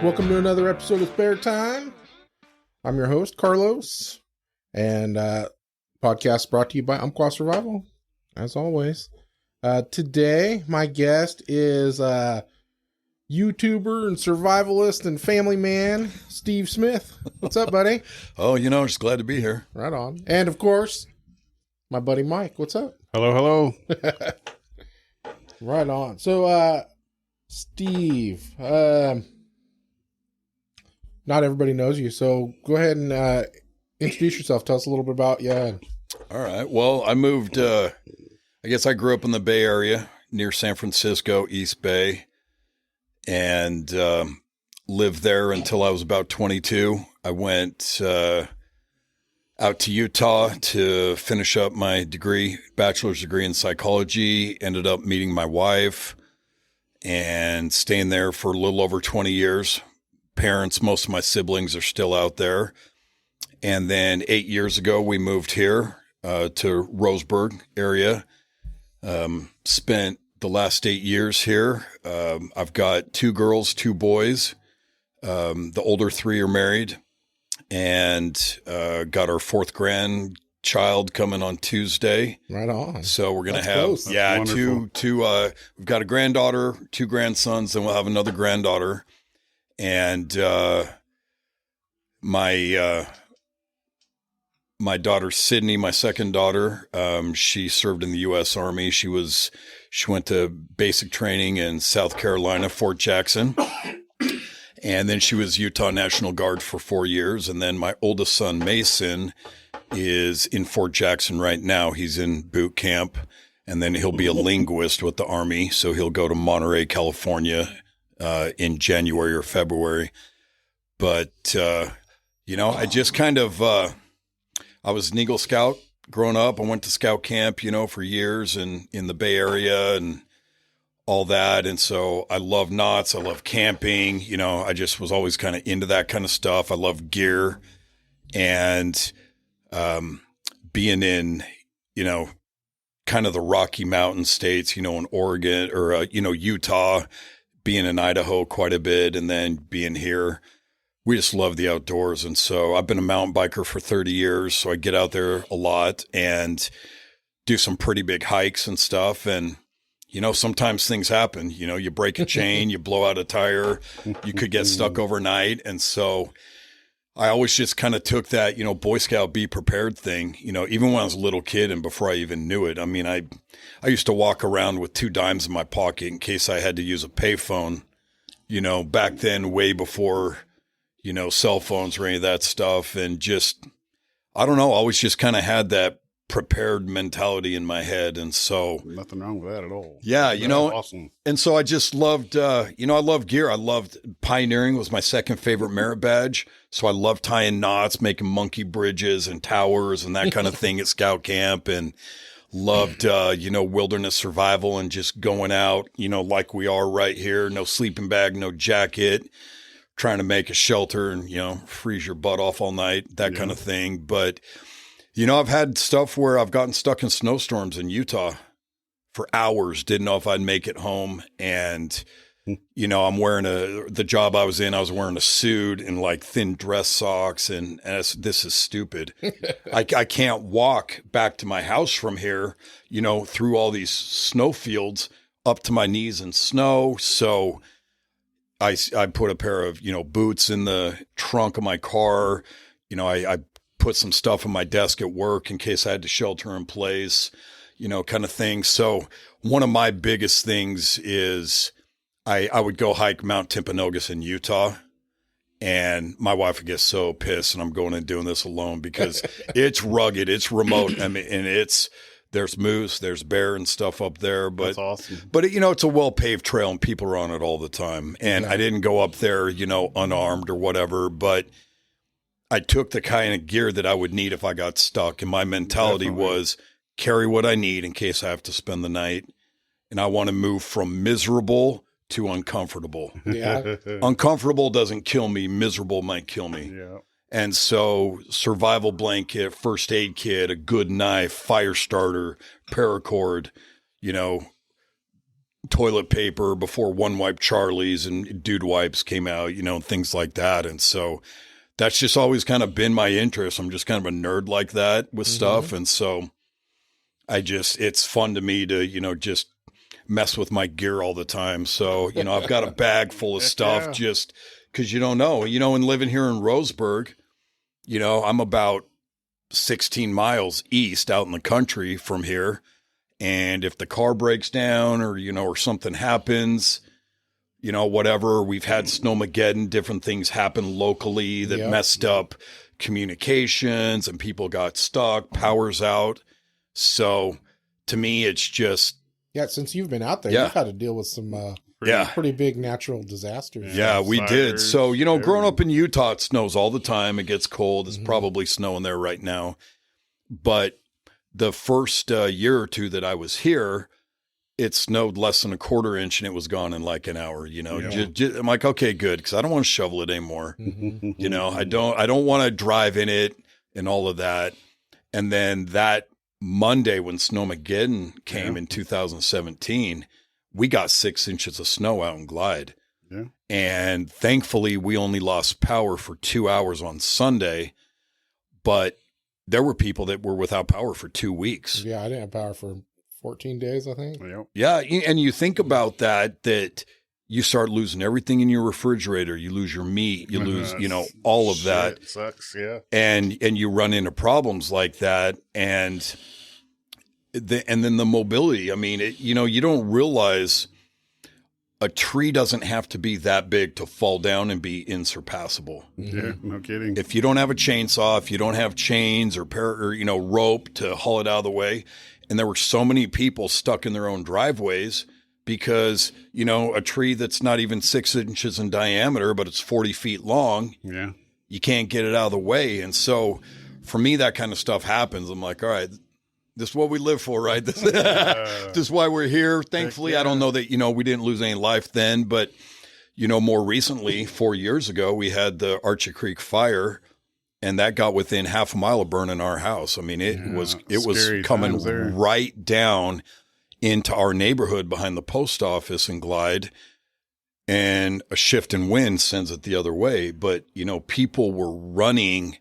Welcome to another episode of Spare Time. I'm your host, Carlos, and podcast brought to you by Umpqua Survival, as always. Today, my guest is YouTuber and survivalist and family man, Steve Smith. What's up, buddy? Just glad to be here. Right on. And, of course, my buddy Mike. What's up? Hello. Right on. So, Steve, not everybody knows you, so go ahead and introduce yourself. Tell us a little bit about you. All right. Well, I moved, I grew up in the Bay Area near San Francisco, East Bay, and lived there until I was about 22. I went out to Utah to finish up my bachelor's degree in psychology, ended up meeting my wife and staying there for a little over 20 years. Most of my siblings are still out there. And then 8 years ago, we moved here to Roseburg area. Spent the last 8 years here. I've got 2 girls, 2 boys. The older 3 are married, and got our 4th grandchild coming on Tuesday. Right on. So we're going to have, close. two, we've got a granddaughter, 2 grandsons, and we'll have another granddaughter. And my daughter Sydney, my second daughter, she served in the U.S. Army. She went to basic training in South Carolina, Fort Jackson, and then she was Utah National Guard for 4 years. And then my oldest son Mason is in Fort Jackson right now. He's in boot camp, and then he'll be a linguist with the Army, so he'll go to Monterey, California, in January or February. But, I just kind of, I was an Eagle Scout growing up. I went to scout camp, for years and in the Bay Area and all that. And so I love knots. I love camping. I just was always kind of into that kind of stuff. I love gear and, being in, kind of the Rocky Mountain states, in Oregon or, Utah, being in Idaho quite a bit, and then being here, we just love the outdoors. And so I've been a mountain biker for 30 years. So I get out there a lot and do some pretty big hikes and stuff. And, sometimes things happen, you break a chain, you blow out a tire, you could get stuck overnight. And so I always just kind of took that, Boy Scout be prepared thing, even when I was a little kid and before I even knew it. I mean, I used to walk around with 2 dimes in my pocket in case I had to use a payphone, back then, way before, cell phones or any of that stuff. And just, I don't know, always just kind of had that prepared mentality in my head. And so nothing wrong with that at all. Yeah. Awesome. And so I just loved, I loved gear. I loved pioneering was my second favorite merit badge. So I loved tying knots, making monkey bridges and towers and that kind of thing at scout camp, and loved, wilderness survival and just going out, like we are right here, no sleeping bag, no jacket, trying to make a shelter and, freeze your butt off all night, that kind of thing. But, I've had stuff where I've gotten stuck in snowstorms in Utah for hours, didn't know if I'd make it home. And, I'm wearing the job I was wearing a suit and like thin dress socks. And this is stupid. I can't walk back to my house from here, through all these snow fields up to my knees in snow. So I put a pair of, boots in the trunk of my car. I put some stuff on my desk at work in case I had to shelter in place, kind of thing. So one of my biggest things is I would go hike Mount Timpanogos in Utah, and my wife would get so pissed, and I'm going and doing this alone because it's rugged, it's remote. I mean, and there's moose, there's bear and stuff up there, but that's awesome. But it's a well-paved trail and people are on it all the time. And I didn't go up there, unarmed or whatever, but I took the kind of gear that I would need if I got stuck. And my mentality was carry what I need in case I have to spend the night. And I want to move from miserable to uncomfortable. Yeah. Uncomfortable doesn't kill me. Miserable might kill me. Yeah. And so survival blanket, first aid kit, a good knife, fire starter, paracord, toilet paper before One Wipe Charlie's and Dude Wipes came out, things like that. And so that's just always kind of been my interest. I'm just kind of a nerd like that with stuff. And so it's fun to me to, just mess with my gear all the time. So, I've got a bag full of stuff just because you don't know, and living here in Roseburg, I'm about 16 miles east out in the country from here. And if the car breaks down or, or something happens, whatever, we've had Snowmageddon, different things happen locally that messed up communications and people got stuck, power's out. So to me, it's just. Yeah, since you've been out there, you've had to deal with some pretty big natural disasters. Yeah, we did. So, growing up in Utah, it snows all the time. It gets cold. It's probably snowing there right now. But the first year or two that I was here, it snowed less than a quarter inch and it was gone in like an hour, I'm like, okay, good. Cause I don't want to shovel it anymore. I don't want to drive in it and all of that. And then that Monday when Snowmageddon came in 2017, we got 6 inches of snow out in Glide. Yeah. And thankfully we only lost power for 2 hours on Sunday, but there were people that were without power for 2 weeks. Yeah, I didn't have power for 14 days, I think. Yeah, and you think about that you start losing everything in your refrigerator. You lose your meat. You lose, all of that. It sucks, yeah. And you run into problems like that. And then the mobility. I mean, you don't realize a tree doesn't have to be that big to fall down and be insurpassable. Yeah, no kidding. If you don't have a chainsaw, if you don't have chains or rope to haul it out of the way, and there were so many people stuck in their own driveways because, a tree that's not even 6 inches in diameter, but it's 40 feet long. Yeah. You can't get it out of the way. And so for me, that kind of stuff happens. I'm like, all right, this is what we live for, right? This is why we're here. Thankfully, I don't know that, we didn't lose any life then, but, more recently, 4 years ago, we had the Archie Creek fire, and that got within half a mile of burning our house. I mean, it was coming right down into our neighborhood behind the post office in Glide, and a shift in wind sends it the other way. But, people were running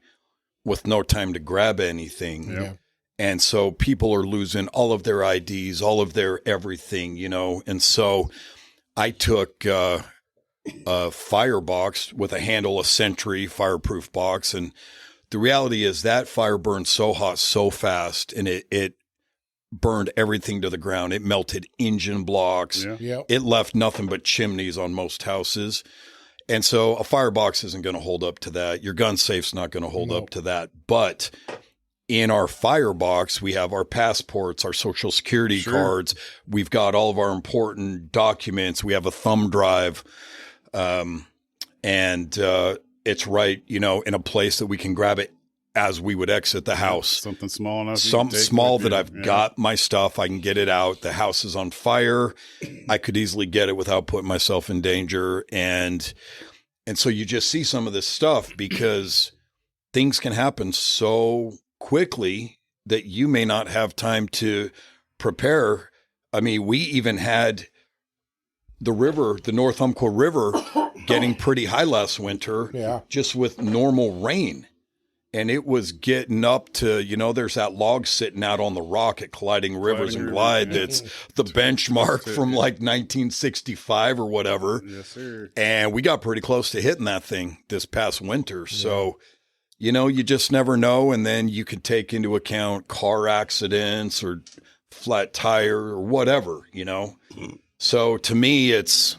with no time to grab anything. Yeah. And so people are losing all of their IDs, all of their everything, And so I took a firebox with a handle, a Sentry fireproof box. And the reality is that fire burned so hot, so fast, and it burned everything to the ground. It melted engine blocks. Yeah. Yep. It left nothing but chimneys on most houses. And so a firebox isn't going to hold up to that. Your gun safe's not going to hold up to that. But in our firebox, we have our passports, our social security cards. We've got all of our important documents. We have a thumb drive. And it's right, in a place that we can grab it as we would exit the house. Something small enough. Something small that I've got my stuff. I can get it out. The house is on fire. I could easily get it without putting myself in danger. And so you just see some of this stuff because things can happen so quickly that you may not have time to prepare. I mean, we even had the river, the North Umpqua River, getting pretty high last winter, just with normal rain. And it was getting up to, there's that log sitting out on the rock at Colliding Rivers and Glide. That's the benchmark from like 1965 or whatever. Yes, sir. And we got pretty close to hitting that thing this past winter. So, you just never know. And then you could take into account car accidents or flat tire or whatever, So to me, it's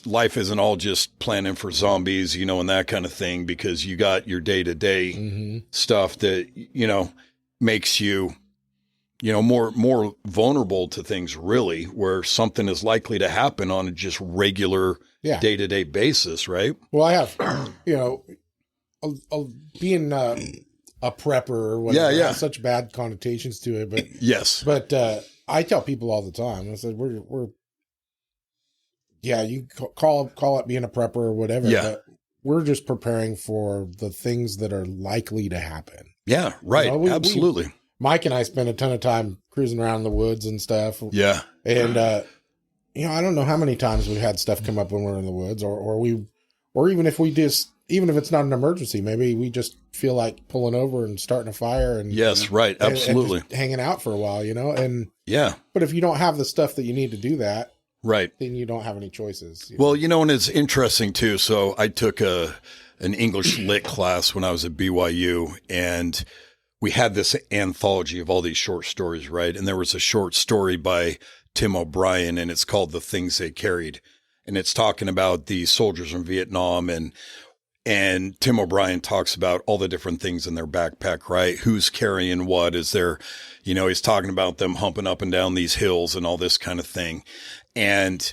life isn't all just planning for zombies, and that kind of thing, because you got your day-to-day stuff that, makes you, more vulnerable to things, really, where something is likely to happen on a just regular day-to-day basis, right? Well, I have, being a prepper or whatever, has such bad connotations to it, but but I tell people all the time, I said, we're you call it being a prepper or whatever, but we're just preparing for the things that are likely to happen. Yeah, right. Absolutely. Mike and I spend a ton of time cruising around in the woods and stuff. Yeah. And I don't know how many times we've had stuff come up when we're in the woods, or even if even if it's not an emergency, maybe we just feel like pulling over and starting a fire and yes, right. Absolutely. and just hanging out for a while, and Yeah. but if you don't have the stuff that you need to do that, Right. then you don't have any choices. Well, and it's interesting too. So I took an English lit class when I was at BYU, and we had this anthology of all these short stories, right? And there was a short story by Tim O'Brien, and it's called The Things They Carried. And it's talking about the soldiers in Vietnam, and Tim O'Brien talks about all the different things in their backpack, right? Who's carrying what? Is there, he's talking about them humping up and down these hills and all this kind of thing. And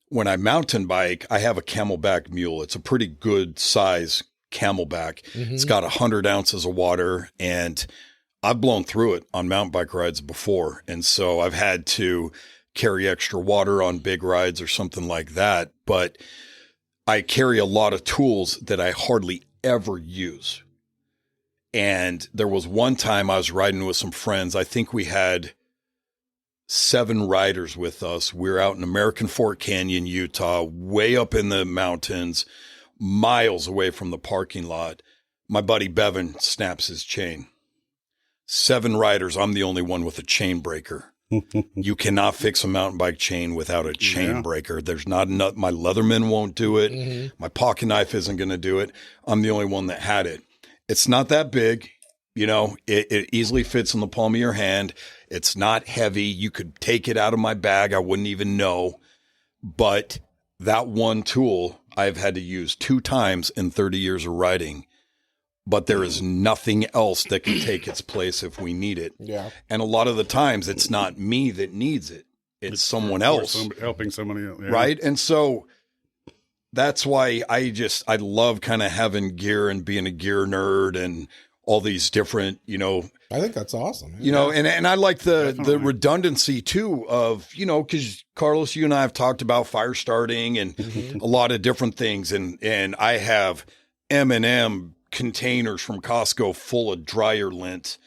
when I mountain bike, I have a Camelback mule. It's a pretty good size Camelback. Mm-hmm. It's got 100 ounces of water, and I've blown through it on mountain bike rides before. And so I've had to carry extra water on big rides or something like that. But I carry a lot of tools that I hardly ever use. And there was one time I was riding with some friends. I think we had 7 riders with us. We were out in American Fork Canyon, Utah, way up in the mountains, miles away from the parking lot. My buddy Bevan snaps his chain. 7 riders. I'm the only one with a chain breaker. You cannot fix a mountain bike chain without a chain breaker. There's not enough. My Leatherman won't do it. Mm-hmm. My pocket knife isn't going to do it. I'm the only one that had it. It's not that big. It easily fits in the palm of your hand. It's not heavy. You could take it out of my bag. I wouldn't even know. But that one tool I've had to use 2 times in 30 years of riding. But there is nothing else that can take its place if we need it. Yeah. And a lot of the times it's not me that needs it. It's someone else. Helping somebody else. Yeah. Right. And so that's why I love kind of having gear and being a gear nerd and all these different, I think that's awesome. and I like the Definitely. redundancy too of, because Carlos, you and I have talked about fire starting and a lot of different things. And I have M&M containers from Costco full of dryer lint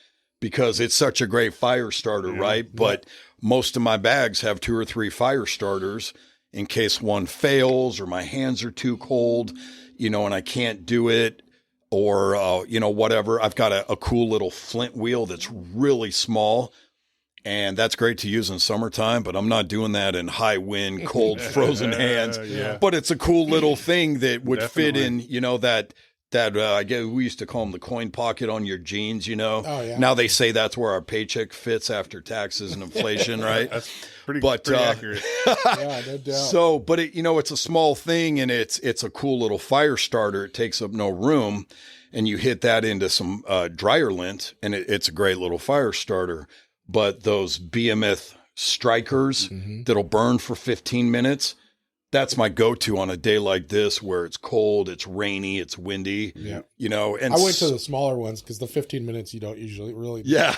because it's such a great fire starter, right? But most of my bags have 2 or 3 fire starters in case one fails or my hands are too cold, and I can't do it or, whatever. I've got a cool little flint wheel that's really small, and that's great to use in summertime, but I'm not doing that in high wind, cold, frozen hands. Yeah. But it's a cool little thing that would fit Definitely. in, that I guess we used to call them the coin pocket on your jeans, Oh, yeah. Now they say that's where our paycheck fits after taxes and inflation, right? That's pretty But, accurate. Yeah, no doubt. So, but it's a small thing and it's a cool little fire starter. It takes up no room, and you hit that into some dryer lint and it's a great little fire starter. But those BMF strikers that'll burn for 15 minutes, that's my go-to on a day like this where it's cold, it's rainy, it's windy. Yeah. And I went to the smaller ones because the 15 minutes you don't usually really. yeah.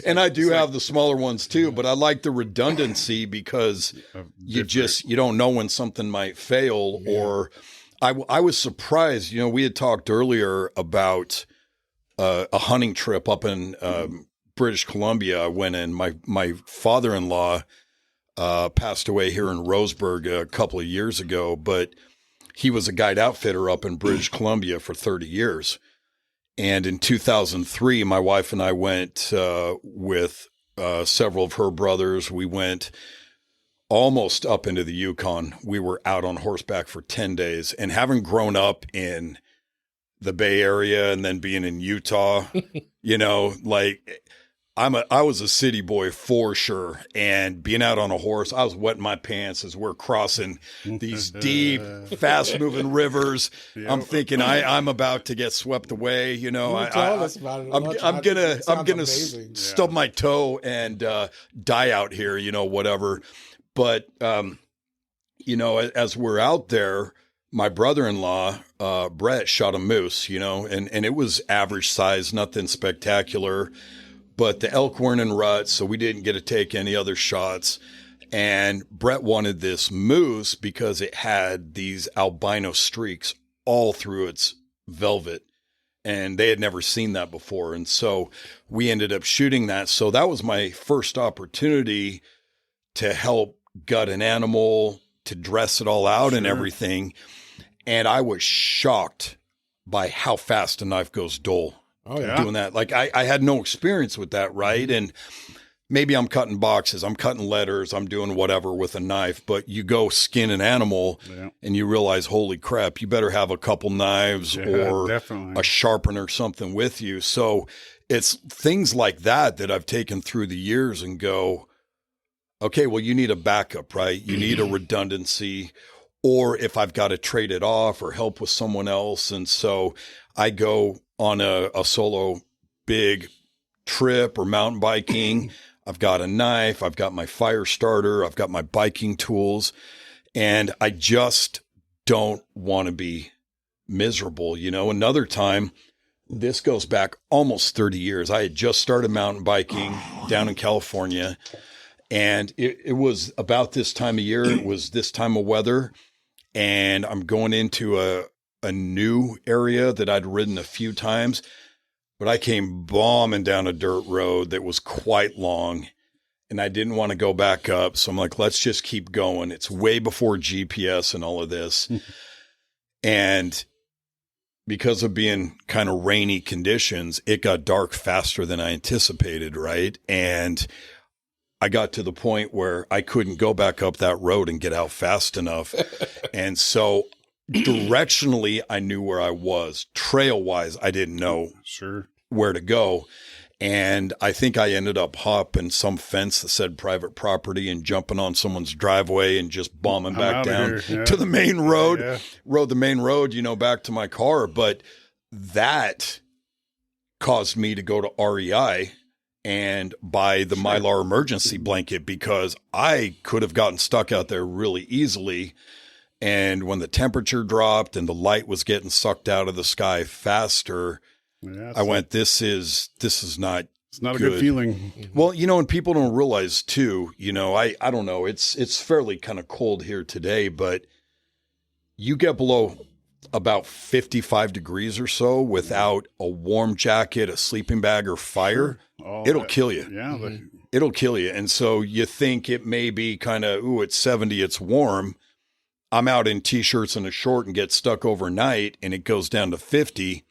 And I do have the smaller ones too, but I like the redundancy because you don't know when something might fail. Or I was surprised, we had talked earlier about a hunting trip up in British Columbia. I went in, my father-in-law passed away here in Roseburg a couple of years ago, but he was a guide outfitter up in British Columbia for 30 years. And in 2003, my wife and I went with several of her brothers. We went almost up into the Yukon. We were out on horseback for 10 days. And having grown up in the Bay Area and then being in Utah, I was a city boy for sure, and being out on a horse, I was wetting my pants as we're crossing these deep, fast-moving rivers. Yep. I'm thinking I'm about to get swept away. You were telling us about it. I'm gonna amazing. stub my toe and die out here, whatever. But as we're out there, my brother-in-law Brett shot a moose, and it was average size, nothing spectacular. But the elk weren't in ruts, so we didn't get to take any other shots. And Brett wanted this moose because it had these albino streaks all through its velvet. And they had never seen that before. And so we ended up shooting that. So that was my first opportunity to help gut an animal, to dress it all out and everything. And I was shocked by how fast a knife goes dull. Oh, yeah. Doing that. Like I had no experience with that, right? And maybe I'm cutting boxes, I'm cutting letters, I'm doing whatever with a knife, but you go skin an animal and you realize, holy crap, you better have a couple knives or definitely a sharpener or something with you. So it's things like that that I've taken through the years and go, okay, well, you need a backup, right? You need a redundancy, or if I've got to trade it off or help with someone else. And so I go on a solo big trip or mountain biking. I've got a knife, I've got my fire starter, I've got my biking tools, and I just don't want to be miserable. You know, another time, this goes back almost 30 years. I had just started mountain biking down in California, and it was about this time of year. It was this time of weather, and I'm going into a new area that I'd ridden a few times. But I came bombing down a dirt road that was quite long, and I didn't want to go back up. So I'm like, let's just keep going. It's way before GPS and all of this. And because of being kind of rainy conditions, it got dark faster than I anticipated, right? And I got to the point where I couldn't go back up that road and get out fast enough. And so directionally, I knew where I was. Trail-wise, I didn't know where to go. And I think I ended up hopping some fence that said private property and jumping on someone's driveway and just bombing back down to the main road, rode the main road, you know, back to my car. But that caused me to go to REI and buy the Mylar emergency blanket, because I could have gotten stuck out there really easily. And when the temperature dropped and the light was getting sucked out of the sky faster, I went, this is not, it's not a good feeling. Well, you know, and people don't realize too, you know, I don't know, it's fairly kind of cold here today, but you get below about 55 degrees or so without a warm jacket, a sleeping bag, or fire, it'll kill you. Yeah. It'll kill you. And so you think it may be kind of, ooh, it's 70, it's warm. I'm out in t-shirts and a short and get stuck overnight and it goes down to 50.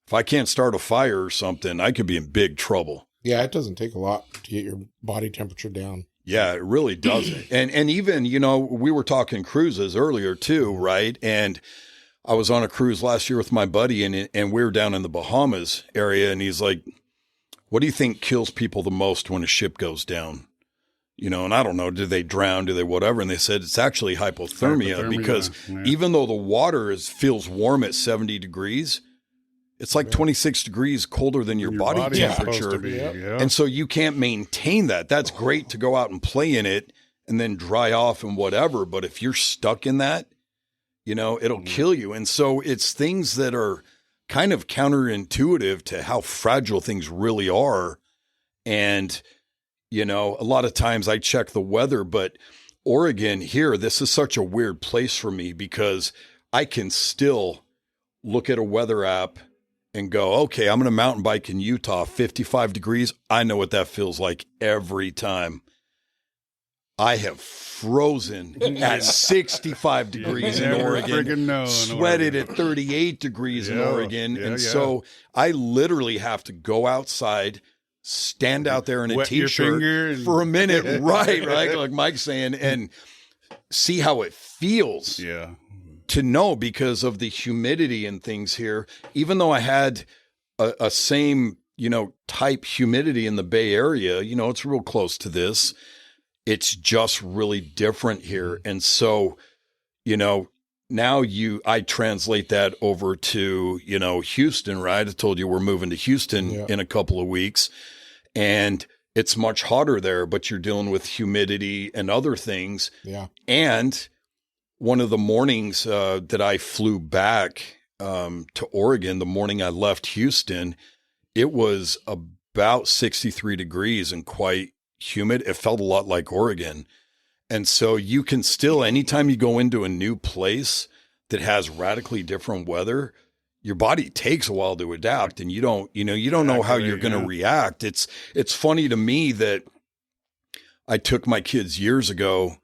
If I can't start a fire or something, I could be in big trouble. Yeah, it doesn't take a lot to get your body temperature down. Yeah, it really doesn't. And even, you know, we were talking cruises earlier too, right? And I was on a cruise last year with my buddy and we were down in the Bahamas area, and he's like, what do you think kills people the most when a ship goes down? You know, and I don't know, do they drown? Do they whatever? And they said it's actually hypothermia because even though the water feels warm at 70 degrees, it's like 26 degrees colder than your body temperature. And so you can't maintain that. That's great to go out and play in it and then dry off and whatever. But if you're stuck in that, you know, it'll kill you. And so it's things that are kind of counterintuitive to how fragile things really are. And, you know, a lot of times I check the weather, but Oregon here, this is such a weird place for me because I can still look at a weather app and go, okay, I'm going to mountain bike in Utah, 55 degrees. I know what that feels like every time. I have frozen at 65 degrees in Oregon, sweated at 38 degrees in Oregon. And so I literally have to go outside, stand out there in a t-shirt for a minute, right, like Mike's saying, and see how it feels. To know, because of the humidity and things here, even though I had a same, you know, type humidity in the Bay Area, you know, it's real close to this. It's just really different here. And so, you know, now I translate that over to, you know, Houston, right? I told you we're moving to Houston in a couple of weeks, and it's much hotter there, but you're dealing with humidity and other things. And one of the mornings that I flew back to Oregon, the morning I left Houston, it was about 63 degrees and quite humid. It felt a lot like Oregon. And so you can still, anytime you go into a new place that has radically different weather, your body takes a while to adapt, and you don't know how you're going to react. It's funny to me that I took my kids years ago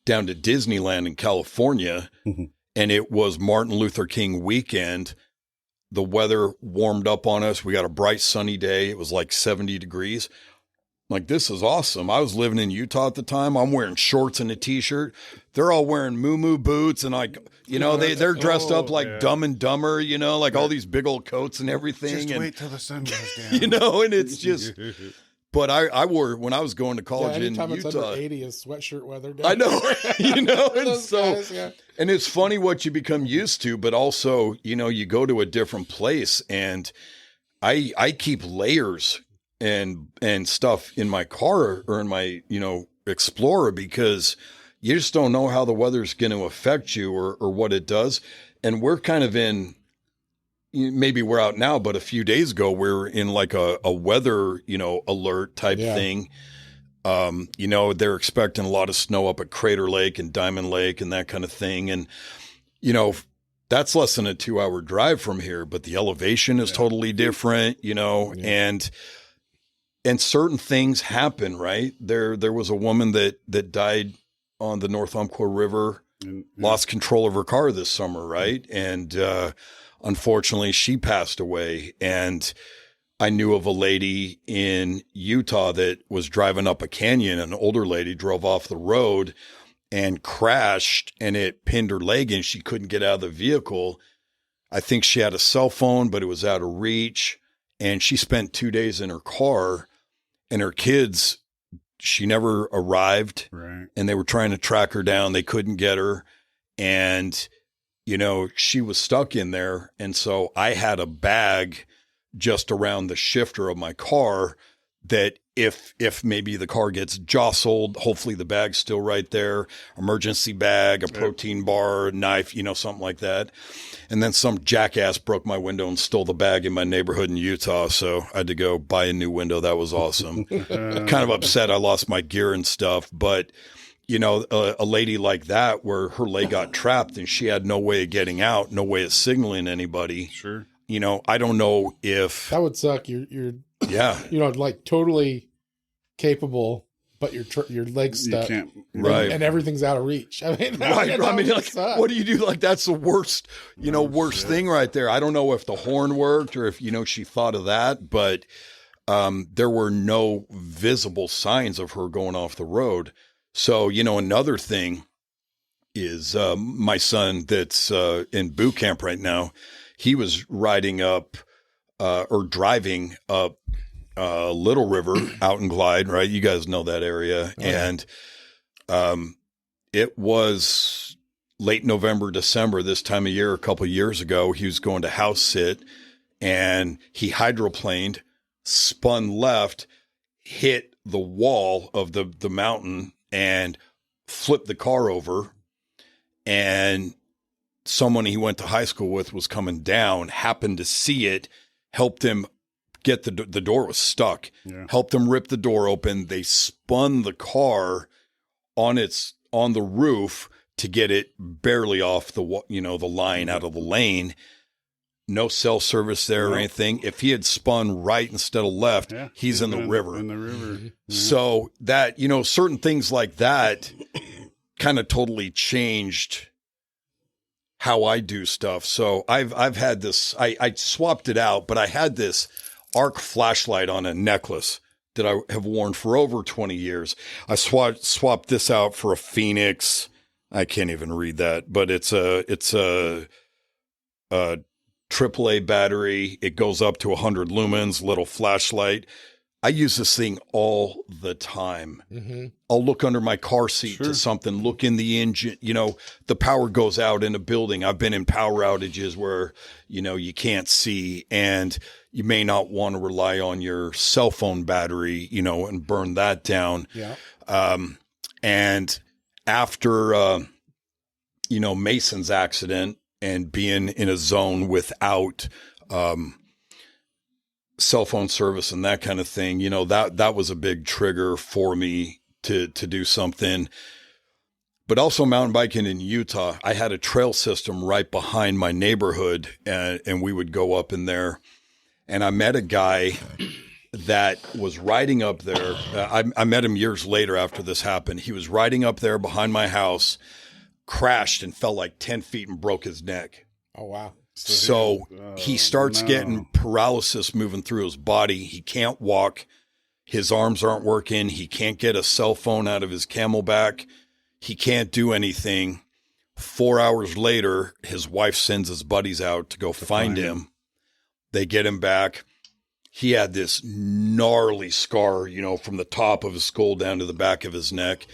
down to Disneyland in California, and it was Martin Luther King weekend. The weather warmed up on us. We got a bright sunny day. It was like 70 degrees. Like, this is awesome. I was living in Utah at the time. I'm wearing shorts and a t-shirt. They're all wearing moo boots and, like, you know, they're dressed up like Dumb and Dumber, you know, like all these big old coats and everything. Just wait till the sun goes down. You know, and it's just, but I wore, when I was going to college in Utah. It's under 80 is sweatshirt weather. I know, you know, and so, guys, yeah. And it's funny what you become used to, but also, you know, you go to a different place, and I keep layers and stuff in my car or in my, you know, Explorer, because you just don't know how the weather's going to affect you or what it does. And we're kind of in, maybe we're out now, but a few days ago, we're in like a weather, you know, alert type thing. You know, they're expecting a lot of snow up at Crater Lake and Diamond Lake and that kind of thing. And, you know, that's less than a 2-hour drive from here, but the elevation is totally different, you know, and certain things happen, right? There was a woman that died on the North Umpqua River, lost control of her car this summer, right? And unfortunately, she passed away. And I knew of a lady in Utah that was driving up a canyon. An older lady drove off the road and crashed, and it pinned her leg, and she couldn't get out of the vehicle. I think she had a cell phone, but it was out of reach. And she spent 2 days in her car. And her kids, she never arrived, right? And they were trying to track her down. They couldn't get her. And, you know, she was stuck in there. And so I had a bag just around the shifter of my car that if maybe the car gets jostled, hopefully the bag's still right there, emergency bag, a protein bar, a knife, you know, something like that. And then some jackass broke my window and stole the bag in my neighborhood in Utah. So I had to go buy a new window. That was awesome. Kind of upset I lost my gear and stuff. But, you know, a lady like that where her leg got trapped and she had no way of getting out, no way of signaling anybody. Sure. You know, I don't know if that would suck. You're you know, like totally capable, but your legs stuck, you can't, right? And everything's out of reach. I mean, right. I mean, like, what do you do? Like, that's the worst, you know, worst thing right there. I don't know if the horn worked or if, you know, she thought of that, but there were no visible signs of her going off the road. So, you know, another thing is my son that's in boot camp right now. He was riding up or driving up Little River out in Glide, right? You guys know that area. And it was late November, December, this time of year, a couple of years ago. He was going to house sit and he hydroplaned, spun left, hit the wall of the mountain and flipped the car over. And someone he went to high school with was coming down, happened to see it, helped him get the door was stuck, helped him rip the door open. They spun the car on the roof to get it barely off the, you know, the line out of the lane. No cell service there or anything. If he had spun right instead of left, he's in the river. In the river. So that, you know, certain things like that kind of totally changed how I do stuff. So I've had this, I swapped it out, but I had this arc flashlight on a necklace that I have worn for over 20 years. I swapped this out for a Phoenix. I can't even read that, but it's a AAA battery. It goes up to 100 lumens, little flashlight. I use this thing all the time. Mm-hmm. I'll look under my car seat to something, look in the engine, you know, the power goes out in a building. I've been in power outages where, you know, you can't see and you may not want to rely on your cell phone battery, you know, and burn that down. Yeah. And after, you know, Mason's accident and being in a zone without, cell phone service and that kind of thing, you know, that was a big trigger for me to do something. But also mountain biking in Utah, I had a trail system right behind my neighborhood and we would go up in there. And I met a guy that was riding up there. I met him years later after this happened. He was riding up there behind my house, crashed and fell like 10 feet and broke his neck. Oh, wow. So he starts getting paralysis moving through his body. He can't walk. His arms aren't working. He can't get a cell phone out of his camelback. He can't do anything. 4 hours later, his wife sends his buddies out to go find him. They get him back. He had this gnarly scar, from the top of his skull down to the back of his neck.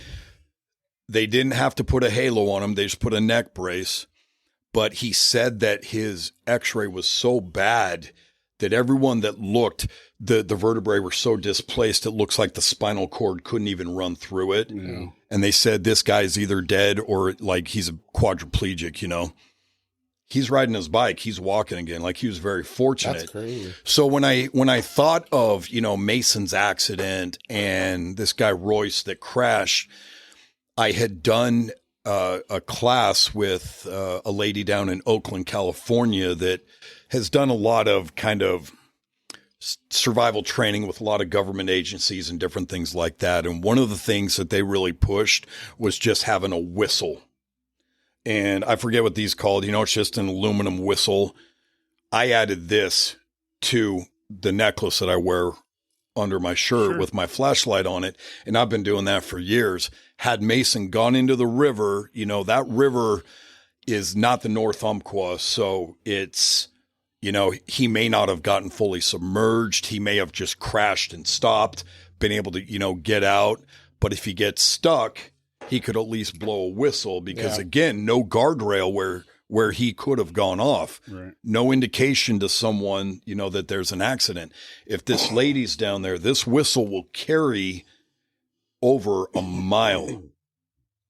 They didn't have to put a halo on him. They just put a neck brace. But he said that his x-ray was so bad that everyone that looked, the vertebrae were so displaced, it looks like the spinal cord couldn't even run through it. Yeah. And they said this guy's either dead or like he's a quadriplegic, He's riding his bike. He's walking again. Like he was very fortunate. That's crazy. So when I thought of, Mason's accident and this guy Royce that crashed, I had done a class with a lady down in Oakland, California that has done a lot of kind of survival training with a lot of government agencies and different things like that. And one of the things that they really pushed was just having a whistle. And I forget what these called, it's just an aluminum whistle. I added this to the necklace that I wear under my shirt with my flashlight on it. And I've been doing that for years. Had Mason gone into the river, that river is not the North Umpqua. So it's, he may not have gotten fully submerged. He may have just crashed and stopped, been able to, get out. But if he gets stuck, he could at least blow a whistle because, again, no guardrail where he could have gone off. Right. No indication to someone, that there's an accident. If this lady's down there, this whistle will carry over a mile.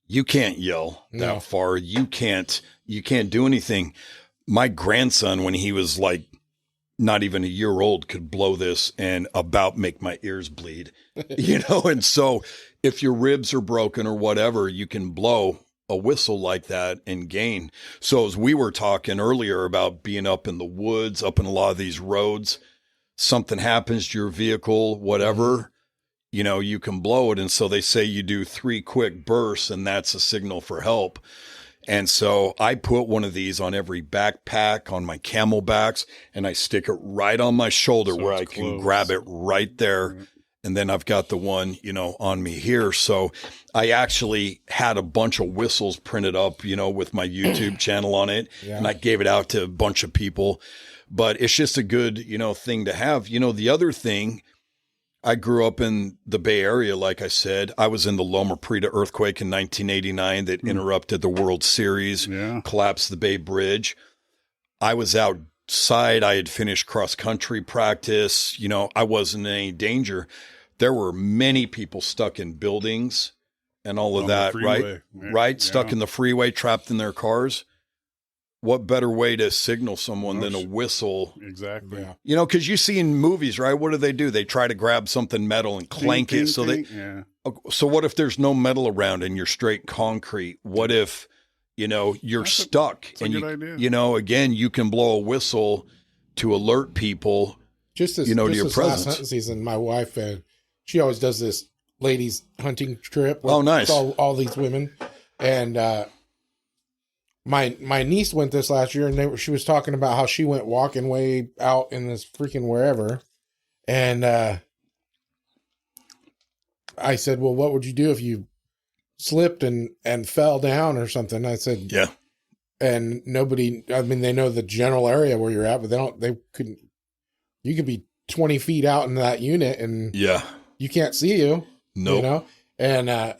You can't yell that far. You can't do anything. My grandson, when he was like not even a year old, could blow this and about make my ears bleed, And so if your ribs are broken or whatever, you can blow a whistle like that and gain. So as we were talking earlier about being up in the woods, up in a lot of these roads, something happens to your vehicle, whatever, you can blow it. And so they say you do 3 quick bursts and that's a signal for help. And so I put one of these on every backpack, on my camelbacks, and I stick it right on my shoulder where I can grab it right there. Right. And then I've got the one, on me here. So I actually had a bunch of whistles printed up, with my YouTube channel on it. Yeah. And I gave it out to a bunch of people. But it's just a good, thing to have. The other thing, I grew up in the Bay Area, like I said. I was in the Loma Prieta earthquake in 1989 that interrupted the World Series, collapsed the Bay Bridge. I was outside. I had finished cross-country practice. I wasn't in any danger. There were many people stuck in buildings and all of that, right? Yeah. Right? Stuck in the freeway, trapped in their cars. What better way to signal someone than a whistle? Exactly. Yeah. Because you see in movies, right? What do? They try to grab something metal and clank it. So So what if there's no metal around and you're straight concrete? What if, you're stuck and again, you can blow a whistle to alert people, to your presence. Last hunting season, my wife, she always does this ladies hunting trip. Oh, nice. All these women. And, My niece went this last year, and she was talking about how she went walking way out in this freaking wherever. And I said, well, what would you do if you slipped and fell down or something? I said, yeah. And nobody, they know the general area where you're at, but you could be 20 feet out in that unit and you can't see you. Nope. And,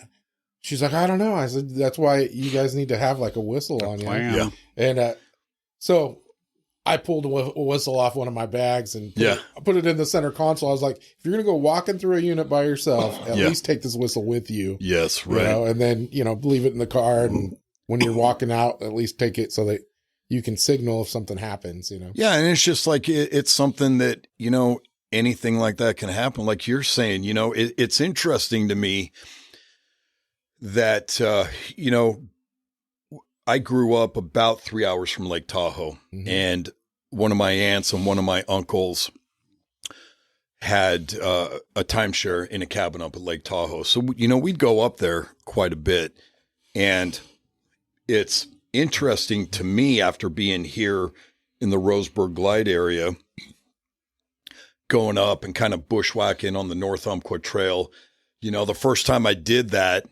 she's like, I don't know. I said, that's why you guys need to have like a whistle on you. Yeah. And so I pulled a whistle off one of my bags and put it in the center console. I was like, if you're going to go walking through a unit by yourself, at least take this whistle with you. Yes, right. And then, leave it in the car. And when you're walking out, at least take it so that you can signal if something happens, Yeah. And it's just like, it's something that, anything like that can happen. Like you're saying, it's interesting to me that, I grew up about 3 hours from Lake Tahoe, and one of my aunts and one of my uncles had a timeshare in a cabin up at Lake Tahoe. So, we'd go up there quite a bit. And it's interesting to me after being here in the Roseburg Glide area, going up and kind of bushwhacking on the North Umpqua Trail. The first time I did that,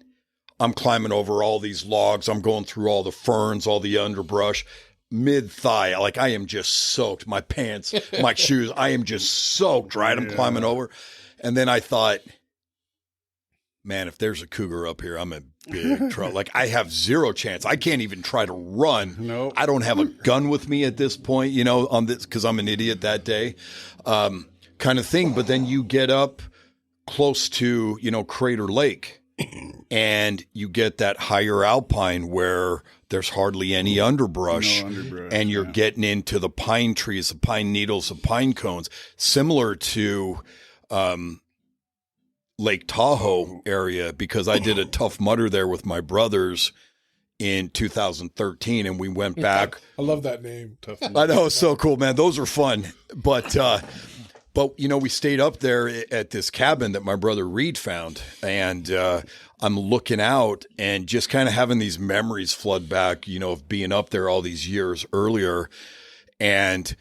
I'm climbing over all these logs. I'm going through all the ferns, all the underbrush. Mid-thigh, like I am just soaked. My pants, my shoes, I am just soaked, right? I'm climbing over. And then I thought, man, if there's a cougar up here, I'm in big trouble. Like I have zero chance. I can't even try to run. Nope. I don't have a gun with me at this point, on this, because I'm an idiot that day, kind of thing. But then you get up close to, Crater Lake and you get that higher alpine where there's hardly any underbrush, and you're getting into the pine trees, the pine needles, the pine cones, similar to Lake Tahoe area, because I did a Tough Mudder there with my brothers in 2013, and we went back. I love that name. Tough. I know, it's so cool, man. Those are fun. But we stayed up there at this cabin that my brother Reed found, and I'm looking out and just kind of having these memories flood back, of being up there all these years earlier. And,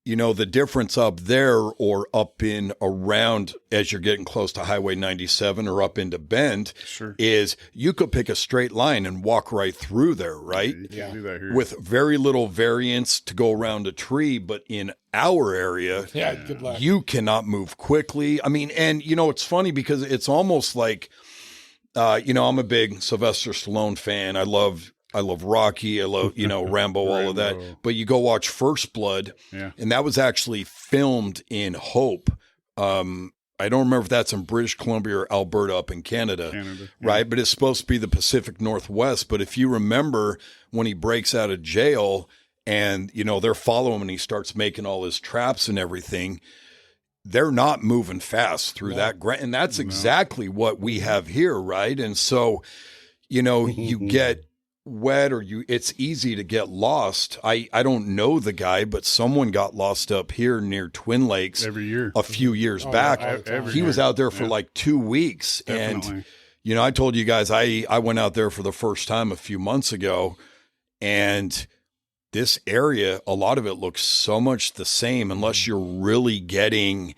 the difference up there or up in around as you're getting close to Highway 97 or up into Bend is you could pick a straight line and walk right through there, right? You can do that here. With very little variance to go around a tree. But in our area, good luck. You cannot move quickly. I mean, and, it's funny because it's almost like, I'm a big Sylvester Stallone fan. I love Rocky. I love, Rambo, all of that. But you go watch First Blood, and that was actually filmed in Hope. I don't remember if that's in British Columbia or Alberta up in Canada, right? But it's supposed to be the Pacific Northwest. But if you remember when he breaks out of jail and, they're following him and he starts making all his traps and everything, they're not moving fast through that. And that's exactly what we have here, right? And so, you get wet or it's easy to get lost. I don't know the guy, but someone got lost up here near Twin Lakes every year a few years back. He was out there for like 2 weeks. Definitely. And, I told you guys, I went out there for the first time a few months ago, and this area, a lot of it looks so much the same unless you're really getting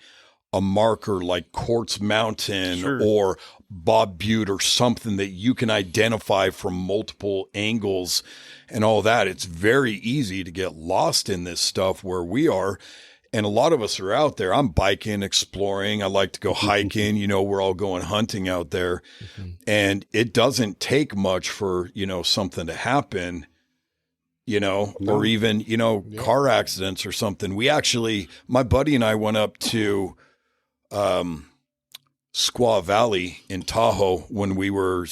a marker like Quartz Mountain or Bob Butte or something that you can identify from multiple angles and all that. It's very easy to get lost in this stuff where we are. And a lot of us are out there. I'm biking, exploring. I like to go hiking. We're all going hunting out there. And it doesn't take much for, something to happen. Or even, car accidents or something. We actually, my buddy and I went up to Squaw Valley in Tahoe when we were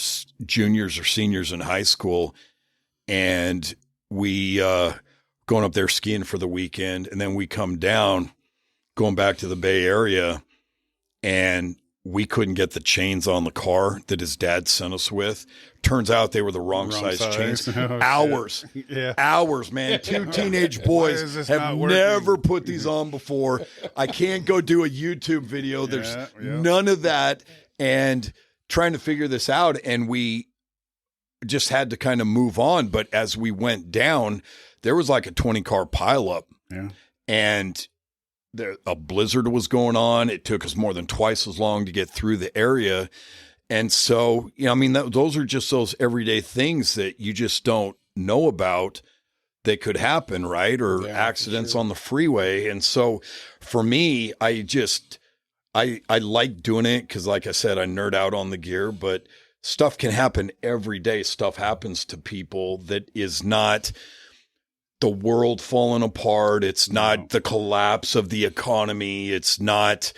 juniors or seniors in high school. And we going up there skiing for the weekend. And then we come down, going back to the Bay Area, and we couldn't get the chains on the car that his dad sent us with. Turns out they were the wrong size chains. Hours, man. Two teenage boys have never put these on before. I can't go do a YouTube video. There's none of that. And trying to figure this out. And we just had to kind of move on. But as we went down, there was like a 20-car pileup. Yeah. And a blizzard was going on. It took us more than twice as long to get through the area. And so, those are just those everyday things that you just don't know about that could happen, right? Or accidents on the freeway. And so for me, I like doing it because, like I said, I nerd out on the gear, but stuff can happen every day. Stuff happens to people that is not the world falling apart. It's not the collapse of the economy. It's not,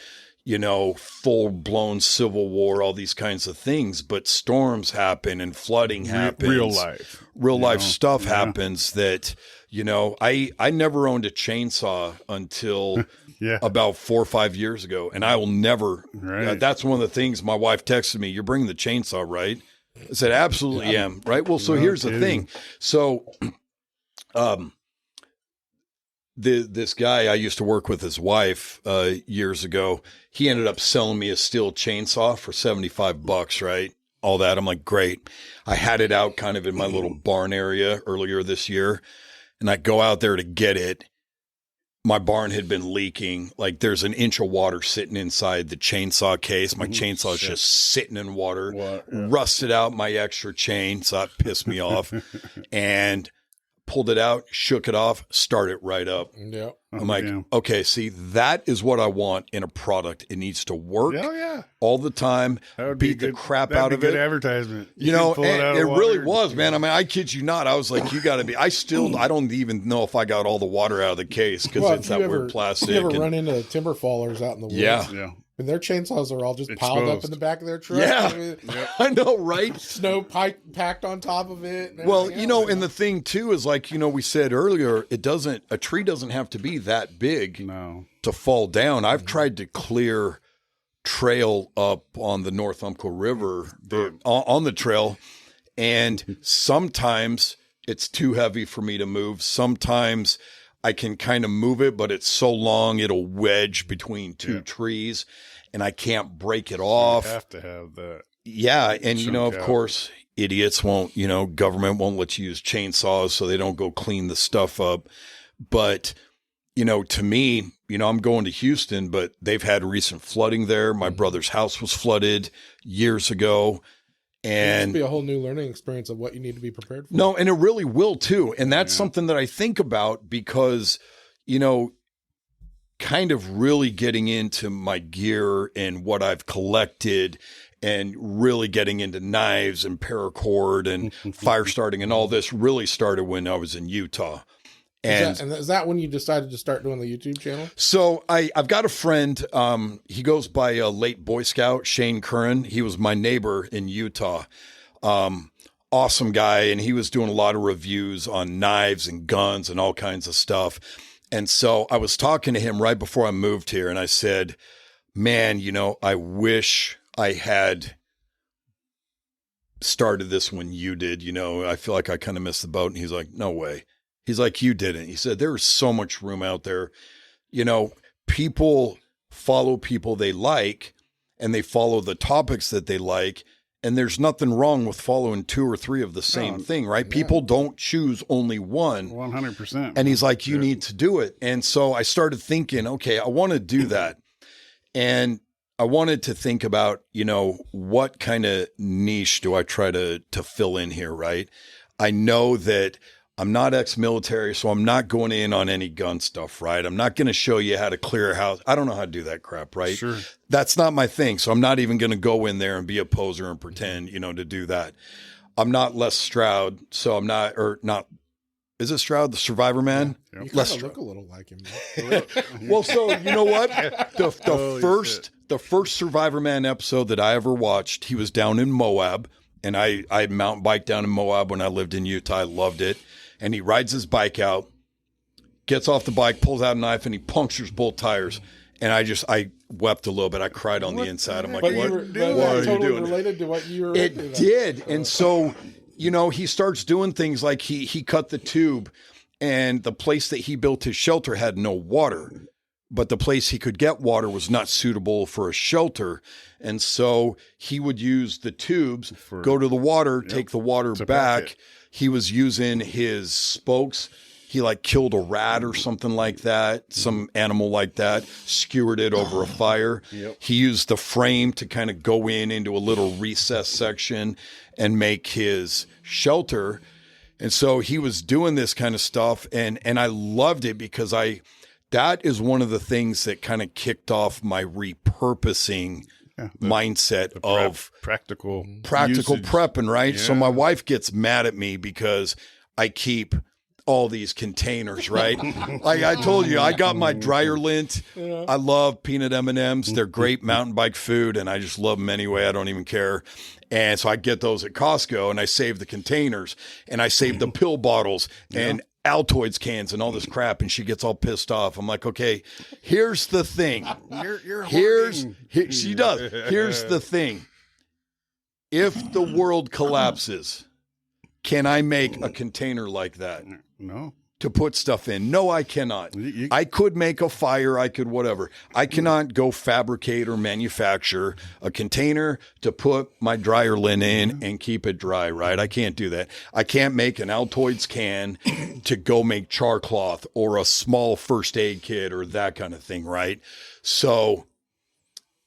full blown civil war, all these kinds of things, but storms happen and flooding happens. Real life stuff happens that, I never owned a chainsaw until about 4 or 5 years ago. And I will never, that's one of the things my wife texted me, "You're bringing the chainsaw, right?" I said, "Absolutely am." Right. Well, so here's the thing. So, this guy I used to work with, his wife, years ago, he ended up selling me a steel chainsaw for $75, right? All that. I'm like, great. I had it out kind of in my little barn area earlier this year, and I go out there to get it. My barn had been leaking. Like, there's an inch of water sitting inside the chainsaw case. My chainsaw is just sitting in water, rusted out my extra chain. So that pissed me off, and pulled it out, shook it off, start it right up. Yeah. I'm like, okay, see, that is what I want in a product. It needs to work all the time, beat the crap out of it. Good advertisement. You know, and it really was, man. I mean, I kid you not. I was like, you got to be. I don't even know if I got all the water out of the case because it's that weird plastic. You ever run into timber fallers out in the woods? Yeah. And their chainsaws are all just piled up in the back of their truck. Yeah, I mean, I know, right? Snow packed on top of it. Well, you know, and the thing too is, like, you know, we said earlier, a tree doesn't have to be that big to fall down. I've tried to clear trail up on the North Umpqua River on the trail, and sometimes it's too heavy for me to move. Sometimes I can kind of move it, but it's so long it'll wedge between two trees, and I can't break it off. You have to have that. Yeah, and you know, of course, idiots won't, you know, government won't let you use chainsaws, so they don't go clean the stuff up. But, you know, to me, you know, I'm going to Houston, but they've had recent flooding there. My brother's house was flooded years ago. And it'll be a whole new learning experience of what you need to be prepared for. No, and it really will too. And that's something that I think about because, you know, kind of really getting into my gear and what I've collected and really getting into knives and paracord and fire starting and all this really started when I was in Utah. And is that when you decided to start doing the YouTube channel? So I've got a friend, he goes by a late Boy Scout, Shane Curran. He was my neighbor in Utah. Awesome guy. And he was doing a lot of reviews on knives and guns and all kinds of stuff. And so I was talking to him right before I moved here, and I said, man, you know, I wish I had started this when you did. You know, I feel like I kind of missed the boat. And he's like, no way. He's like, you didn't. He said, there is so much room out there. You know, people follow people they like, and they follow the topics that they like. And there's nothing wrong with following 2 or 3 of the same thing, right? People don't choose only one. 100%. And he's like, you need to do it. And so I started thinking, okay, I want to do that. And I wanted to think about, you know, what kind of niche do I try to fill in here, right? I know that I'm not ex-military, so I'm not going in on any gun stuff, right? I'm not going to show you how to clear a house. I don't know how to do that crap, right? Sure. That's not my thing. So I'm not even going to go in there and be a poser and pretend, you know, to do that. I'm not Les Stroud, so I'm not, or not. Is it Stroud, the Survivor Man? Yeah. You Les kind of look a little like him. Well, so you know what? The first Survivor Man episode that I ever watched, he was down in Moab, and I mountain biked down in Moab when I lived in Utah. I loved it. And he rides his bike out, gets off the bike, pulls out a knife, and he punctures both tires. And I wept a little bit. I cried on the inside. I'm like, what are you doing? Related to what you were It did. And so, you know, he starts doing things like he cut the tube, and the place that he built his shelter had no water. But the place he could get water was not suitable for a shelter. And so he would use the tubes, go to the water, take the water back. He was using his spokes. He like killed a rat or something like that, some animal like that, skewered it over a fire. He used the frame to kind of go into a little recess section and make his shelter. And so he was doing this kind of stuff. And I loved it because that is one of the things that kind of kicked off my repurposing mindset of practical prepping, right? So my wife gets mad at me because I keep all these containers, right? Like I told you, I got my dryer lint. I love peanut M&Ms. They're great mountain bike food, and I just love them anyway. I don't even care. And so I get those at Costco, and I save the containers, and I save the pill bottles and Altoids cans and all this crap, and she gets all pissed off. I'm like, okay, here's the thing. She does. Here's the thing. If the world collapses, can I make a container like that? No. to put stuff in. No, I cannot. You- I could make a fire. I could whatever. I cannot go fabricate or manufacture a container to put my dryer linen in and keep it dry, right? I can't do that. I can't make an Altoids can to go make char cloth or a small first aid kit or that kind of thing, right? So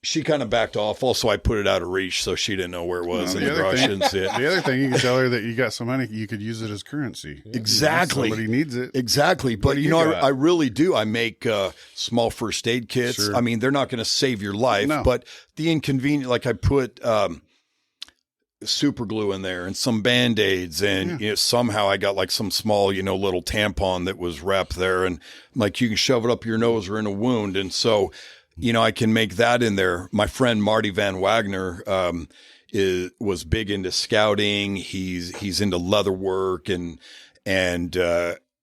she kind of backed off. Also, I put it out of reach, so she didn't know where it was No, in the the other garage. thing- Didn't see it. The other thing, you can tell her that you got some money, you could use it as currency. Exactly. Somebody needs it. Exactly. But, do you you know, got? I really do. I make small first aid kits. Sure. I mean, they're not going to save your life, No. but the inconvenience, like I put super glue in there and some Band-Aids and you know, somehow I got like some small, you know, little tampon that was wrapped there and like you can shove it up your nose or in a wound. And so, you know, I can make that in there. My friend Marty Van Wagner was big into scouting. He's into leather work and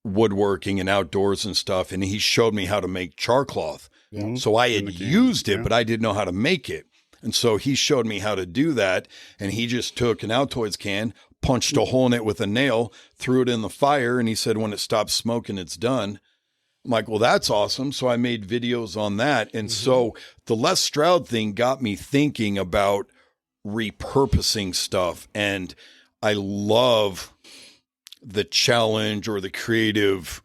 woodworking and outdoors and stuff. And he showed me how to make char cloth. Mhm. So I In had the can, used it, yeah. but I didn't know how to make it. And so he showed me how to do that. And he just took an Altoids can, punched a hole in it with a nail, threw it in the fire. And he said, when it stops smoking, it's done. I'm like, well, that's awesome. So I made videos on that. And so the Les Stroud thing got me thinking about repurposing stuff. And I love the challenge or the creative,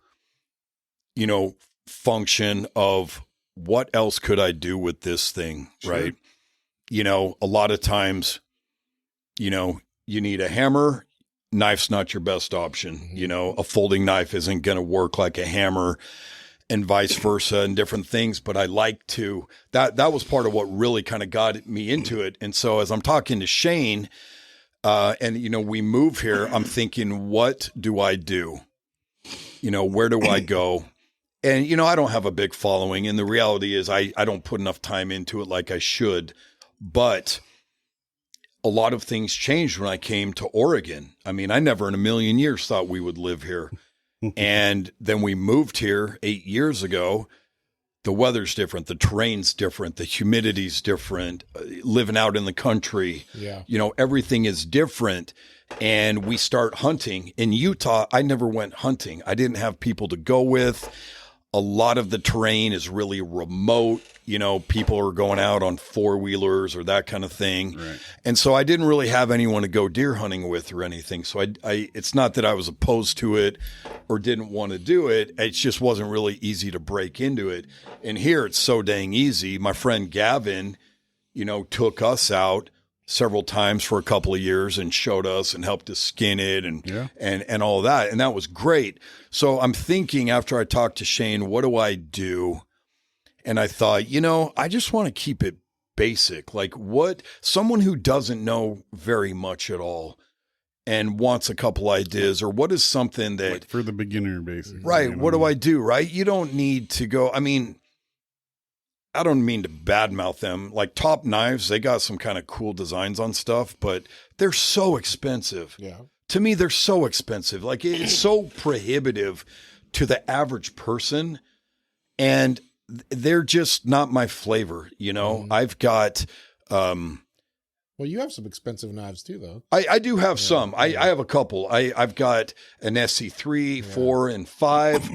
you know, function of what else could I do with this thing, Sure. right? You know, a lot of times, you know, you need a hammer. Knife's not your best option. You know, a folding knife isn't going to work like a hammer and vice versa and different things. But I like to, that was part of what really kind of got me into it. And so as I'm talking to Shane, and, you know, we move here, I'm thinking, what do I do? You know, where do I go? And, you know, I don't have a big following. And the reality is I don't put enough time into it like I should. But a lot of things changed when I came to Oregon. I mean, I never in a million years thought we would live here. And then we moved here 8 years ago. The weather's different. The terrain's different. The humidity's different. Living out in the country, you know, everything is different. And we start hunting. In Utah, I never went hunting. I didn't have people to go with. A lot of the terrain is really remote. You know, people are going out on four-wheelers or that kind of thing. Right. And so I didn't really have anyone to go deer hunting with or anything. So I it's not that I was opposed to it or didn't want to do it. It just wasn't really easy to break into it. And here it's so dang easy. My friend Gavin, you know, took us out several times for a couple of years and showed us and helped us skin it and all that. And that was great. So I'm thinking after I talked to Shane, what do I do? And I thought, you know, I just want to keep it basic. Like what someone who doesn't know very much at all and wants a couple ideas, or what is something that Like for the beginner, basically. right. you know? What do I do? Right. You don't need to go. I mean, I don't mean to badmouth them. Like Top Knives, they got some kind of cool designs on stuff, but they're so expensive. Yeah. To me, they're so expensive. Like it's so prohibitive to the average person. And they're just not my flavor. You know, I've got, Well, you have some expensive knives too, though. I do have some. I have a couple. I've got an SC3, 4, and 5.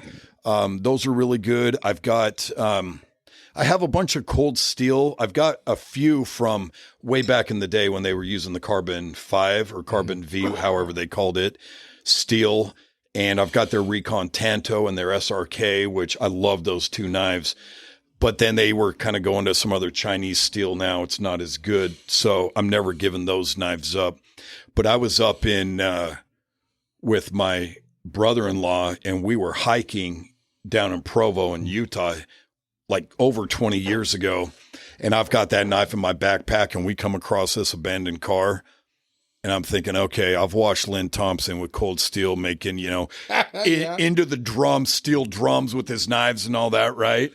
Those are really good. I've got, I have a bunch of cold steel. I've got a few from way back in the day when they were using the Carbon 5 or Carbon V, however they called it, steel. And I've got their Recon Tanto and their SRK, which I love those two knives. But then they were kind of going to some other Chinese steel now. It's not as good. So I'm never giving those knives up. But I was up in with my brother-in-law, and we were hiking down in Provo in Utah like over 20 years ago. And I've got that knife in my backpack, and we come across this abandoned car. And I'm thinking, okay, I've watched Lynn Thompson with cold steel making, you know, into the drums, steel drums with his knives and all that, right?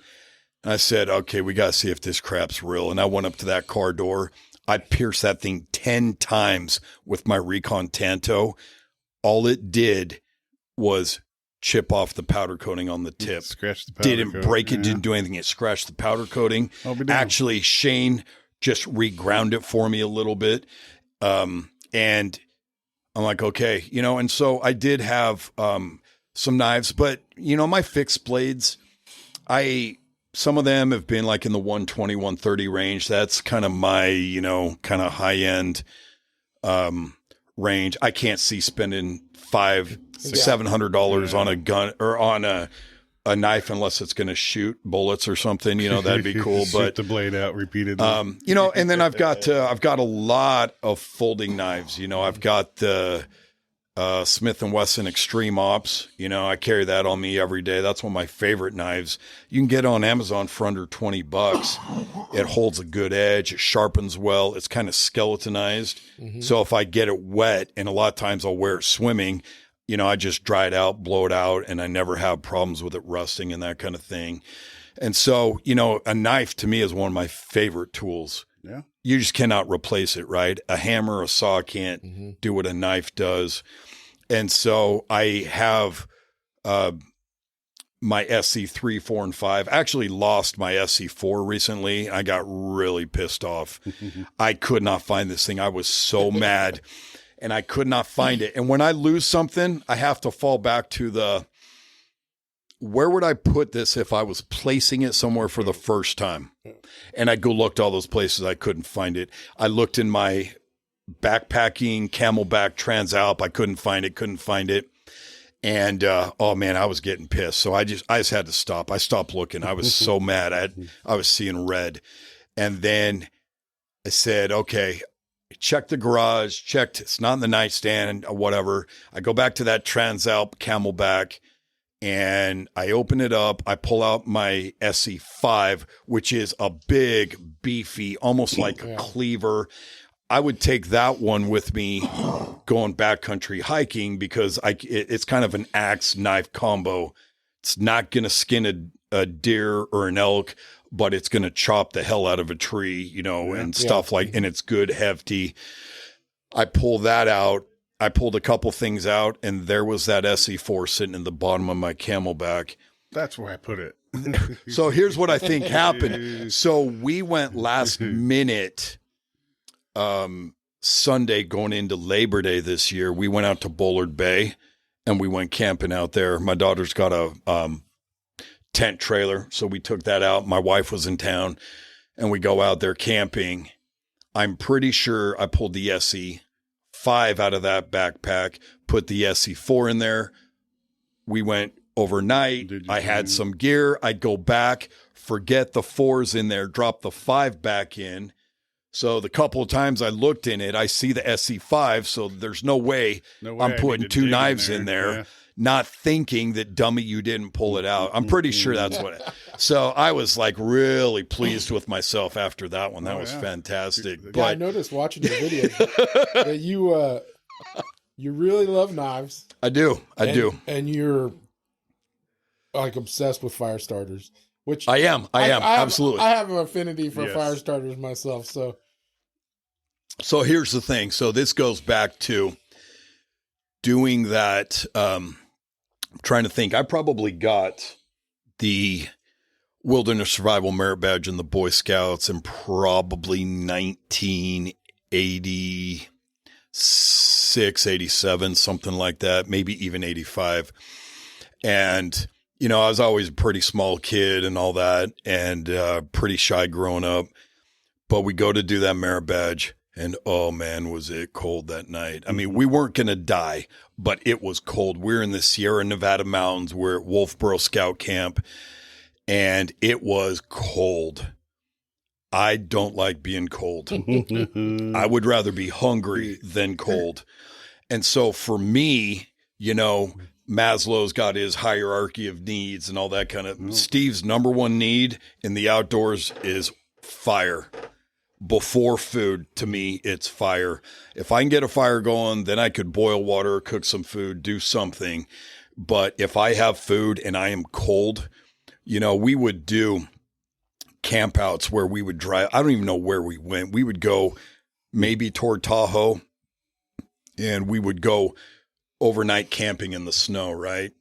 And I said, okay, we got to see if this crap's real. And I went up to that car door. I pierced that thing 10 times with my Recon Tanto. All it did was chip off the powder coating on the tip. Scratch the powder Didn't coat. break it, Yeah. didn't do anything. It scratched the powder coating. I'll be damned. Actually, Shane just reground it for me a little bit. And I'm like, okay, you know, and so I did have some knives, but my fixed blades, some of them have been like in the 120, 130 range. That's kind of my, kind of high end, range. I can't see spending $700 on a gun or on a knife unless it's going to shoot bullets or something. That'd be cool. Shoot But the blade out repeatedly. and then I've got a lot of folding knives. I've got the Smith & Wesson Extreme Ops. I carry that on me every day. That's one of my favorite knives. You can get it on Amazon for under $20. It holds a good edge. It sharpens well. It's kind of skeletonized. Mm-hmm. So if I get it wet, and a lot of times I'll wear it swimming, I just dry it out, blow it out, and I never have problems with it rusting and that kind of thing. And so, a knife to me is one of my favorite tools. Yeah. You just cannot replace it, right? A hammer, a saw can't do what a knife does. And so I have my SC3, 4, and 5. I actually lost my SC4 recently. I got really pissed off. I could not find this thing. I was so mad, and I could not find it. And when I lose something, I have to fall back to where would I put this if I was placing it somewhere for the first time? And I go look to all those places. I couldn't find it. I looked in my backpacking Camelback Transalp. I couldn't find it. And, oh man, I was getting pissed. So I just had to stop. I stopped looking. I was so mad. I was seeing red. And then I said, okay, check the garage, checked. It's not in the nightstand or whatever. I go back to that Transalp Camelback and I open it up. I pull out my SC5, which is a big, beefy, almost like a cleaver. I would take that one with me going backcountry hiking because it's kind of an axe knife combo. It's not going to skin a deer or an elk, but it's going to chop the hell out of a tree, and stuff and it's good, hefty. I pull that out. I pulled a couple things out, and there was that SC4 sitting in the bottom of my Camelback. That's where I put it. So here's what I think happened. So we went last minute Sunday going into Labor Day this year. We went out to Bullard Bay, and we went camping out there. My daughter's got a tent trailer, so we took that out. My wife was in town, and we go out there camping. I'm pretty sure I pulled the SC5 out of that backpack, put the SC4 in there. We went overnight. I had some gear. I'd go back, forget the 4's in there, drop the 5 back in. So the couple of times I looked in it, I see the SC5. So there's no way I'm putting 2 knives in there, not thinking that, dummy, you didn't pull it out. I'm pretty sure that's what so I was like really pleased with myself after that one. That was fantastic. Yeah, but I noticed watching the video that you really love knives. I do. And you're like obsessed with fire starters, which I am absolutely. I have an affinity for fire starters myself. So here's the thing. So this goes back to doing that. I'm trying to think. I probably got the Wilderness Survival Merit Badge in the Boy Scouts in probably 1986, 87, something like that, maybe even 85. And, I was always a pretty small kid and all that, and pretty shy growing up. But we go to do that merit badge, and oh man, was it cold that night. I mean, we weren't going to die, but it was cold. We're in the Sierra Nevada mountains. We're at Wolfboro Scout Camp, and it was cold. I don't like being cold. I would rather be hungry than cold. And so for me, Maslow's got his hierarchy of needs and all that kind of. Steve's number one need in the outdoors is fire. Before food, to me, it's fire. If I can get a fire going, then I could boil water, cook some food, do something. But if I have food and I am cold, we would do campouts where we would drive. I don't even know where we went. We would go maybe toward Tahoe, and we would go overnight camping in the snow, right?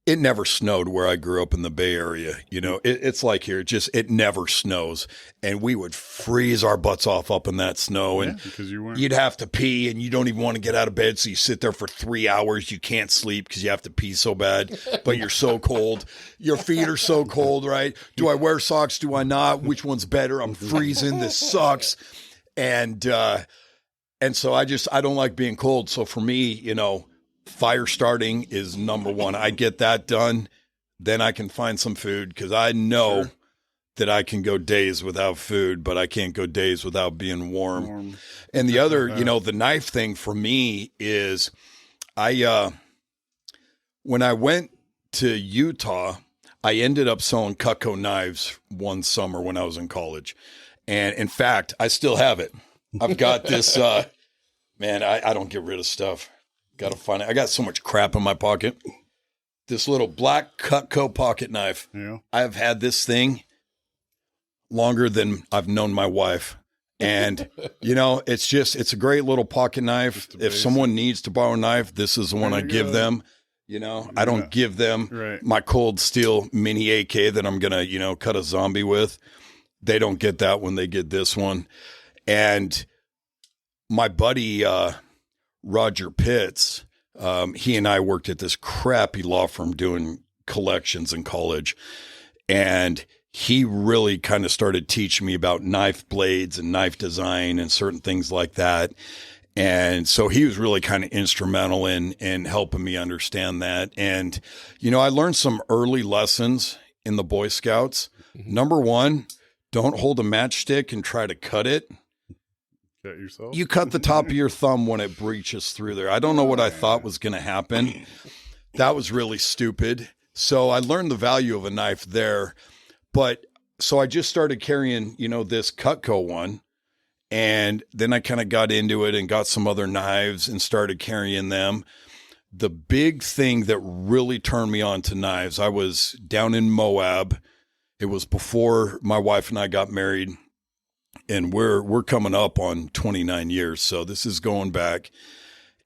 it never snowed where I grew up in the Bay Area. You know, it's like here, it never snows. And we would freeze our butts off up in that snow. And because you weren't. you'd have to pee and you don't even want to get out of bed. So you sit there for 3 hours. You can't sleep because you have to pee so bad, but you're so cold. Your feet are so cold, right? Do I wear socks? Do I not? Which one's better? I'm freezing. This sucks. And so I don't like being cold. So for me, you know, fire starting is number one. I get that done. Then I can find some food because I know that I can go days without food, but I can't go days without being warm. And the other, you know, the knife thing for me is when I went to Utah, I ended up selling Cutco knives one summer when I was in college. And in fact, I still have it. I've got this, man, I don't get rid of stuff. Got to find it. I got so much crap in my pocket. This little black Cutco pocket knife. Yeah. I've had this thing longer than I've known my wife. And, you know, it's a great little pocket knife. If someone needs to borrow a knife, this is the one I give them. You know, I don't give them my cold steel mini AK that I'm going to, you know, cut a zombie with. They don't get that when they get this one. And my buddy, Roger Pitts, he and I worked at this crappy law firm doing collections in college. And he really kind of started teaching me about knife blades and knife design and certain things like that. And so he was really kind of instrumental in helping me understand that. And, you know, I learned some early lessons in the Boy Scouts. Number one, don't hold a matchstick and try to cut it. Cut yourself? You cut the top of your thumb when it breaches through there. I don't know what I thought was going to happen. That was really stupid. So I learned the value of a knife there. But so I just started carrying, you know, this Cutco one. And then I kind of got into it and got some other knives and started carrying them. The big thing that really turned me on to knives, I was down in Moab. It was before my wife and I got married. And we're coming up on 29 years. So this is going back.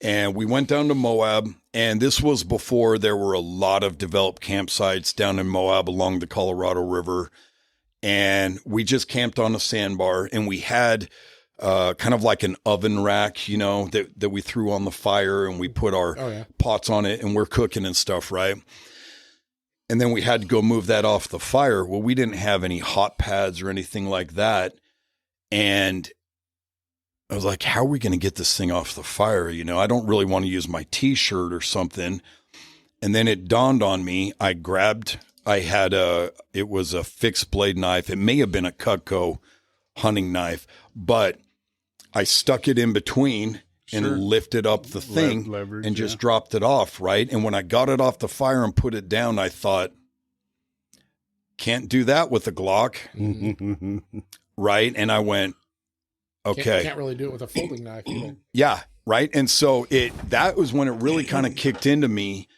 And we went down to Moab. And this was before there were a lot of developed campsites down in Moab along the Colorado River. And we just camped on a sandbar. And we had kind of like an oven rack, you know, that we threw on the fire. And we put our pots on it. And we're cooking and stuff, right? And then we had to go move that off the fire. Well, we didn't have any hot pads or anything like that. And I was like, how are we going to get this thing off the fire? You know, I don't really want to use my t-shirt or something. And then it dawned on me. It was a fixed blade knife. It may have been a Cutco hunting knife, but I stuck it in between and lifted up the thing and just dropped it off. Right. And when I got it off the fire and put it down, I thought, can't do that with a Glock. Right. And I went, okay. Can't really do it with a folding knife either. Yeah. Right. And so that was when it really kind of kicked into me,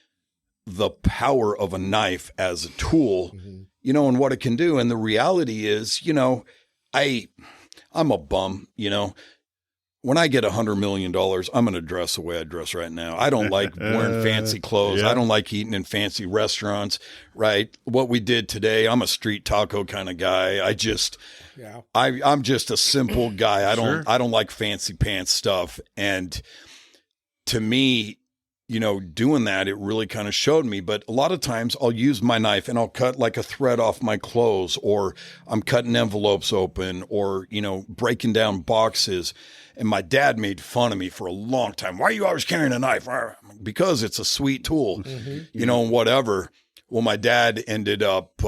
the power of a knife as a tool, you know, and what it can do. And the reality is, you know, I'm a bum, you know. When I get $100 million, I'm going to dress the way I dress right now. I don't like wearing fancy clothes. I don't like eating in fancy restaurants, right? What we did today, I'm a street taco kind of guy. I'm just a simple guy. I don't like fancy pants stuff. And to me, you know, doing that, it really kind of showed me. But a lot of times I'll use my knife and I'll cut like a thread off my clothes, or I'm cutting envelopes open, or, you know, breaking down boxes. And my dad made fun of me for a long time. Why are you always carrying a knife? Because it's a sweet tool, you know, and whatever. Well, my dad ended up,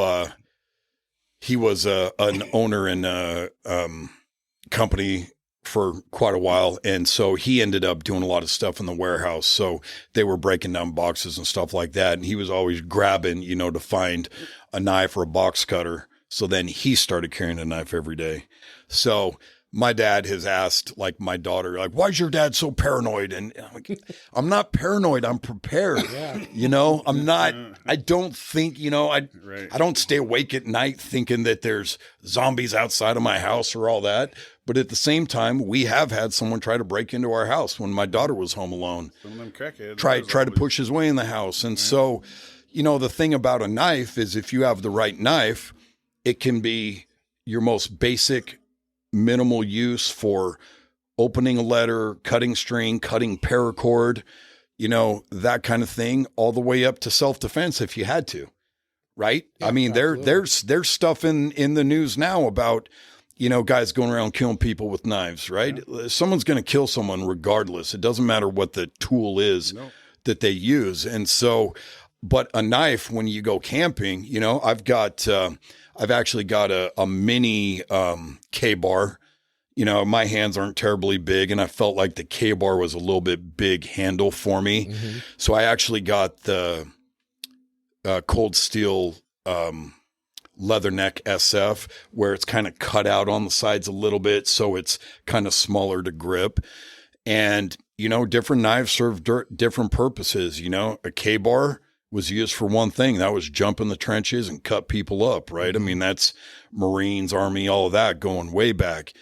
he was an owner in a company for quite a while. And so he ended up doing a lot of stuff in the warehouse. So they were breaking down boxes and stuff like that. And he was always grabbing, you know, to find a knife or a box cutter. So then he started carrying a knife every day. So my dad has asked, like, my daughter, like, why is your dad so paranoid? And I'm like, I'm not paranoid. I'm prepared. You know, I don't think, you know, I don't stay awake at night thinking that there's zombies outside of my house or all that. But at the same time, we have had someone try to break into our house when my daughter was home alone. Some of them crackheads. Try to push his way in the house. And so, the thing about a knife is if you have the right knife, it can be your most basic, minimal use for opening a letter, cutting string, cutting paracord, that kind of thing, all the way up to self-defense if you had to, right? Yeah, I mean, there's stuff in the news now about, guys going around killing people with knives, right? Yeah. Someone's going to kill someone regardless. It doesn't matter what the tool is that they use. And so, but a knife, when you go camping, I've actually got a mini K-bar. My hands aren't terribly big, and I felt like the K-bar was a little bit big handle for me. Mm-hmm. So I actually got the Cold Steel Leatherneck SF, where it's kind of cut out on the sides a little bit, so it's kind of smaller to grip. And, different knives serve different purposes. A K-bar was used for one thing. That was jump in the trenches and cut people up, right? Mm-hmm. I mean, that's Marines, Army, all of that going way back.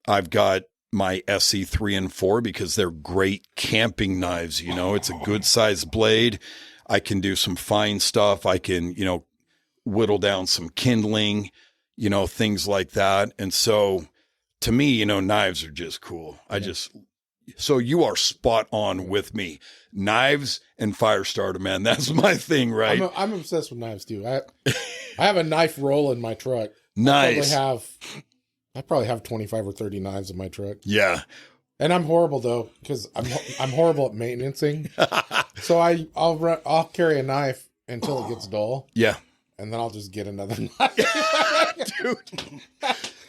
I've got my SE 3 and 4 because they're great camping knives. It's a good sized blade. I can do some fine stuff. I can, whittle down some kindling, things like that. And so to me, knives are just cool. So you are spot on with me. Knives and fire starter, man. That's my thing, right? I'm obsessed with knives too. I have a knife roll in my truck. Nice. I probably have 25 or 30 knives in my truck. Yeah. And I'm horrible though, because I'm horrible at maintenancing. So I'll carry a knife until it gets dull. Yeah. And then I'll just get another knife. Dude.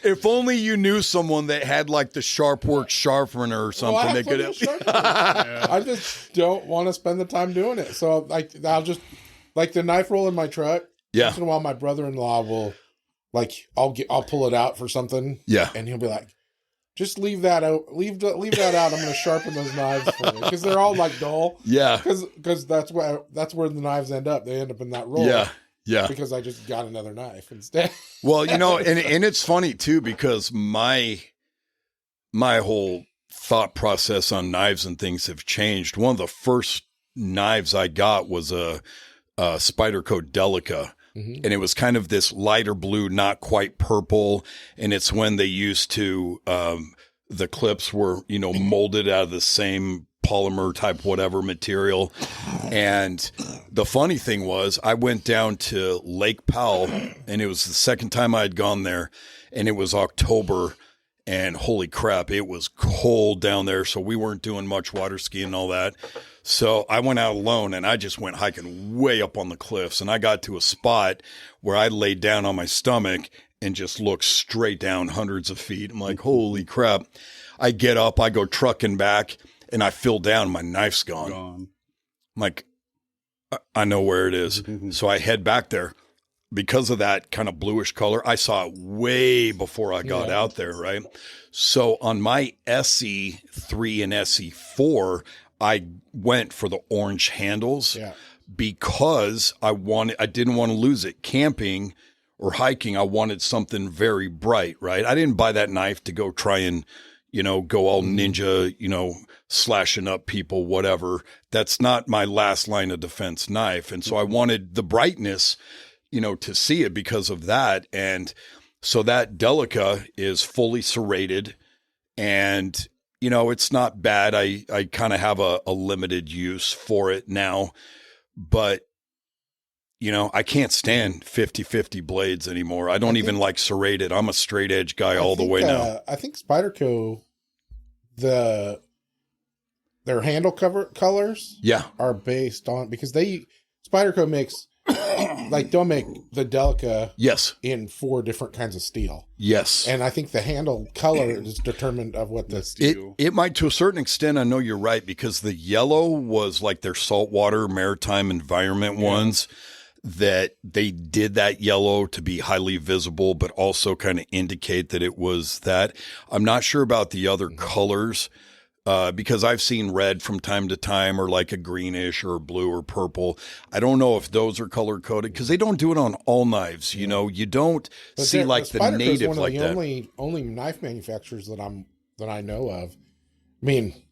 If only you knew someone that had like the Sharp Works sharpener or something that could I just don't want to spend the time doing it. So I'll just the knife roll in my truck. Yeah. Once in a while my brother-in-law will I'll pull it out for something. Yeah. And he'll be like, just leave that out. Leave that out. I'm going to sharpen those knives for you. Because they're all dull. Yeah. Because that's where the knives end up. They end up in that roll. Yeah. Yeah. Because I just got another knife instead. Well, and it's funny too, because my whole thought process on knives and things have changed. One of the first knives I got was a Spyderco Delica. Mm-hmm. And it was kind of this lighter blue, not quite purple. And it's when they used to, the clips were, molded out of the same polymer type, whatever material. And the funny thing was I went down to Lake Powell, and it was the second time I had gone there, and it was October, and holy crap, it was cold down there. So we weren't doing much water skiing and all that. So I went out alone, and I just went hiking way up on the cliffs, and I got to a spot where I laid down on my stomach and just looked straight down hundreds of feet. I'm like, holy crap. I get up, I go trucking back, and I feel down, my knife's gone. I'm like, I know where it is. So I head back there. Because of that kind of bluish color, I saw it way before I got out there, right? So on my SE 3 and SE 4, I went for the orange handles because I didn't want to lose it. Camping or hiking, I wanted something very bright, right? I didn't buy that knife to go try and, go all ninja, slashing up people, whatever. That's not my last line of defense knife. And so I wanted the brightness, to see it because of that. And so that Delica is fully serrated, and it's not bad. I kind of have a limited use for it now, but I can't stand 50-50 blades anymore. I don't even like serrated. I'm a straight edge guy all the way now. I think Spyderco, their handle cover colors are based on, because Spyderco makes they'll make the Delica in 4 different kinds of steel. Yes. And I think the handle color is determined of what the steel. It might, to a certain extent, I know you're right, because the yellow was like their saltwater maritime environment ones, that they did that yellow to be highly visible, but also kind of indicate that it was that. I'm not sure about the other colors. Because I've seen red from time to time, or like a greenish or blue or purple. I don't know if those are color coded, because they don't do it on all knives. You don't see like the native one like of that. The only knife manufacturers that I know of. I mean,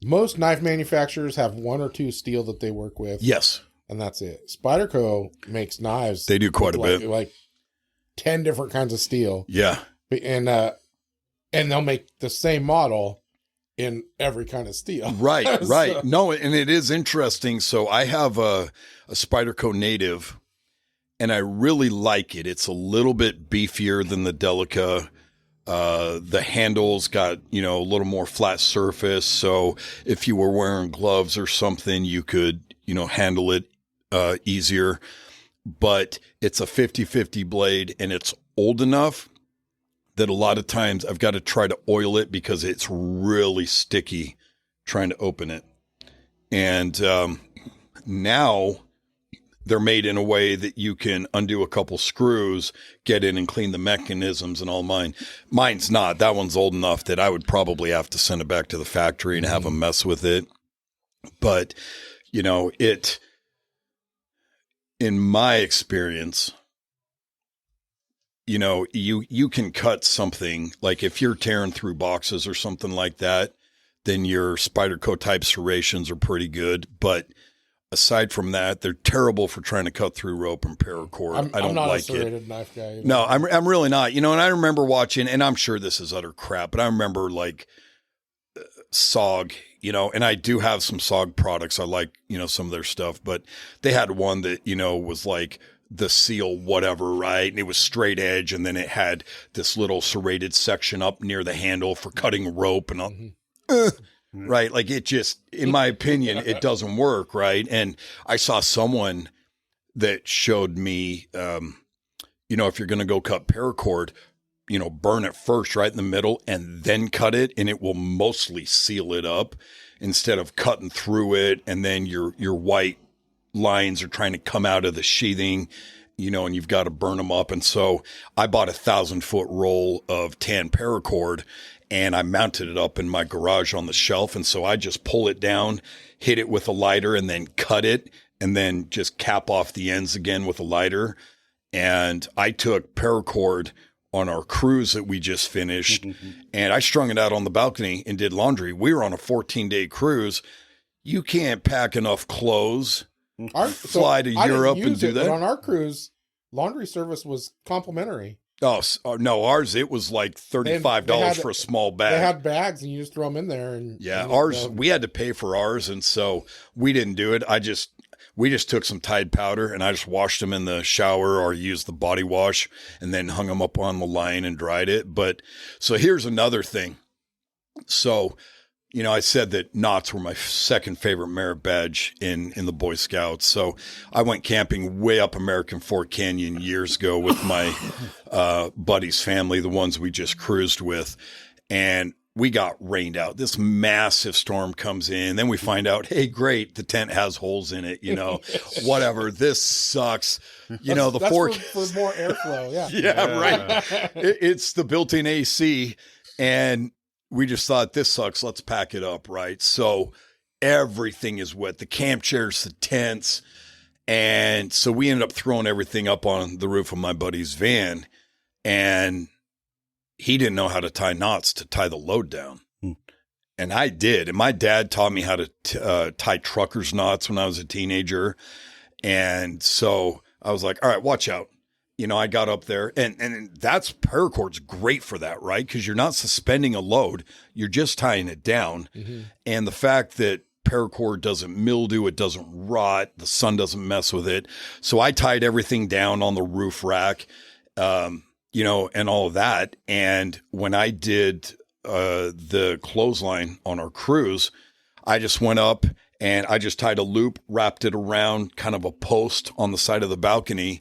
most knife manufacturers have 1 or 2 steel that they work with. Yes. and that's it. Spyderco makes knives. They do quite a bit. Like 10 different kinds of steel. Yeah. And they'll make the same model in every kind of steel. Right, So- right. No, and it is interesting. So I have a Spyderco Native, and I really like it. It's a little bit beefier than the Delica. The handles got, a little more flat surface. So if you were wearing gloves or something, you could, handle it easier. But it's a 50-50 blade, and it's old enough that a lot of times I've got to try to oil it because it's really sticky trying to open it. And now they're made in a way that you can undo a couple screws, get in and clean the mechanisms and all mine. Mine's not. That one's old enough that I would probably have to send it back to the factory and have them mess with it. But, it, in my experience, you can cut something, like if you're tearing through boxes or something like that, then your Spyderco type serrations are pretty good. But aside from that, they're terrible for trying to cut through rope and paracord. I don't not like a serrated knife guy. No, I'm really not. And I remember watching, and I'm sure this is utter crap, but I remember like SOG, and I do have some SOG products. I like, some of their stuff, but they had one that, was like the seal whatever, right? And it was straight edge, and then it had this little serrated section up near the handle for cutting rope and all. Right. Like it just, in my opinion, it doesn't work. Right. And I saw someone that showed me, if you're going to go cut paracord, burn it first right in the middle and then cut it, and it will mostly seal it up instead of cutting through it. And then your white lines are trying to come out of the sheathing, and you've got to burn them up. And so I bought 1,000-foot roll of tan paracord, and I mounted it up in my garage on the shelf. And so I just pull it down, hit it with a lighter, and then cut it, and then just cap off the ends again with a lighter. And I took paracord on our cruise that we just finished, and I strung it out on the balcony and did laundry. We were on a 14-day cruise. You can't pack enough clothes, fly to Europe and do that. But on our cruise, laundry service was complimentary. Oh, no, ours, it was like $35 for a small bag. They had bags, and you just throw them in there. Ours, we had to pay for ours, and so we didn't do it. We just took some Tide powder, and I just washed them in the shower or used the body wash and then hung them up on the line and dried it. But so here's another thing. So, I said that knots were my second favorite merit badge in the Boy Scouts. So I went camping way up American Fork Canyon years ago with my buddy's family, the ones we just cruised with. And we got rained out. This massive storm comes in. Then we find out, hey, great, the tent has holes in it, whatever. This sucks. That's fork for more airflow. Yeah. Yeah, right. It's the built-in AC. And we just thought, this sucks. Let's pack it up, right? So everything is wet. The camp chairs, the tents. And so we ended up throwing everything up on the roof of my buddy's van. And he didn't know how to tie knots to tie the load down. And I did. And my dad taught me how to tie trucker's knots when I was a teenager. And so I was like, all right, watch out. I got up there, and that's paracord's great for that, right? Because you're not suspending a load. You're just tying it down. And the fact that paracord doesn't mildew, it doesn't rot, the sun doesn't mess with it. So I tied everything down on the roof rack, and all of that. And when I did the clothesline on our cruise, I just went up and I just tied a loop, wrapped it around kind of a post on the side of the balcony,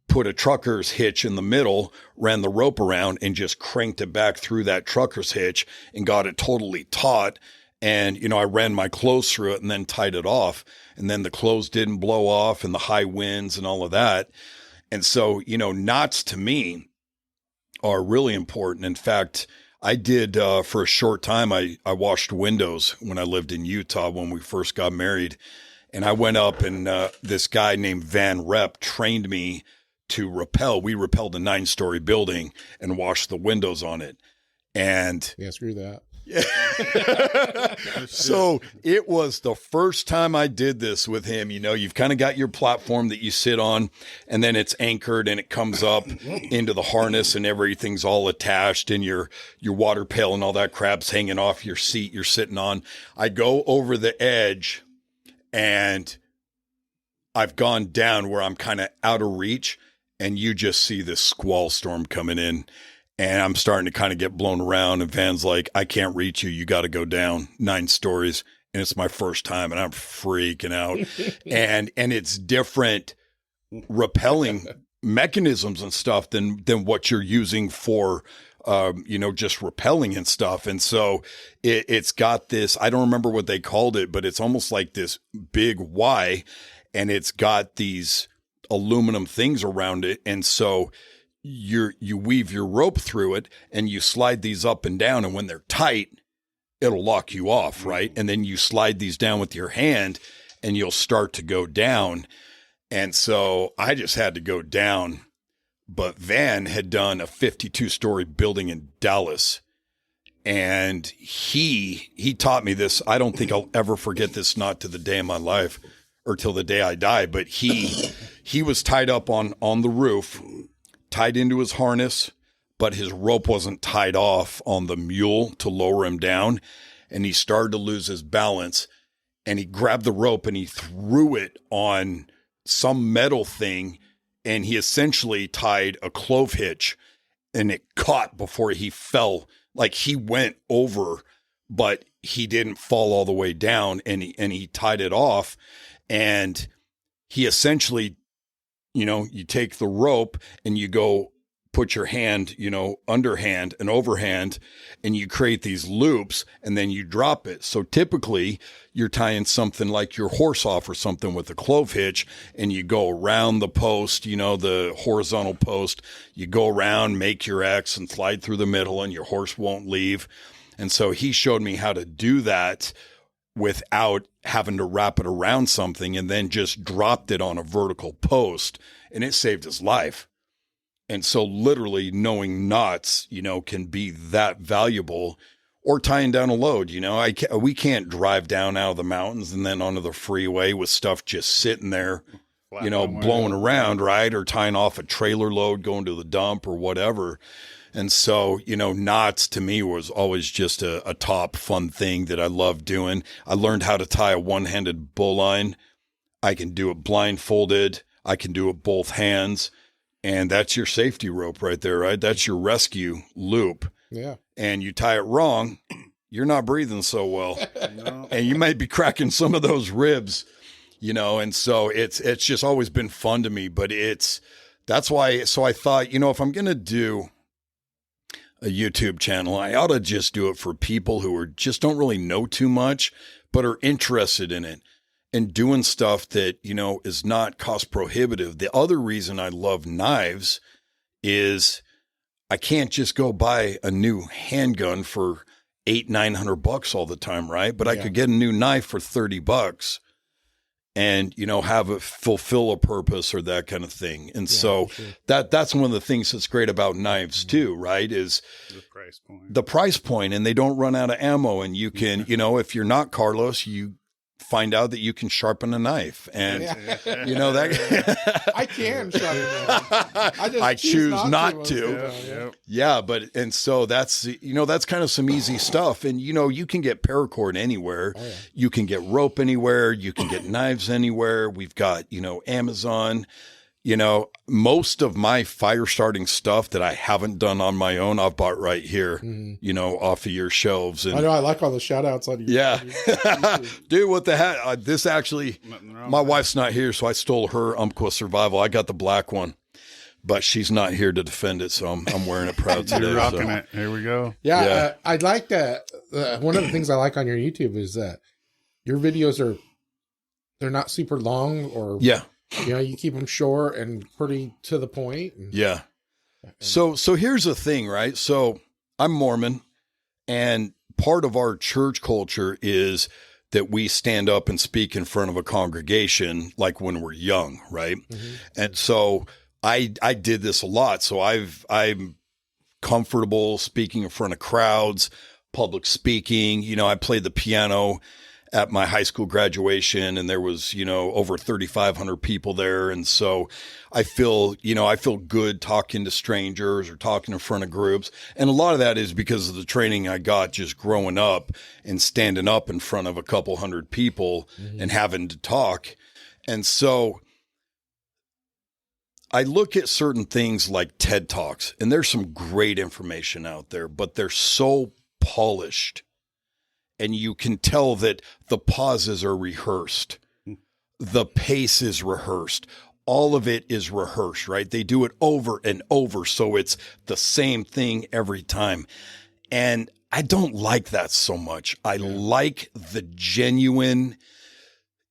put a trucker's hitch in the middle, ran the rope around, and just cranked it back through that trucker's hitch and got it totally taut. And, I ran my clothes through it and then tied it off. And then the clothes didn't blow off and the high winds and all of that. And so, knots to me are really important. In fact, I did, for a short time, I washed windows when I lived in Utah when we first got married. And I went up, and this guy named Van Rep trained me to rappel. We rappelled a 9-story building and washed the windows on it. And yeah, screw that. So it was the first time I did this with him. You know, you've kind of got your platform that you sit on, and then it's anchored and it comes up into the harness and everything's all attached, and your water pail and all that crap's hanging off your seat you're sitting on. I go over the edge and I've gone down where I'm kind of out of reach, and you just see this squall storm coming in. And I'm starting to kind of get blown around, and Van's like, I can't reach you. You got to go down 9 stories. And it's my first time, and I'm freaking out. and it's different repelling mechanisms and stuff than what you're using for, just repelling and stuff. And so it's got this, I don't remember what they called it, but it's almost like this big Y, and it's got these aluminum things around it. And so you weave your rope through it and you slide these up and down, and when they're tight, it'll lock you off, right? And then you slide these down with your hand and you'll start to go down. And so I just had to go down, but Van had done a 52-story building in Dallas, and he taught me this. I don't think I'll ever forget this, not to the day of my life or till the day I die, but he was tied up on the roof, tied into his harness, but his rope wasn't tied off on the mule to lower him down. And he started to lose his balance, and he grabbed the rope and he threw it on some metal thing. And he essentially tied a clove hitch, and it caught before he fell. Like, he went over, but he didn't fall all the way down, and he tied it off. And he essentially, you take the rope and you go put your hand, underhand and overhand, and you create these loops, and then you drop it. So typically you're tying something like your horse off or something with a clove hitch, and you go around the post, the horizontal post, you go around, make your X and slide through the middle, and your horse won't leave. And so he showed me how to do that without having to wrap it around something, and then just dropped it on a vertical post, and it saved his life. And so literally knowing knots, can be that valuable, or tying down a load. We can't drive down out of the mountains and then onto the freeway with stuff just sitting there, blowing around, right? Or tying off a trailer load, going to the dump or whatever. And so, knots to me was always just a top fun thing that I love doing. I learned how to tie a one-handed bowline. I can do it blindfolded. I can do it both hands. And that's your safety rope right there, right? That's your rescue loop. Yeah. And you tie it wrong, you're not breathing so well. No. And you might be cracking some of those ribs, and so it's just always been fun to me. But that's why, so I thought, if I'm going to do a YouTube channel, I ought to just do it for people who just don't really know too much, but are interested in it and doing stuff that, is not cost prohibitive. The other reason I love knives is I can't just go buy a new handgun for $800-900 all the time, right? But I could get a new knife for $30 and, have it fulfill a purpose or that kind of thing. And so that's one of the things that's great about knives too, right? Is the price point, and they don't run out of ammo. And you can, if you're not Carlos, you find out that you can sharpen a knife, and that I can sharpen a knife. I choose not to. Yeah. But, and so that's, that's kind of some easy stuff. And, you can get paracord anywhere. Oh, yeah. You can get rope anywhere. You can get knives anywhere. We've got, Amazon. Most of my fire starting stuff that I haven't done on my own, I've bought right here, off of your shelves. And I know, I like all the shout outs on you. Yeah. Dude, what the heck? This actually, my wife's not here, so I stole her Umpqua Survival. I got the black one, but she's not here to defend it, so I'm wearing it proud today. You're rocking it. Here we go. Yeah. I'd like that. One of the things I like on your YouTube is that your videos they're not super long, or you keep them short and pretty to the point. Yeah. So here's the thing, right? So I'm Mormon, and part of our church culture is that we stand up and speak in front of a congregation like when we're young, right? Mm-hmm. And so I did this a lot. So I'm comfortable speaking in front of crowds. public speaking. You know, I played the piano at my high school graduation, and there was, you know, over 3,500 people there. And so I feel good talking to strangers or talking in front of groups. And a lot of that is because of the training I got just growing up and standing up in front of a couple hundred people and having to talk. And so I look at certain things like TED Talks, and there's some great information out there, but they're so polished. And you can tell that the pauses are rehearsed. The pace is rehearsed. All of it is rehearsed, right? They do it over and over. So it's the same thing every time. And I don't like that so much. I like the genuine,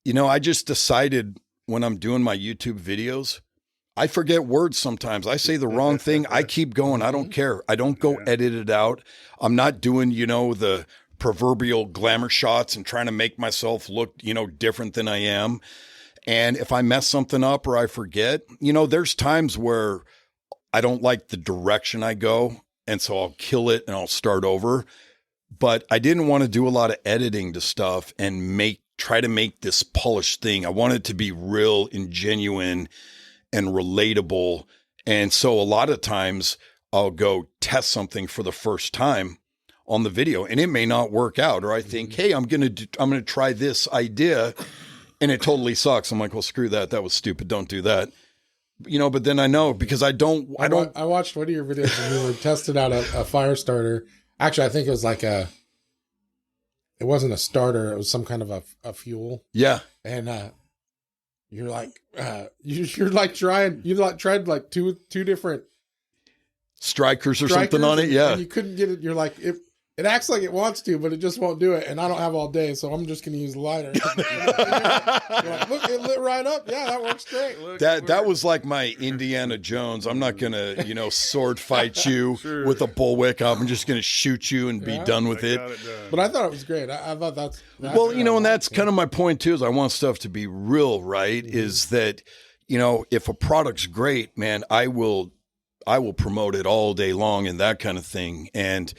you know, I just decided when I'm doing my YouTube videos, I forget words sometimes. I say the wrong thing. I keep going. I don't care. I don't go edit it out. I'm not doing, you know, the proverbial glamour shots and trying to make myself look, you know, different than I am. And if I mess something up or I forget, you know, there's times where I don't like the direction I go. And so I'll kill it and I'll start over. But I didn't want to do a lot of editing to stuff and try to make this polished thing. I want it to be real and genuine and relatable. And so a lot of times I'll go test something for the first time on the video, and it may not work out. Or I think, hey, I'm going to try this idea, and it totally sucks. I'm like, well, screw that. That was stupid. Don't do that. You know, but then I know because I watched one of your videos and you were testing out a fire starter. Actually, I think it was like it wasn't a starter. It was some kind of a fuel. Yeah. And, you're like, tried like two different strikers or something on it. Yeah. And you couldn't get it. You're like, it acts like it wants to, but it just won't do it. And I don't have all day, so I'm just going to use the lighter. You're like, look, it lit right up. Yeah, that works great. That was like my Indiana Jones. I'm not going to, you know, sword fight you with a bullwhip. I'm just going to shoot you and be done with it. But I thought it was great. I thought that's well, you know, and that's kind of my point too, is I want stuff to be real, right? Mm-hmm. Is that, you know, if a product's great, man, I will promote it all day long and that kind of thing. And,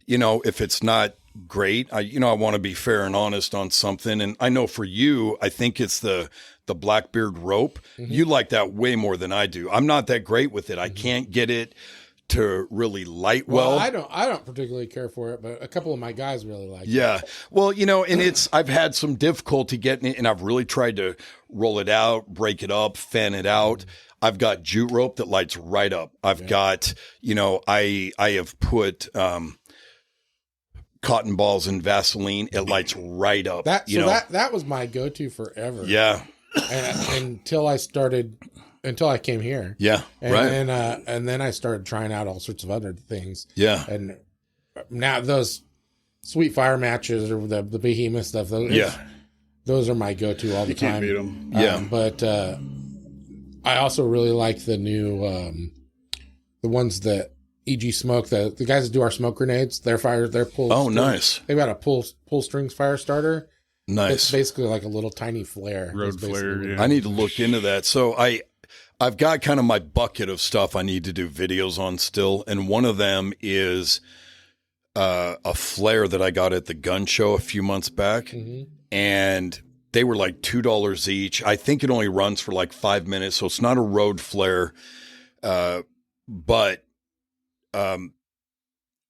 you know, if it's not great, I want to be fair and honest on something. And I know for you, I think it's the Blackbeard rope. Mm-hmm. You like that way more than I do. I'm not that great with it. I can't get it to really light well. I don't particularly care for it, but a couple of my guys really like it. Yeah. Well, you know, and I've had some difficulty getting it, and I've really tried to roll it out, break it up, fan it out. I've got jute rope that lights right up. I've got, you know, I have put cotton balls in Vaseline. It lights right up. That was my go-to forever. Yeah. Until I came here. Yeah. And then I started trying out all sorts of other things. Yeah. And now those sweet fire matches or the behemoth stuff. Those are my go-to all the time. You can't beat them. Yeah. But I also really like the new, the ones that EG Smoke, the guys that do our smoke grenades, their pull. Oh, nice. They've got a pull strings fire starter. Nice. It's basically like a little tiny flare. Road flare. Yeah. I need to look into that. So I've got kind of my bucket of stuff I need to do videos on still. And one of them is a flare that I got at the gun show a few months back. Mm-hmm. And they were like $2 each. I think it only runs for like 5 minutes. So it's not a road flare. But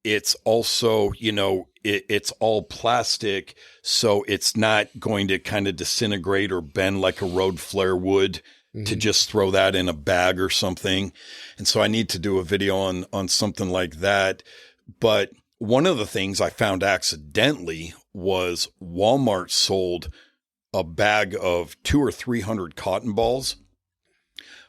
it's also, you know, it's all plastic. So it's not going to kind of disintegrate or bend like a road flare would. Mm-hmm. To just throw that in a bag or something. And so I need to do a video on something like that. But one of the things I found accidentally was Walmart sold a bag of 200 or 300 cotton balls,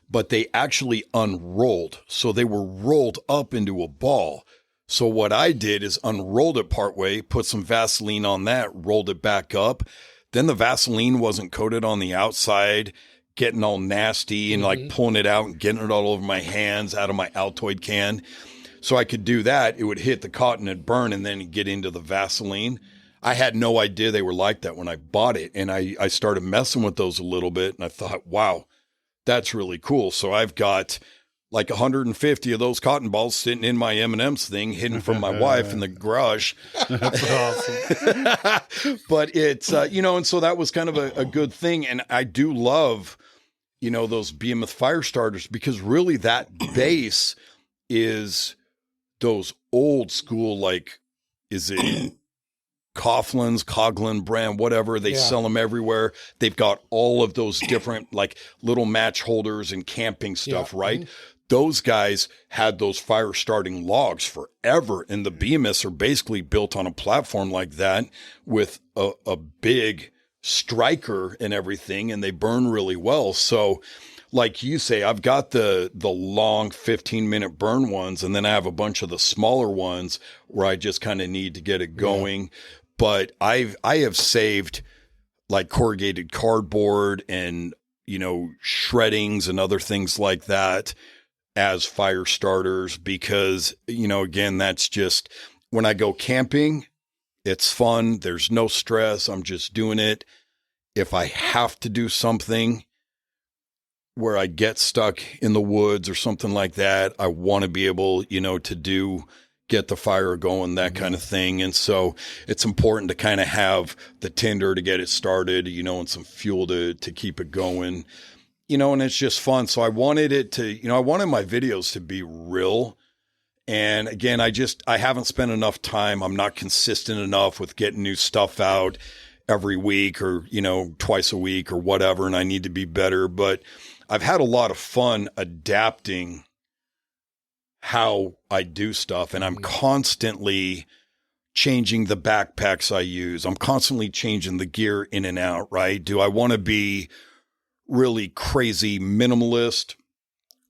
but they actually unrolled. So they were rolled up into a ball. So what I did is unrolled it partway, put some Vaseline on that, rolled it back up. Then the Vaseline wasn't coated on the outside, getting all nasty and like pulling it out and getting it all over my hands out of my Altoid can. So I could do that. It would hit the cotton and burn and then get into the Vaseline. I had no idea they were like that when I bought it. And I started messing with those a little bit and I thought, wow, that's really cool. So I've got like 150 of those cotton balls sitting in my M&M's thing, hidden from my wife in the garage. That's awesome. But it's, and so that was kind of a good thing. And I do love, those behemoth fire starters, because really that base is those old school, like, is it Coughlin brand, whatever. They sell them everywhere. They've got all of those different like little match holders and camping stuff, right? Mm-hmm. Those guys had those fire starting logs forever. And the behemoths are basically built on a platform like that with a big striker and everything, and they burn really well. So like you say, I've got the long 15-minute burn ones, and then I have a bunch of the smaller ones where I just kind of need to get it going. Yeah. But I have saved like corrugated cardboard and, shreddings and other things like that as fire starters because, again, that's just when I go camping, it's fun. There's no stress. I'm just doing it. If I have to do something where I get stuck in the woods or something like that, I want to be able, to get the fire going, that kind of thing. And so it's important to kind of have the tinder to get it started, and some fuel to keep it going, and it's just fun. So I wanted it to, I wanted my videos to be real. And again, I haven't spent enough time. I'm not consistent enough with getting new stuff out every week or, twice a week or whatever. And I need to be better, but I've had a lot of fun adapting how I do stuff, and I'm constantly changing the backpacks I use. I'm constantly changing the gear in and out, right? Do I want to be really crazy minimalist,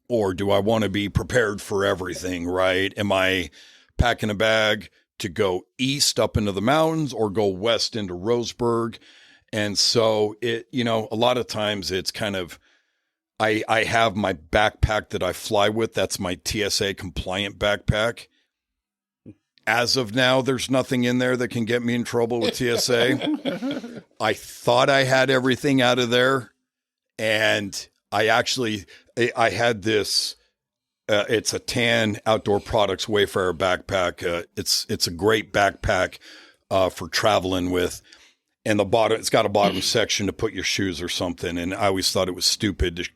or do I want to be prepared for everything, right? Am I packing a bag to go east up into the mountains or go west into Roseburg? And so it, a lot of times it's kind of, I have my backpack that I fly with. That's my TSA compliant backpack. As of now, there's nothing in there that can get me in trouble with TSA. I thought I had everything out of there. And I had this, it's a tan Outdoor Products Wayfarer backpack. It's a great backpack for traveling with. And it's got a bottom section to put your shoes or something. And I always thought it was stupid to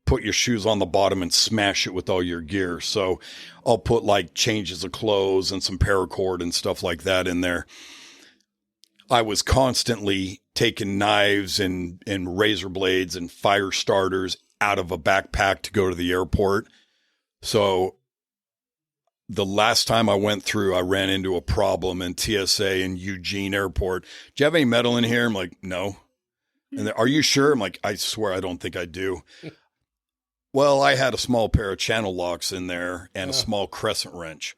put your shoes on the bottom and smash it with all your gear. So I'll put like changes of clothes and some paracord and stuff like that in there. I was constantly taking knives and razor blades and fire starters out of a backpack to go to the airport. So the last time I went through, I ran into a problem in TSA in Eugene Airport. Do you have any metal in here? I'm like, no. And are you sure? I'm like, I swear I don't think I do. Well, I had a small pair of channel locks in there and a small crescent wrench.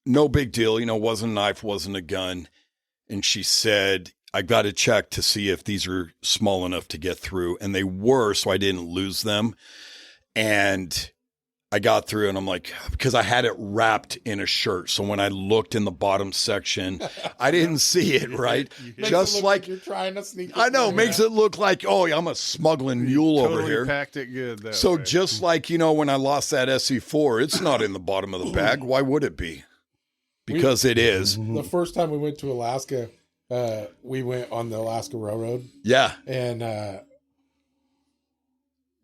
No big deal. Wasn't a knife, wasn't a gun. And she said, I got to check to see if these are small enough to get through. And they were, so I didn't lose them. And I got through and I'm like, because I had it wrapped in a shirt. So when I looked in the bottom section, I didn't see it, right? Just like you're trying to sneak. I know, makes it look like, oh, I'm a smuggling mule over here. Packed it good that so way. Just like, when I lost that SE4, it's not in the bottom of the bag. Why would it be? Because it is. The first time we went to Alaska, we went on the Alaska Railroad. Yeah. And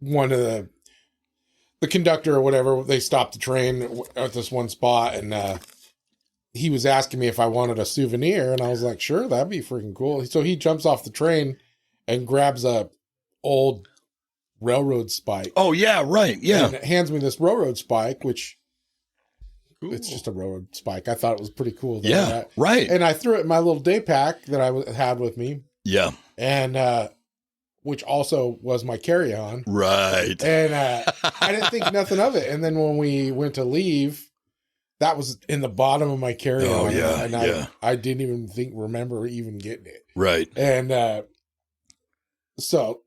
one of the conductor or whatever, they stopped the train at this one spot, and he was asking me if I wanted a souvenir, and I was like, sure, that'd be freaking cool. So he jumps off the train and grabs a old railroad spike. Oh, yeah, right, yeah. And hands me this railroad spike, which it's just a railroad spike. I thought it was pretty cool. Yeah, right. And I threw it in my little day pack that I had with me. Yeah. And which also was my carry-on. Right. And I didn't think nothing of it. And then when we went to leave, that was in the bottom of my carry-on. Oh, yeah, and I didn't even remember even getting it. Right. And so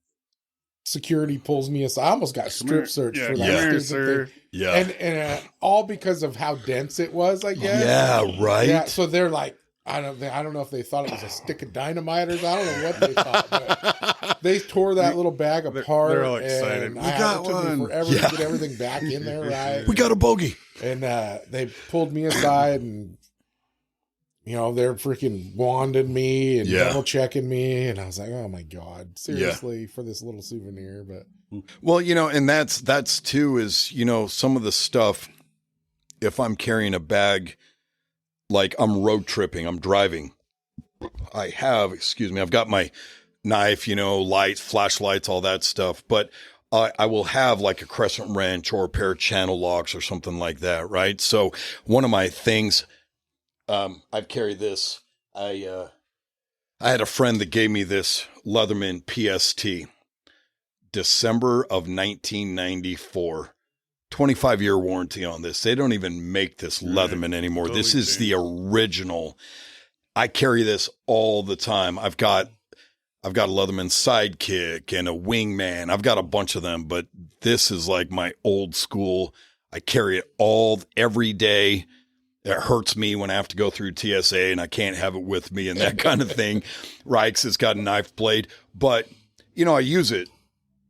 security pulls me aside. I almost got strip searched for that stupid thing. Yeah. And all because of how dense it was, I guess. Yeah, right. Yeah, so they're like, I don't know if they thought it was a stick of dynamite or I don't know what they thought, but they tore that little bag apart. They're all excited. And We got it took one. me forever to get everything back in there, right? We got a bogey. And they pulled me aside and, they're freaking wanding me and double checking me. And I was like, oh my God, seriously, for this little souvenir. But well, and that's too is, some of the stuff, if I'm carrying a bag, like I'm road tripping, I'm driving, I've got my knife, lights, flashlights, all that stuff. But I will have like a crescent wrench or a pair of channel locks or something like that. Right. So one of my things, I've carried this. I had a friend that gave me this Leatherman PST, December of 1994. 25-year warranty on this. They don't even make this Leatherman anymore. Totally this is the original. I carry this all the time. I've got a Leatherman Sidekick and a Wingman. I've got a bunch of them, but this is like my old school. I carry it every day. It hurts me when I have to go through TSA and I can't have it with me and that kind of thing, right? 'Cause it's got a knife blade, but I use it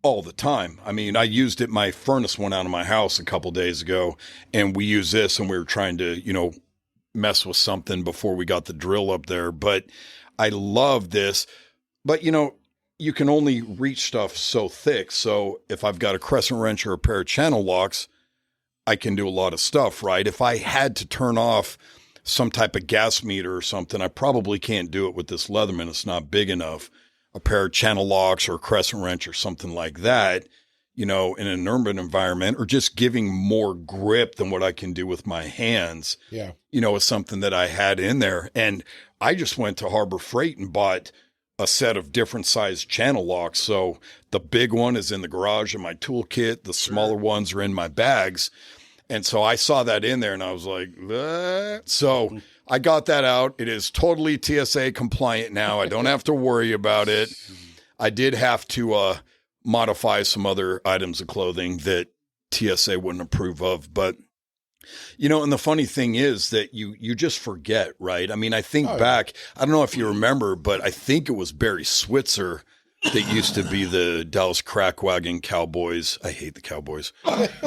all the time. I mean, I used it. My furnace went out of my house a couple days ago, and we used this, and we were trying to, mess with something before we got the drill up there. But I love this. But you can only reach stuff so thick. So if I've got a crescent wrench or a pair of channel locks, I can do a lot of stuff, right? If I had to turn off some type of gas meter or something, I probably can't do it with this Leatherman. It's not big enough. A pair of channel locks or a crescent wrench or something like that, in an urban environment, or just giving more grip than what I can do with my hands, is something that I had in there. And I just went to Harbor Freight and bought a set of different size channel locks. So the big one is in the garage in my toolkit. The smaller ones are in my bags. And so I saw that in there and I was like, so I got that out. It is totally TSA compliant now. I don't have to worry about it. I did have to modify some other items of clothing that TSA wouldn't approve of. But, and the funny thing is that you just forget, right? I mean, I think back, I don't know if you remember, but I think it was Barry Switzer that used to be the Dallas Crackwagon Cowboys. I hate the Cowboys.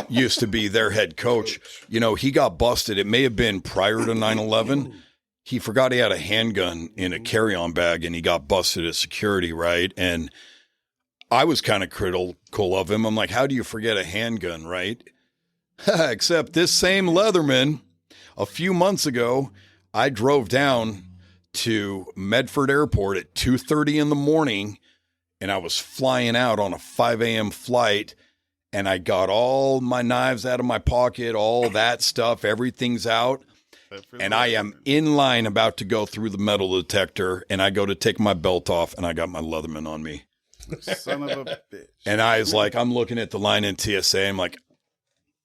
Used to be their head coach. He got busted. It may have been prior to 9/11. He forgot he had a handgun in a carry-on bag and he got busted at security, right? And I was kind of critical of him. I'm like, how do you forget a handgun, right? Except this same Leatherman, a few months ago, I drove down to Medford Airport at 2:30 in the morning and I was flying out on a 5 a.m. flight and I got all my knives out of my pocket, all that stuff, everything's out. And I am in line about to go through the metal detector and I go to take my belt off and I got my Leatherman on me. Son of a bitch. And I was like, I'm looking at the line in TSA. I'm like,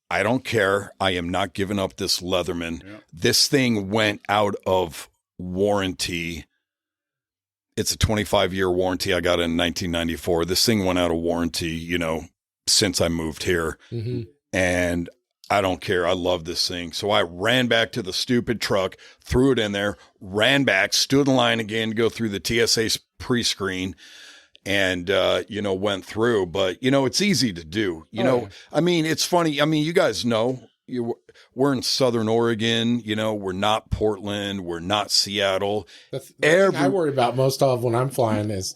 I don't care. I am not giving up this Leatherman. Yeah. This thing went out of warranty. It's a 25-year warranty. I got it in 1994. This thing went out of warranty, since I moved here. Mm-hmm. And I don't care. I love this thing. So I ran back to the stupid truck, threw it in there, ran back, stood in line again to go through the TSA pre-screen and, went through. But, it's easy to do. I mean, it's funny. I mean, you guys know we're in Southern Oregon. We're not Portland. We're not Seattle. The thing I worry about most of when I'm flying is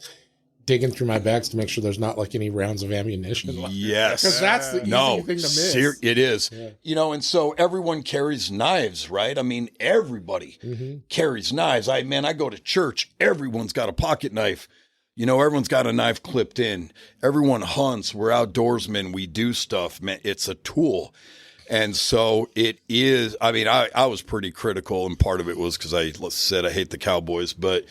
digging through my bags to make sure there's not like any rounds of ammunition. Yes. Because that's the easy thing to miss. It is. Yeah. And so everyone carries knives, right? I mean, everybody carries knives. I go to church. Everyone's got a pocket knife. Everyone's got a knife clipped in. Everyone hunts. We're outdoorsmen. We do stuff. Man, it's a tool. And so it is. I mean, I was pretty critical, and part of it was because I said I hate the Cowboys, but,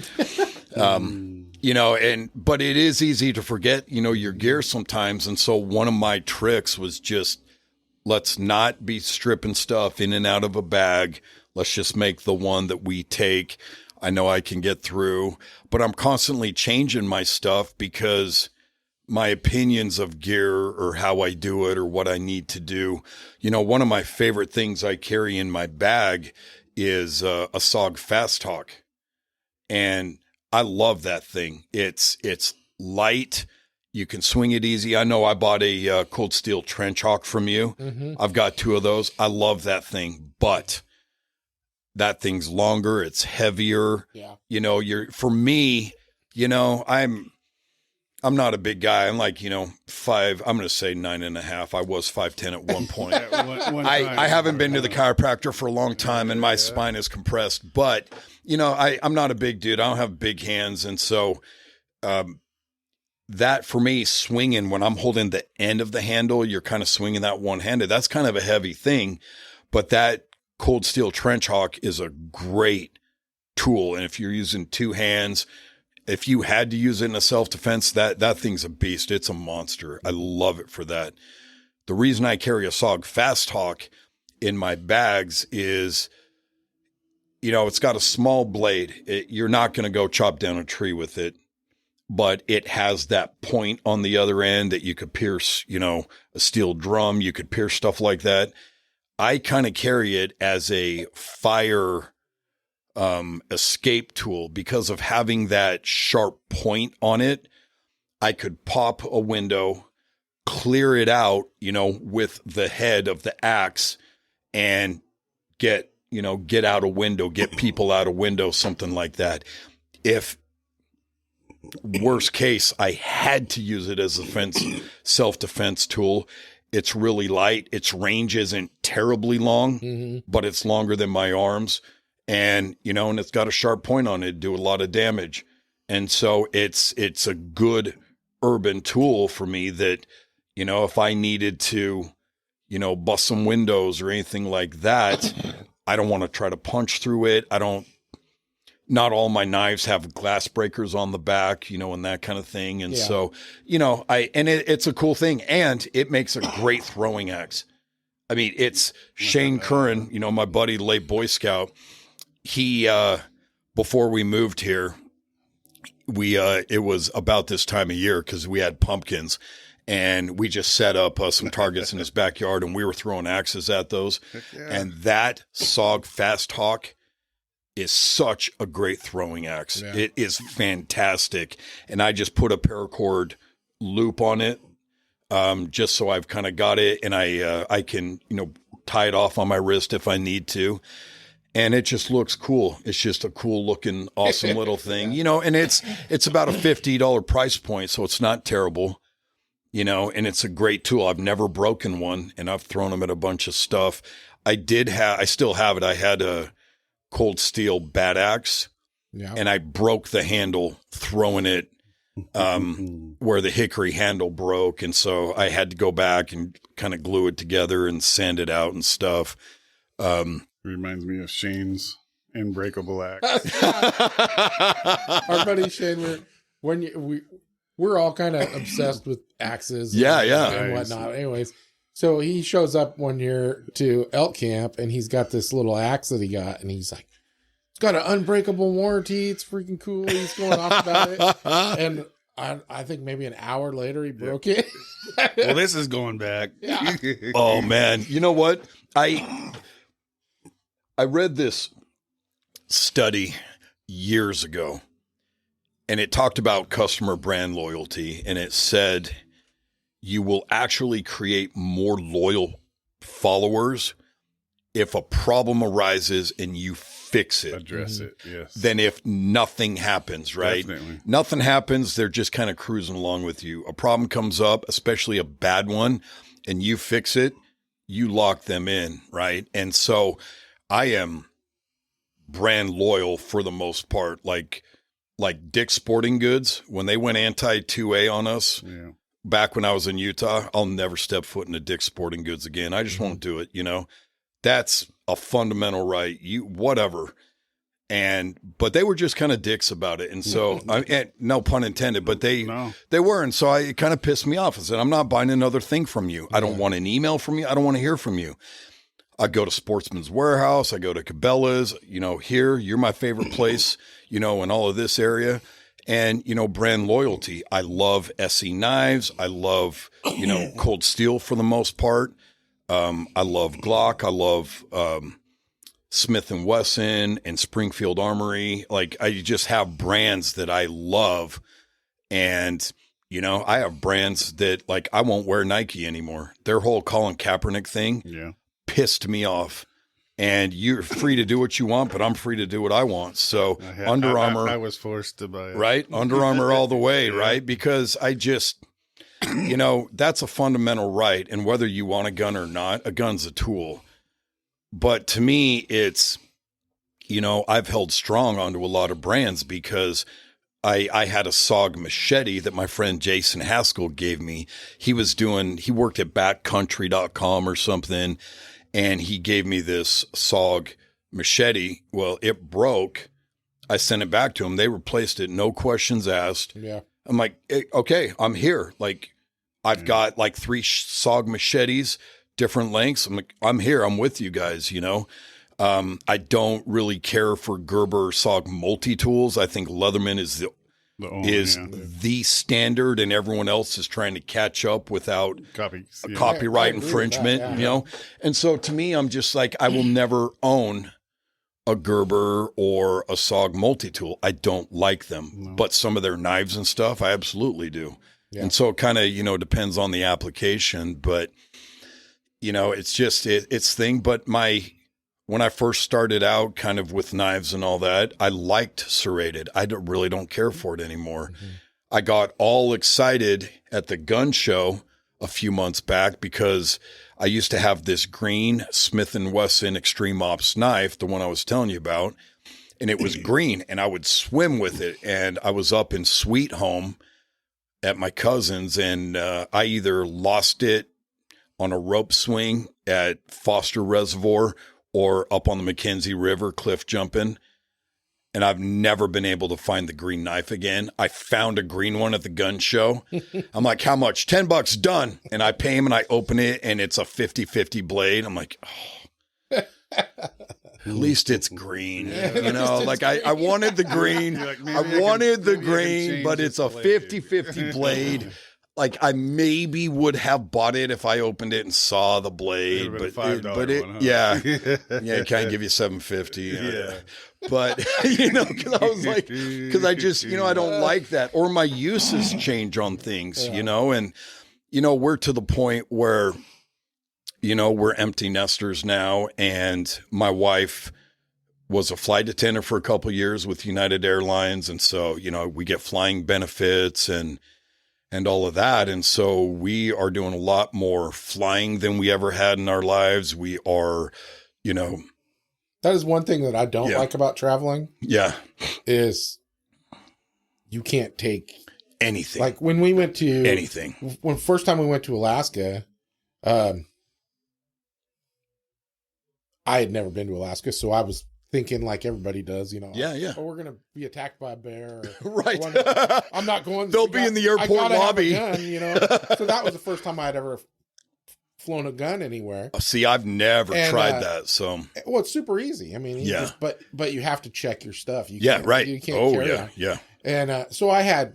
but it is easy to forget, your gear sometimes. And so one of my tricks was just, let's not be stripping stuff in and out of a bag. Let's just make the one that we take. I know I can get through, but I'm constantly changing my stuff because my opinions of gear or how I do it or what I need to do. One of my favorite things I carry in my bag is a SOG Fast Talk. And I love that thing. It's light. You can swing it easy. I know I bought a Cold Steel Trench Hawk from you. Mm-hmm. I've got 2 of those. I love that thing, but that thing's longer. It's heavier. Yeah. For me, I'm not a big guy. I'm like, 5, I'm going to say 9.5. I was 5'10" at one point. I haven't been to the chiropractor for a long time and my spine is compressed, but I'm not a big dude. I don't have big hands. And so, that for me, swinging when I'm holding the end of the handle, you're kind of swinging that one-handed. That's kind of a heavy thing, but that Cold Steel Trench Hawk is a great tool. And if you're using 2 hands, if you had to use it in a self-defense, that thing's a beast. It's a monster. I love it for that. The reason I carry a SOG Fast Hawk in my bags is, it's got a small blade. You're not going to go chop down a tree with it, but it has that point on the other end that you could pierce, a steel drum. You could pierce stuff like that. I kind of carry it as a fire escape tool because of having that sharp point on it. I could pop a window, clear it out, with the head of the axe and get out a window, get people out a window, something like that. If worst case, I had to use it as a self-defense tool. It's really light. Its range isn't terribly long, but it's longer than my arms. And, and it's got a sharp point on it, do a lot of damage. And so it's a good urban tool for me that, if I needed to, bust some windows or anything like that, I don't want to try to punch through it. Not all my knives have glass breakers on the back, and that kind of thing. And so, it's a cool thing and it makes a great throwing axe. I mean, it's Shane Curran, my buddy, late Boy Scout. He, before we moved here, it was about this time of year because we had pumpkins and we just set up some targets in his backyard and we were throwing axes at those. Yeah. And that SOG Fast Hawk is such a great throwing axe. Yeah. It is fantastic. And I just put a paracord loop on it, just so I've kind of got it and I can, tie it off on my wrist if I need to. And it just looks cool. It's just a cool looking, awesome little thing, and it's about a $50 price point. So it's not terrible, and it's a great tool. I've never broken one and I've thrown them at a bunch of stuff. I still have it. I had a Cold Steel bat axe and I broke the handle throwing it, where the hickory handle broke. And so I had to go back and kind of glue it together and sand it out and stuff. Reminds me of Shane's unbreakable axe. Our buddy Shane, we're all kind of obsessed with axes, and whatnot. Anyways, so he shows up one year to elk camp, and he's got this little axe that he got, and he's like, "It's got an unbreakable warranty. It's freaking cool." He's going off about it, and I think maybe an hour later he broke it. Well, this is going back. Yeah. Oh man, you know what? I read this study years ago, and it talked about customer brand loyalty, and it said you will actually create more loyal followers if a problem arises and you fix it. Address it, yes. Than if nothing happens, right? Definitely. Nothing happens, they're just kind of cruising along with you. A problem comes up, especially a bad one, and you fix it, you lock them in, right? And so I am brand loyal for the most part. Like Dick's Sporting Goods, when they went anti-2A on us, back when I was in Utah, I'll never step foot into Dick's Sporting Goods again. I just won't do it, That's a fundamental right. Whatever. But they were just kind of dicks about it. And so, no pun intended, but they were. And so it kind of pissed me off. I said, I'm not buying another thing from you. I don't want an email from you. I don't want to hear from you. I go to Sportsman's Warehouse. I go to Cabela's, here, you're my favorite place, in all of this area. And, brand loyalty. I love SE knives. I love, Cold Steel for the most part. I love Glock. I love Smith and Wesson and Springfield Armory. Like I just have brands that I love. And, you know, I have brands that like, I won't wear Nike anymore. Their whole Colin Kaepernick thing pissed me off. And you're free to do what you want, but I'm free to do what I want. So Under Armour. I was forced to buy it. Right? Under Armour all the way, right? Because I just, you know, that's a fundamental right. And whether you want a gun or not, a gun's a tool. But to me, it's, you know, I've held strong onto a lot of brands because I had a SOG machete that my friend Jason Haskell gave me. He worked at backcountry.com or something, and he gave me this SOG machete. Well, it broke. I sent it back to him. They replaced it. No questions asked. Yeah. I'm like, okay, I'm here. Like, I've got like 3 SOG machetes, different lengths. I'm like, I'm here. I'm with you guys, you know. I don't really care for Gerber SOG multi-tools. I think Leatherman is the standard, and everyone else is trying to catch up without copyright infringement, you know. And so to me, I'm just like, I will never own a Gerber or a SOG multi-tool. I don't like them, but some of their knives and stuff, I absolutely do. Yeah. And so it kind of, you know, depends on the application, but you know, it's just, it's thing. But when I first started out kind of with knives and all that, I liked serrated. I really don't care for it anymore. Mm-hmm. I got all excited at the gun show a few months back because I used to have this green Smith & Wesson Extreme Ops knife, the one I was telling you about, and it was green, and I would swim with it. And I was up in Sweet Home at my cousin's, and I either lost it on a rope swing at Foster Reservoir or up on the McKenzie River cliff jumping. And I've never been able to find the green knife again. I found a green one at the gun show. I'm like, how much? $10 done. And I pay him and I open it and it's a 50-50 blade. I'm like, oh, at least it's green. You know, like I wanted the green. Like, I wanted the green, but it's a 50-50 blade. Like I maybe would have bought it if I opened it and saw the blade, yeah, it can't give you $750. Yeah. But you know, because I just, you know, I don't like that, or my uses change on things, you know, and you know, we're to the point where, you know, we're empty nesters now, and my wife was a flight attendant for a couple of years with United Airlines, and so you know, we get flying benefits and all of that. And so we are doing a lot more flying than we ever had in our lives. We are, you know. That is one thing that I don't like about traveling. Yeah. Is you can't take anything. Like when we went to anything. When first time we went to Alaska, I had never been to Alaska, so I was thinking like everybody does, you know. Yeah. Oh, we're gonna be attacked by a bear. Right. I'm not going. They'll be in the airport lobby. Have a gun, you know. So that was the first time I had ever flown a gun anywhere. See, I've never tried that. So well, it's super easy. I mean, but you have to check your stuff. You right. You can't carry it. Yeah. And so I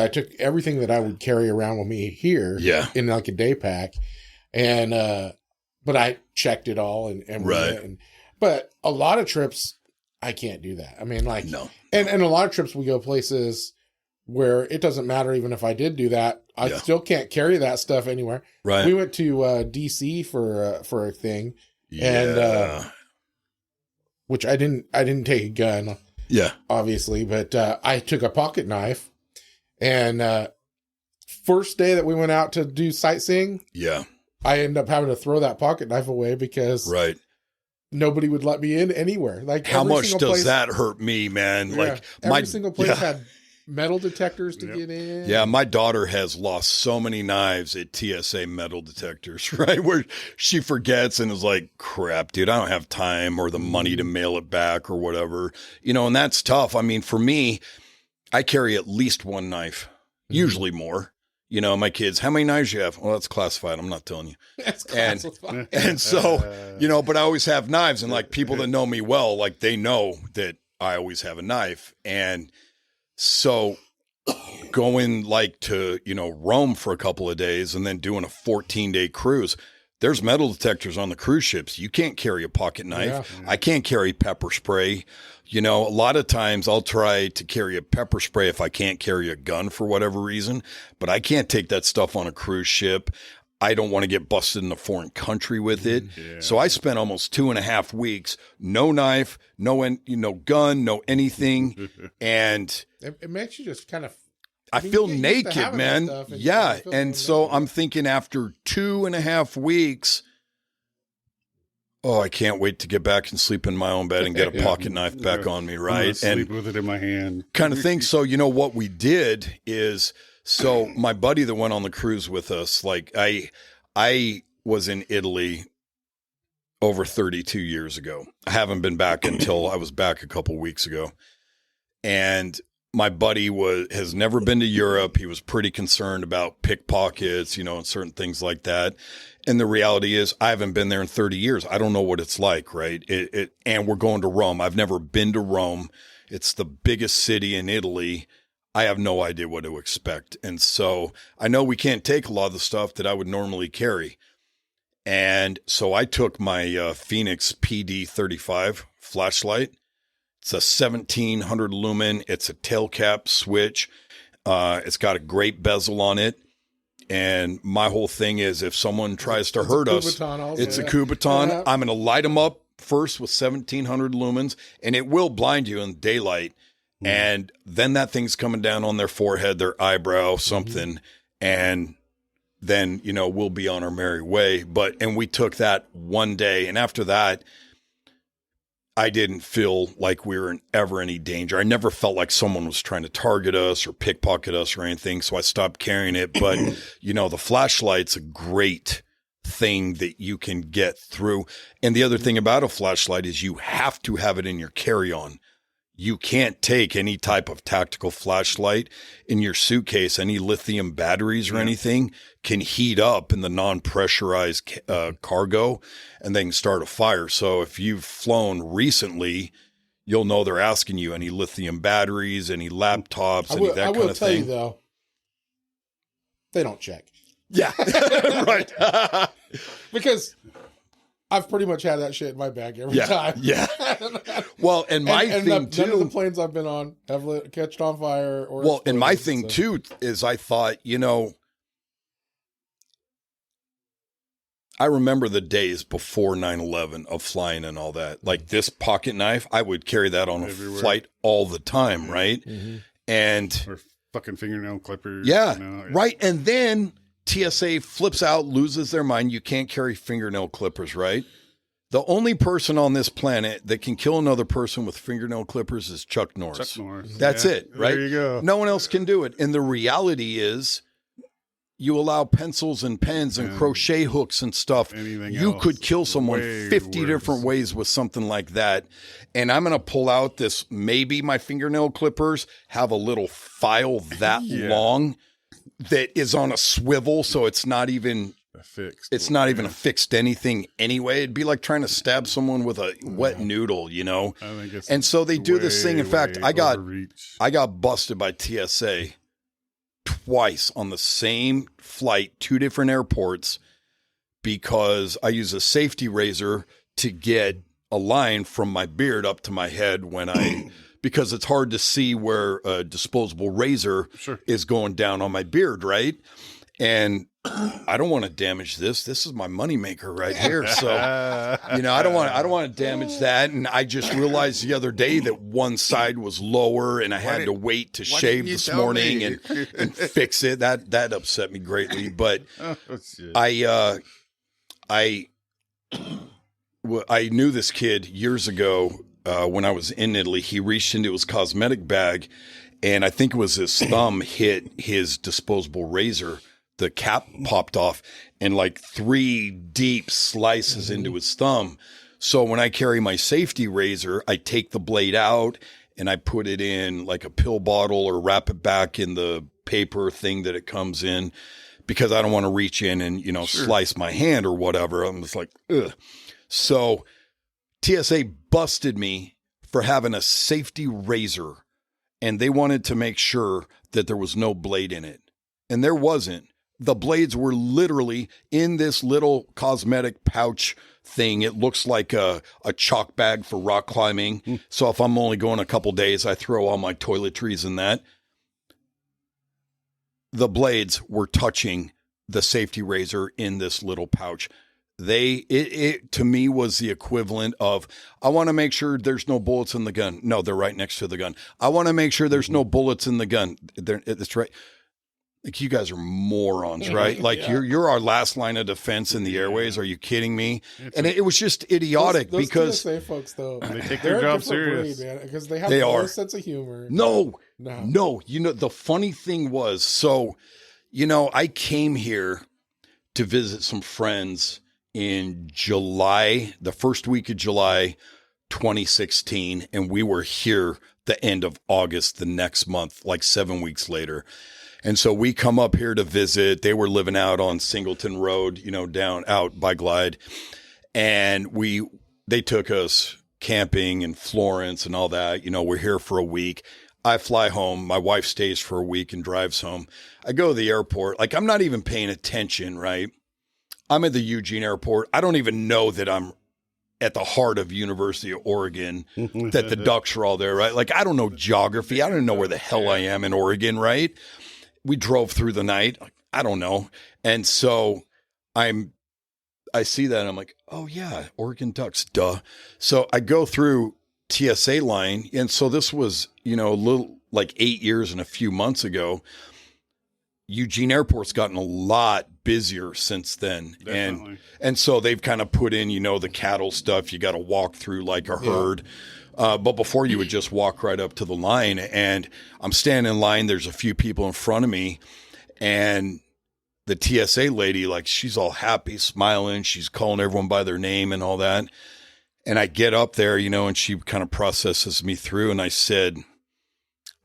took everything that I would carry around with me here. Yeah. In like a day pack, and but I checked it all and right. But a lot of trips, I can't do that. I mean, like, no. And a lot of trips we go places where it doesn't matter even if I did do that, I still can't carry that stuff anywhere. Right. We went to DC for a thing, and which I didn't take a gun, obviously, but I took a pocket knife, and first day that we went out to do sightseeing, I ended up having to throw that pocket knife away because nobody would let me in anywhere. Like, how much does that hurt me, man? Yeah, like every single place had metal detectors to get in. Yeah, my daughter has lost so many knives at TSA metal detectors, right? Where she forgets and is like, crap, dude, I don't have time or the money to mail it back or whatever. You know, and that's tough. I mean, for me, I carry at least one knife, usually more. You know, my kids, how many knives you have? Well, that's classified. I'm not telling you. That's classified. And so, you know, but I always have knives, and like people that know me well, like they know that I always have a knife. And so going like to, you know, Rome for a couple of days and then doing a 14-day cruise, There's metal detectors on the cruise ships. You can't carry a pocket knife. Yeah. I can't carry pepper spray. You know, a lot of times I'll try to carry a pepper spray if I can't carry a gun for whatever reason, but I can't take that stuff on a cruise ship. I don't want to get busted in a foreign country with it. Yeah. So I spent almost 2.5 weeks, no knife, no gun, no anything. And It makes you just kind of. I feel naked, man. Yeah. And so I'm thinking after 2.5 weeks, oh, I can't wait to get back and sleep in my own bed and get a pocket knife back on me, right? Sleep with it in my hand. Kind of thing. So, you know, what we did is, so my buddy that went on the cruise with us, like I was in Italy over 32 years ago. I haven't been back until I was back a couple weeks ago. And my buddy has never been to Europe. He was pretty concerned about pickpockets, you know, and certain things like that. And the reality is I haven't been there in 30 years. I don't know what it's like, right? And we're going to Rome. I've never been to Rome. It's the biggest city in Italy. I have no idea what to expect. And so I know we can't take a lot of the stuff that I would normally carry. And so I took my Phoenix PD35 flashlight. It's a 1700 lumen. It's a tail cap switch. It's got a great bezel on it. And my whole thing is if someone tries to hurt us, it's a Kubotan. I'm going to light them up first with 1700 lumens, and it will blind you in daylight. And then that thing's coming down on their forehead, their eyebrow, something. And then, you know, we'll be on our merry way. And we took that one day. And after that, I didn't feel like we were in ever any danger. I never felt like someone was trying to target us or pickpocket us or anything. So I stopped carrying it. But, you know, the flashlight's a great thing that you can get through. And the other thing about a flashlight is you have to have it in your carry-on. You can't take any type of tactical flashlight in your suitcase. Any lithium batteries or anything can heat up in the non-pressurized cargo and then start a fire. So if you've flown recently, you'll know they're asking you any lithium batteries, any laptops, any that kind of thing. I will tell you though, they don't check. Yeah, right. Because I've pretty much had that shit in my bag every time. Yeah. Well, and my thing too. None of the planes I've been on have catched on fire. And my thing too is I thought, you know, I remember the days before 9/11 of flying and all that. Like this pocket knife, I would carry that on a flight all the time, right? Mm-hmm. And or fucking fingernail clippers. Yeah, you know? Right. And then TSA flips out, loses their mind. You can't carry fingernail clippers, right? The only person on this planet that can kill another person with fingernail clippers is Chuck Norris. Chuck Norris. That's it, right? There you go. No one else can do it. And the reality is you allow pencils and pens and crochet hooks and stuff. You could kill someone 50 different ways with something like that. And I'm going to pull out this, maybe my fingernail clippers have a little file that long that is on a swivel, so it's not even fixed. It's not even a fixed anything anyway. It'd be like trying to stab someone with a wet noodle, you know. I think it's and so they do this thing. In fact, I got busted by TSA twice on the same flight, 2 different airports, because I use a safety razor to get a line from my beard up to my head when I. Because it's hard to see where a disposable razor is going down on my beard, right? And I don't want to damage this. This is my moneymaker right here. So, you know, I don't want to damage that. And I just realized the other day that one side was lower and I had to wait to shave this morning and fix it. That upset me greatly. But I knew this kid years ago. When I was in Italy, he reached into his cosmetic bag, and I think it was his thumb hit his disposable razor. The cap popped off, and like 3 deep slices into his thumb. So when I carry my safety razor, I take the blade out and I put it in like a pill bottle or wrap it back in the paper thing that it comes in, because I don't want to reach in and, you know, slice my hand or whatever. I'm just like, ugh. So TSA busted me for having a safety razor, and they wanted to make sure that there was no blade in it. And there wasn't, The blades were literally in this little cosmetic pouch thing. It looks like a chalk bag for rock climbing. So if I'm only going a couple days, I throw all my toiletries in that. The blades were touching the safety razor in this little pouch. It to me was the equivalent of, I want to make sure there's no bullets in the gun. No, they're right next to the gun. I want to make sure there's no bullets in the gun. That's right. Like, you guys are morons, right? Like, you're our last line of defense in the airways. Are you kidding me? And it was just idiotic those because TSA folks, though, they take their job serious, because they have no sense of humor. No. You know, the funny thing was, so, you know, I came here to visit some friends in July, the first week of July, 2016, and we were here the end of August the next month, like 7 weeks later. And so we come up here to visit. They were living out on Singleton Road, you know, down out by Glide. And they took us camping in Florence and all that. You know, we're here for a week. I fly home. My wife stays for a week and drives home. I go to the airport. Like, I'm not even paying attention, right? I'm at the Eugene airport. I don't even know that I'm at the heart of University of Oregon, that the ducks are all there, right? Like, I don't know geography. I don't know where the hell I am in Oregon, right? We drove through the night. I don't know. And so I see that and I'm like, oh yeah, Oregon Ducks, duh. So I go through TSA line. And so this was, you know, a little like 8 years and a few months ago. Eugene Airport's gotten a lot busier since then. Definitely. And so they've kind of put in, you know, the cattle stuff. You got to walk through like a herd. But before, you would just walk right up to the line, and I'm standing in line. There's a few people in front of me, and the TSA lady, like, she's all happy, smiling. She's calling everyone by their name and all that. And I get up there, you know, and she kind of processes me through. And I said,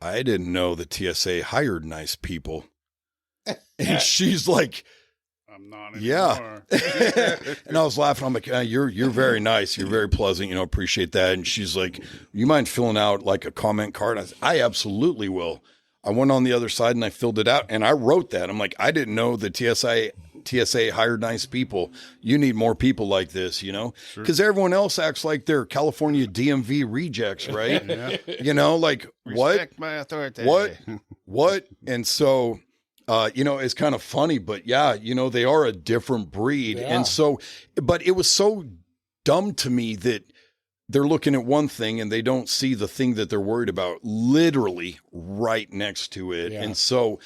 I didn't know the TSA hired nice people. And she's like, I'm not anymore. Yeah. And I was laughing. I'm like, you're very nice. You're very pleasant. You know, appreciate that. And she's like, you mind filling out like a comment card? I said, I absolutely will. I went on the other side and I filled it out and I wrote that. I'm like, I didn't know the TSA hired nice people. You need more people like this, you know, because everyone else acts like they're California DMV rejects, right? Yeah. You know, like, Respect my authority. What? And so, you know, it's kind of funny, but yeah, you know, they are a different breed. Yeah. And so, but it was so dumb to me that they're looking at one thing and they don't see the thing that they're worried about literally right next to it. Yeah. And so,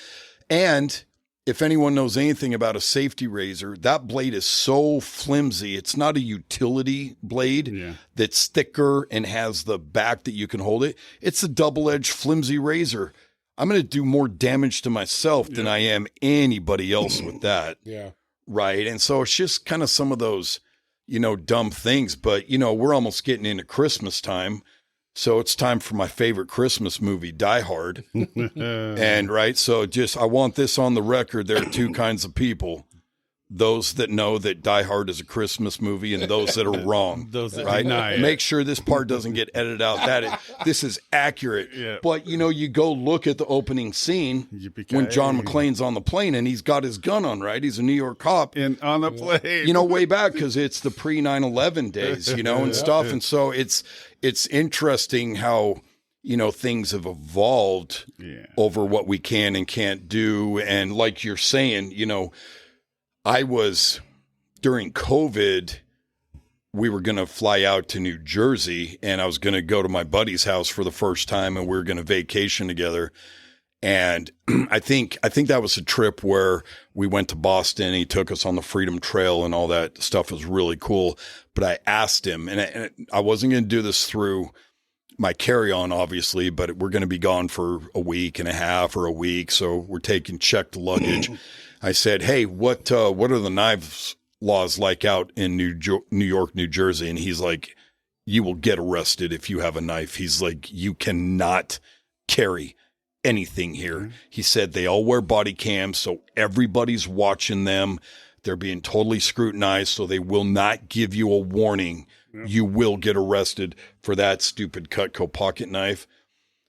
and if anyone knows anything about a safety razor, that blade is so flimsy. It's not a utility blade that's thicker and has the back that you can hold it. It's a double-edged flimsy razor. I'm going to do more damage to myself than I am anybody else with that. Yeah. Right. And so it's just kind of some of those, you know, dumb things. But, you know, we're almost getting into Christmas time. So it's time for my favorite Christmas movie, Die Hard. And right. So just, I want this on the record. There are two kinds of people. Those that know that Die Hard is a Christmas movie and those that are wrong. Those that right? deny it. Make sure this part doesn't get edited out. This is accurate. Yeah. But, you know, you go look at the opening scene when John McClane's on the plane and he's got his gun on, right? He's a New York cop. And on the plane. You know, way back because it's the pre-9/11 days, you know, and stuff. And so it's interesting how, you know, things have evolved over what we can and can't do. And like you're saying, you know, during COVID, we were going to fly out to New Jersey and I was going to go to my buddy's house for the first time and we were going to vacation together. And I think that was a trip where we went to Boston. He took us on the Freedom Trail and all that stuff was really cool. But I asked him, and I wasn't going to do this through my carry-on, obviously, but we're going to be gone for a week and a half or a week. So we're taking checked luggage. I said, hey, what are the knives laws like out in New York, New Jersey? And he's like, you will get arrested if you have a knife. He's like, you cannot carry anything here. Mm-hmm. He said they all wear body cams, so everybody's watching them. They're being totally scrutinized, so they will not give you a warning. Yep. You will get arrested for that stupid Cutco pocket knife.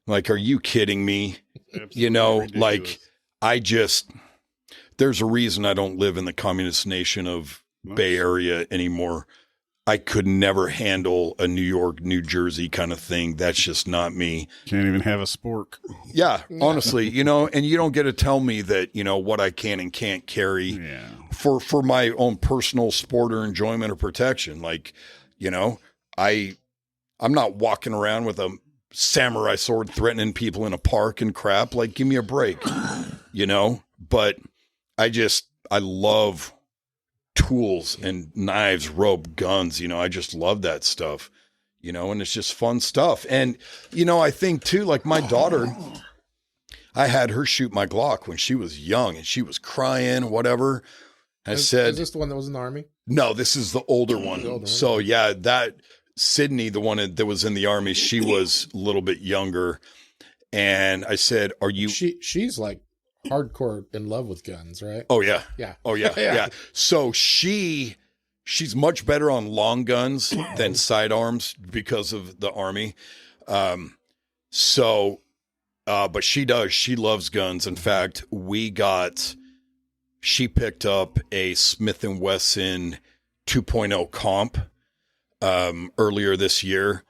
Like, are you kidding me? Absolutely you know, ridiculous. like, there's a reason I don't live in the communist nation of Bay Area anymore. I could never handle a New York, New Jersey kind of thing. That's just not me. Can't even have a spork. Yeah, honestly, you know, and you don't get to tell me that, you know, what I can and can't carry for my own personal sport or enjoyment or protection. Like, you know, I'm not walking around with a samurai sword threatening people in a park and crap. Like, give me a break, you know? But I love tools and knives, rope, guns. You know, I just love that stuff, you know, and it's just fun stuff. And, you know, I think too, like my daughter, I had her shoot my Glock when she was young and she was crying, whatever. Is this the one that was in the Army? No, this is the older one. So yeah, that Sydney, the one that was in the Army, she was a little bit younger. And I said, are you, she's like hardcore in love with guns, right? Oh yeah. Yeah. Oh yeah. Yeah. So she's much better on long guns than sidearms because of the Army. But she loves guns. In fact, she picked up a Smith & Wesson 2.0 comp, earlier this year.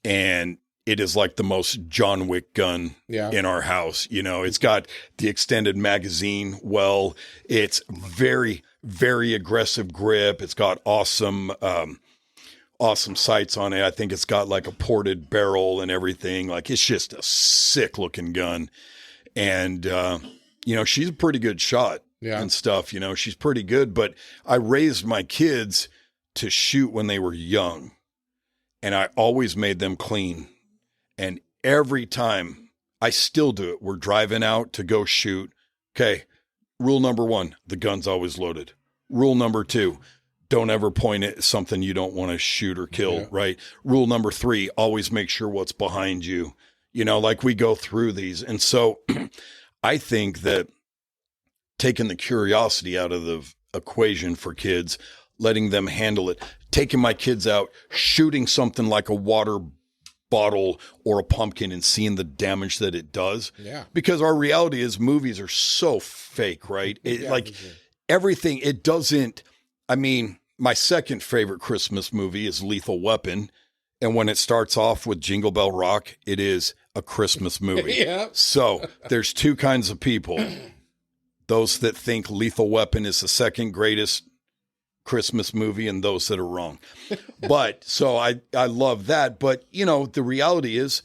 And it is like the most John Wick gun in our house. You know, it's got the extended magazine. Well, it's very, very aggressive grip. It's got awesome sights on it. I think it's got like a ported barrel and everything. Like, it's just a sick looking gun. And, you know, she's a pretty good shot and stuff. You know, she's pretty good, but I raised my kids to shoot when they were young, and I always made them clean. And every time, I still do it. We're driving out to go shoot. Okay, rule number 1, the gun's always loaded. Rule number 2, don't ever point at something you don't want to shoot or kill, right? Rule number 3, always make sure what's behind you. You know, like we go through these. And so I think that taking the curiosity out of the equation for kids, letting them handle it, taking my kids out, shooting something like a water bottle or a pumpkin and seeing the damage that it does. Yeah. Because our reality is movies are so fake, right? Everything, it doesn't, I mean, my second favorite Christmas movie is Lethal Weapon. And when it starts off with Jingle Bell Rock, it is a Christmas movie. So there's two kinds of people. Those that think Lethal Weapon is the second greatest Christmas movie and those that are wrong. But so I love that. But, you know, the reality is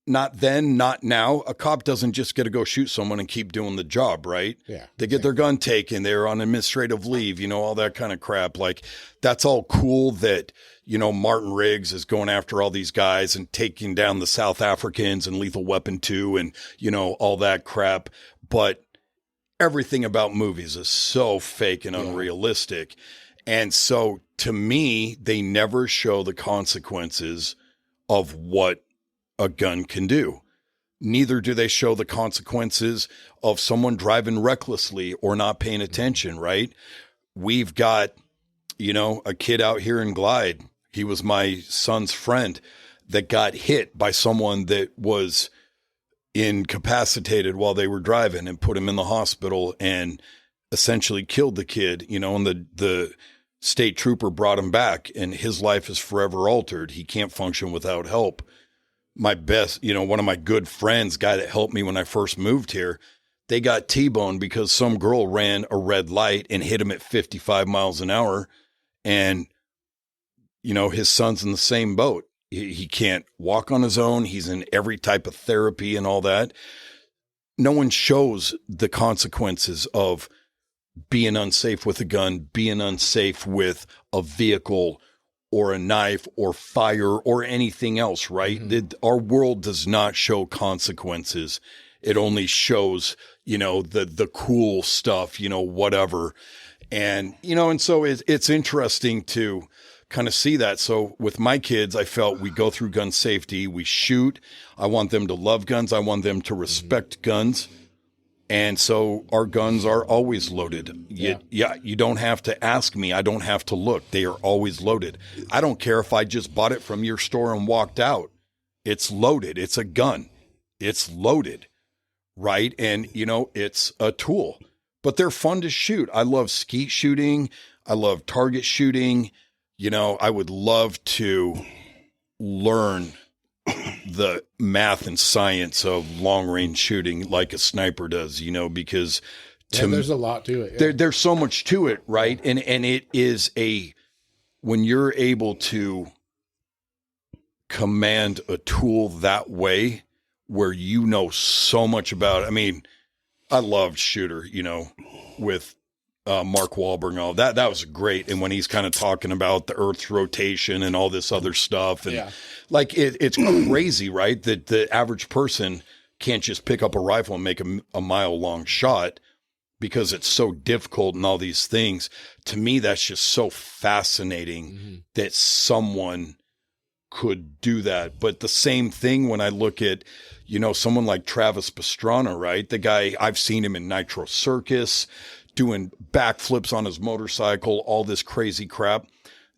not then, not now. A cop doesn't just get to go shoot someone and keep doing the job, right? Yeah. They get their gun taken. They're on administrative leave, you know, all that kind of crap. Like, that's all cool that, you know, Martin Riggs is going after all these guys and taking down the South Africans and Lethal Weapon 2 and, you know, all that crap. But everything about movies is so fake and unrealistic. And so to me, they never show the consequences of what a gun can do. Neither do they show the consequences of someone driving recklessly or not paying attention, right? We've got, you know, a kid out here in Glide. He was my son's friend that got hit by someone that was incapacitated while they were driving and put him in the hospital and essentially killed the kid, you know, and the state trooper brought him back and his life is forever altered. He can't function without help. My best, you know, one of my good friends, guy that helped me when I first moved here, they got T-boned because some girl ran a red light and hit him at 55 miles an hour. And, you know, his son's in the same boat. He can't walk on his own. He's in every type of therapy and all that. No one shows the consequences of being unsafe with a gun, being unsafe with a vehicle or a knife or fire or anything else, right? Mm-hmm. Our world does not show consequences. It only shows, you know, the cool stuff, you know, whatever. And, you know, and so it's interesting to kind of see that. So with my kids, I felt we go through gun safety, we shoot. I want them to love guns. I want them to respect guns. And so our guns are always loaded. You don't have to ask me. I don't have to look. They are always loaded. I don't care if I just bought it from your store and walked out. It's loaded. It's a gun. It's loaded, right? And, you know, it's a tool. but they're fun to shoot. I love skeet shooting. I love target shooting. You know, I would love to learn the math and science of long range shooting like a sniper does, you know, because there's a lot to it. There's so much to it, right? And it is when you're able to command a tool that way where you know so much about it. I mean, I loved Shooter, you know, with Mark Wahlberg and all that. That was great. And when he's kind of talking about the Earth's rotation and all this other stuff, and like it's crazy, right? That the average person can't just pick up a rifle and make a mile long shot because it's so difficult and all these things. To me, that's just so fascinating that someone could do that. But the same thing when I look at, you know, someone like Travis Pastrana, right? The guy, I've seen him in Nitro Circus doing backflips on his motorcycle, all this crazy crap.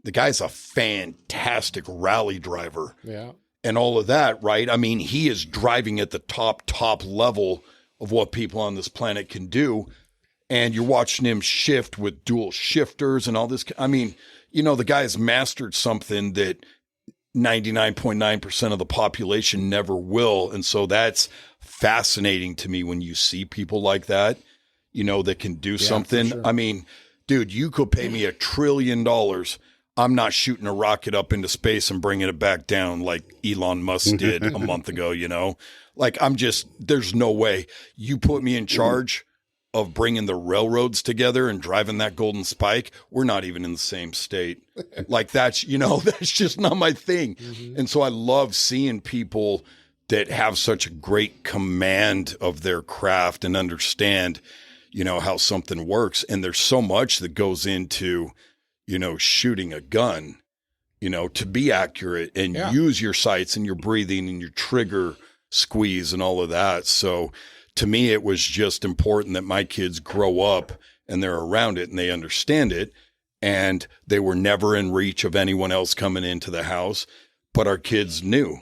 The guy's a fantastic rally driver. Yeah. And all of that, right? I mean, he is driving at the top level of what people on this planet can do. And you're watching him shift with dual shifters and all this. I mean, you know, the guy's mastered something that 99.9% of the population never will. And so that's fascinating to me when you see people like that, you know, that can do something. Sure. I mean, dude, you could pay me $1 trillion. I'm not shooting a rocket up into space and bringing it back down like Elon Musk did a month ago, you know, like there's no way. You put me in charge of bringing the railroads together and driving that golden spike. We're not even in the same state. Like that's, you know, that's just not my thing. And so I love seeing people that have such a great command of their craft and understand, you know, how something works. And there's so much that goes into, you know, shooting a gun, you know, to be accurate and use your sights and your breathing and your trigger squeeze and all of that. So to me, it was just important that my kids grow up and they're around it and they understand it. And they were never in reach of anyone else coming into the house. But our kids knew,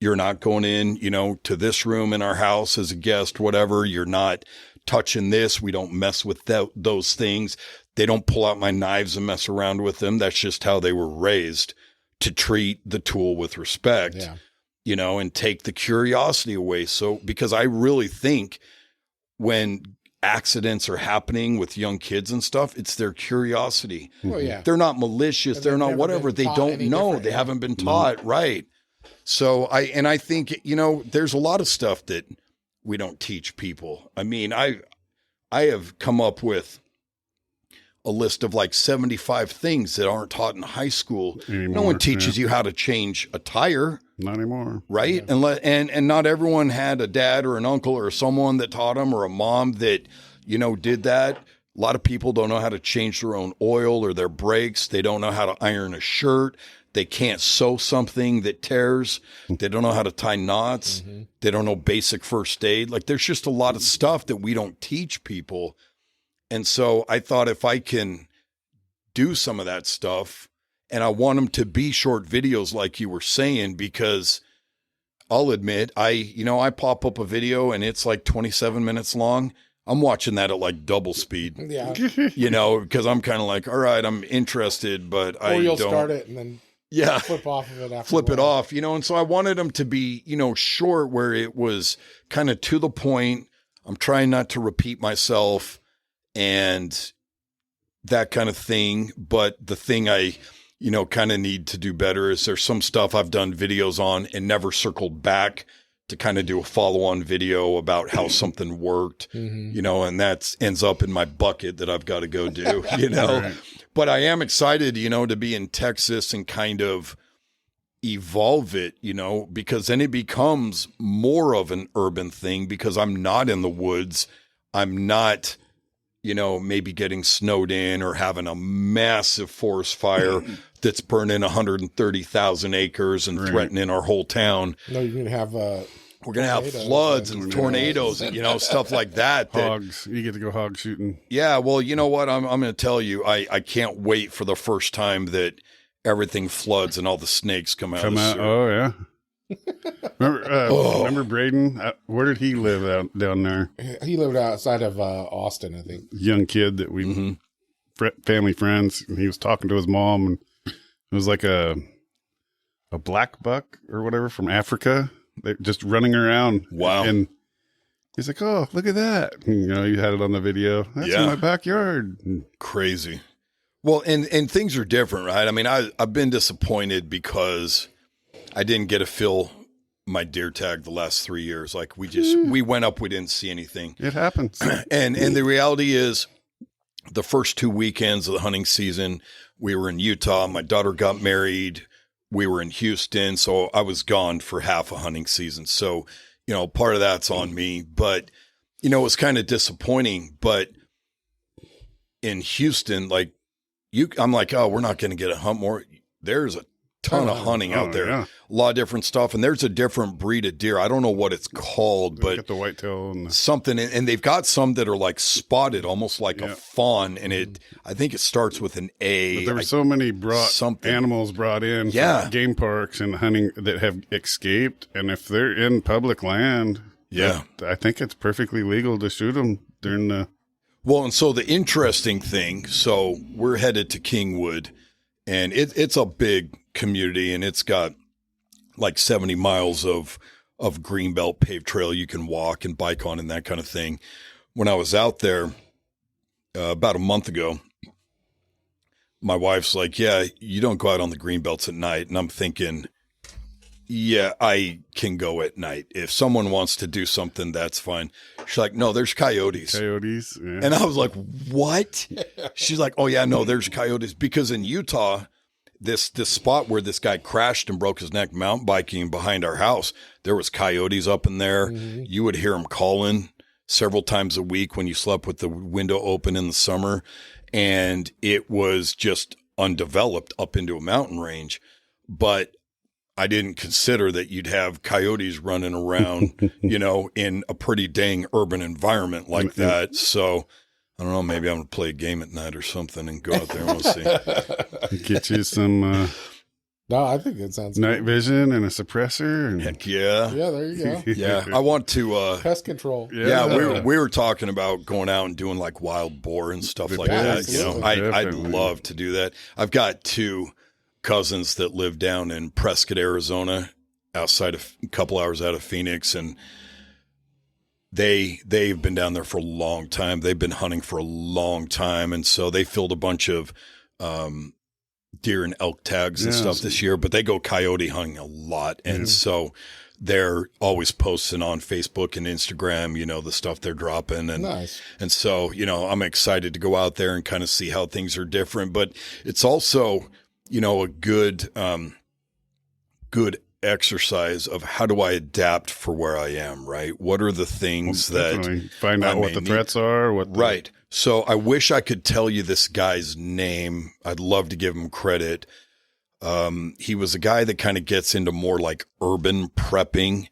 you're not going in, you know, to this room in our house as a guest, whatever. You're not touching this. We don't mess with those things. They don't pull out my knives and mess around with them. That's just how they were raised, to treat the tool with respect, you know, and take the curiosity away. So, because I really think when accidents are happening with young kids and stuff, it's their curiosity. Oh, yeah. They're not malicious. They're not whatever. They don't know. They haven't been taught. Right. So I think, you know, there's a lot of stuff that we don't teach people. I mean, I have come up with a list of like 75 things that aren't taught in high school. Anymore, no one teaches you how to change a tire. Not anymore. Right. Yeah. And not everyone had a dad or an uncle or someone that taught them, or a mom that, you know, did that. A lot of people don't know how to change their own oil or their brakes. They don't know how to iron a shirt. They can't sew something that tears. They don't know how to tie knots. They don't know basic first aid. Like, there's just a lot of stuff that we don't teach people. And so I thought, if I can do some of that stuff, and I want them to be short videos like you were saying, because I'll admit, I pop up a video and it's like 27 minutes long. I'm watching that at like double speed, you know, because I'm kind of like, all right, I'm interested, but or you'll start it and then flip off of it after flip it off, you know. And so I wanted them to be, you know, short, where it was kind of to the point. I'm trying not to repeat myself and that kind of thing. But the thing I, you know, kind of need to do better is there's some stuff I've done videos on and never circled back to kind of do a follow-on video about how something worked, you know, and that ends up in my bucket that I've got to go do, you know. Right. But I am excited, you know, to be in Texas and kind of evolve it, you know, because then it becomes more of an urban thing, because I'm not in the woods. I'm not, you know, maybe getting snowed in or having a massive forest fire that's burning 130,000 acres and threatening our whole town. No, you're going to have we're going to have floods and tornadoes and, you know, stuff like that. Hogs. You get to go hog shooting. Yeah. Well, you know what? I'm going to tell you, I can't wait for the first time that everything floods and all the snakes come out. Oh, yeah. Remember Braden? Where did he live out down there? He lived outside of Austin, I think. Young kid that we family friends. And he was talking to his mom, and it was like a black buck or whatever from Africa. They're just running around. Wow. And he's like, "Oh, look at that!" And, you know, you had it on the video. That's in my backyard. Crazy. Well, and things are different, right? I mean, I've been disappointed because I didn't get to fill my deer tag the last 3 years. Like we went up, we didn't see anything. It happens. And the reality is the first 2 weekends of the hunting season, we were in Utah. My daughter got married. We were in Houston. So I was gone for half a hunting season. So, you know, part of that's on me, but you know, it was kind of disappointing, but in Houston, like I'm like, oh, we're not going to get a hunt more. There's a ton of hunting out there, a lot of different stuff. And there's a different breed of deer. I don't know what it's called, but get the whitetail and something. And they've got some that are like spotted, almost like a fawn. And I think it starts with an A. But there were so many animals brought in from game parks and hunting that have escaped. And if they're in public land, I think it's perfectly legal to shoot them during the. Well, and so the interesting thing, so we're headed to Kingwood, and it's a big community, and it's got like 70 miles of greenbelt paved trail you can walk and bike on and that kind of thing. When I was out there about a month ago, my wife's like, yeah, you don't go out on the greenbelts at night. And I'm thinking, yeah, I can go at night. If someone wants to do something, that's fine. She's like, no, there's coyotes. Coyotes. Yeah. And I was like, what? She's like, oh yeah, no, there's coyotes. Because in Utah, this spot where this guy crashed and broke his neck mountain biking behind our house, there was coyotes up in there. Mm-hmm. You would hear them calling several times a week when you slept with the window open in the summer. And it was just undeveloped up into a mountain range. But I didn't consider that you'd have coyotes running around, you know, in a pretty dang urban environment like that. So I don't know, maybe I'm going to play a game at night or something and go out there and we'll see. Get you some no, I think it sounds night vision and a suppressor. And heck yeah. Yeah, there you go. Yeah, I want to pest control. Yeah, we were talking about going out and doing like wild boar and stuff like that. Absolutely. You know, I'd love to do that. I've got 2 cousins that live down in Prescott, Arizona, outside of a couple hours out of Phoenix, and they've been down there for a long time. They've been hunting for a long time, and so they filled a bunch of deer and elk tags and stuff this year, but they go coyote hunting a lot, and so they're always posting on Facebook and Instagram, you know, the stuff they're dropping. And, and so, you know, I'm excited to go out there and kind of see how things are different, but it's also, you know, a good exercise of how do I adapt for where I am, right? What are the things that find out what the threats are? Right. So I wish I could tell you this guy's name. I'd love to give him credit. He was a guy that kind of gets into more like urban prepping,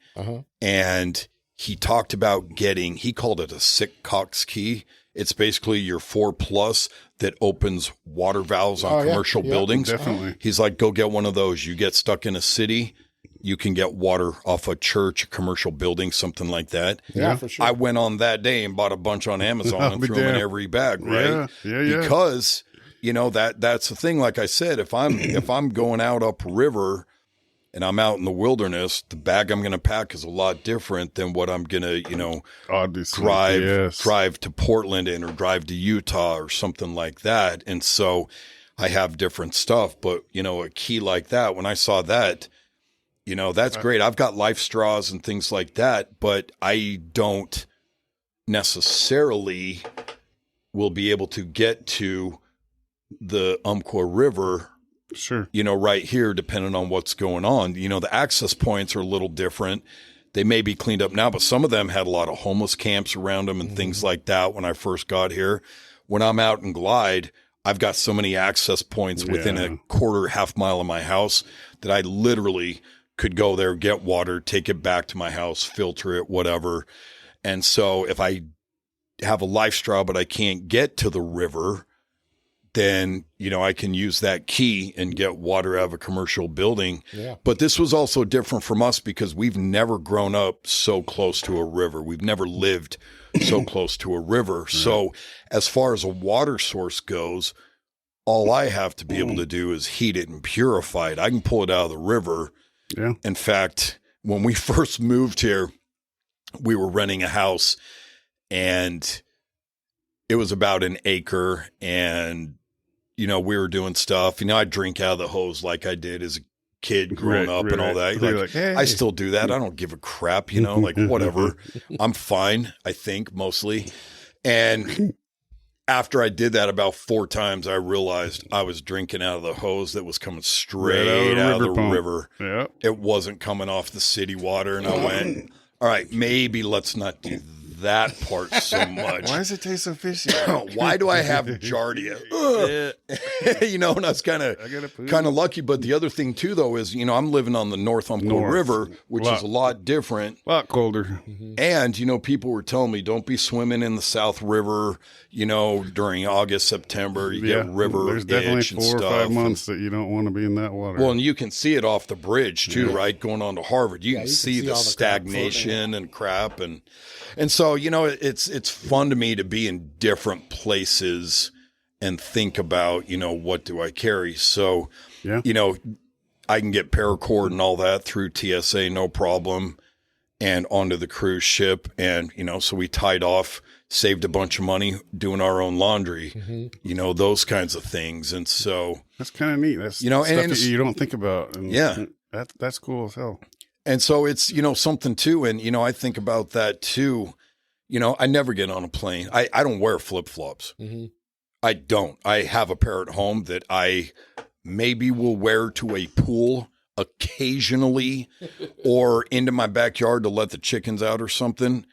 and he talked about he called it a sick Cox key. It's basically your 4+ that opens water valves on commercial buildings. Definitely. He's like, go get one of those. You get stuck in a city, you can get water off a church, a commercial building, something like that. Yeah, for sure. I went on that day and bought a bunch on Amazon and threw them in every bag, right? Yeah. Because, you know, that's the thing. Like I said, if I'm going out upriver and I'm out in the wilderness, the bag I'm going to pack is a lot different than what I'm going to, you know, drive to Portland in or drive to Utah or something like that. And so I have different stuff. But, you know, a key like that, when I saw that, you know, that's great. I've got life straws and things like that, but I don't necessarily will be able to get to the Umpqua River, you know, right here, depending on what's going on. You know, the access points are a little different. They may be cleaned up now, but some of them had a lot of homeless camps around them and things like that when I first got here. When I'm out in Glide, I've got so many access points within a half mile of my house that I literally could go there, get water, take it back to my house, filter it, whatever. And so if I have a life straw, but I can't get to the river, then, I can use that key and get water out of a commercial building. Yeah. But this was also different from us because we've never grown up so close to a river. We've never lived so close to a river. So as far as a water source goes, all I have to be able to do is heat it and purify it. I can pull it out of the river. Yeah. In fact, when we first moved here, we were renting a house and it was about an acre, and we were doing stuff. I drink out of the hose like I did as a kid growing up and all that. Like, hey. I still do that. I don't give a crap, like whatever. I'm fine, I think, mostly. And after I did that about 4 times, I realized I was drinking out of the hose that was coming straight out of the river. Yeah. It wasn't coming off the city water. And I went, all right, maybe let's not do that part so much. Why does it taste so fishy? Why do I have Giardia? And I was kind of lucky. But the other thing too, though, is I'm living on the North Umpqua River, which is a lot different, a lot colder. And people were telling me don't be swimming in the South River. During August, September, you get river. There's definitely itch 4 or 5 months that you don't want to be in that water. Well, and you can see it off the bridge too, right? Going on to Harvard, you can see the stagnation and crap, and so it's fun to me to be in different places and think about what do I carry. So I can get paracord and all that through TSA, no problem, and onto the cruise ship, and so we tied off. Saved a bunch of money doing our own laundry, those kinds of things. And so that's kind of neat. That's stuff that you don't think about. And that's cool as hell. And so it's, something too. And, I think about that too. I never get on a plane. I don't wear flip-flops. I don't. I have a pair at home that I maybe will wear to a pool occasionally or into my backyard to let the chickens out or something.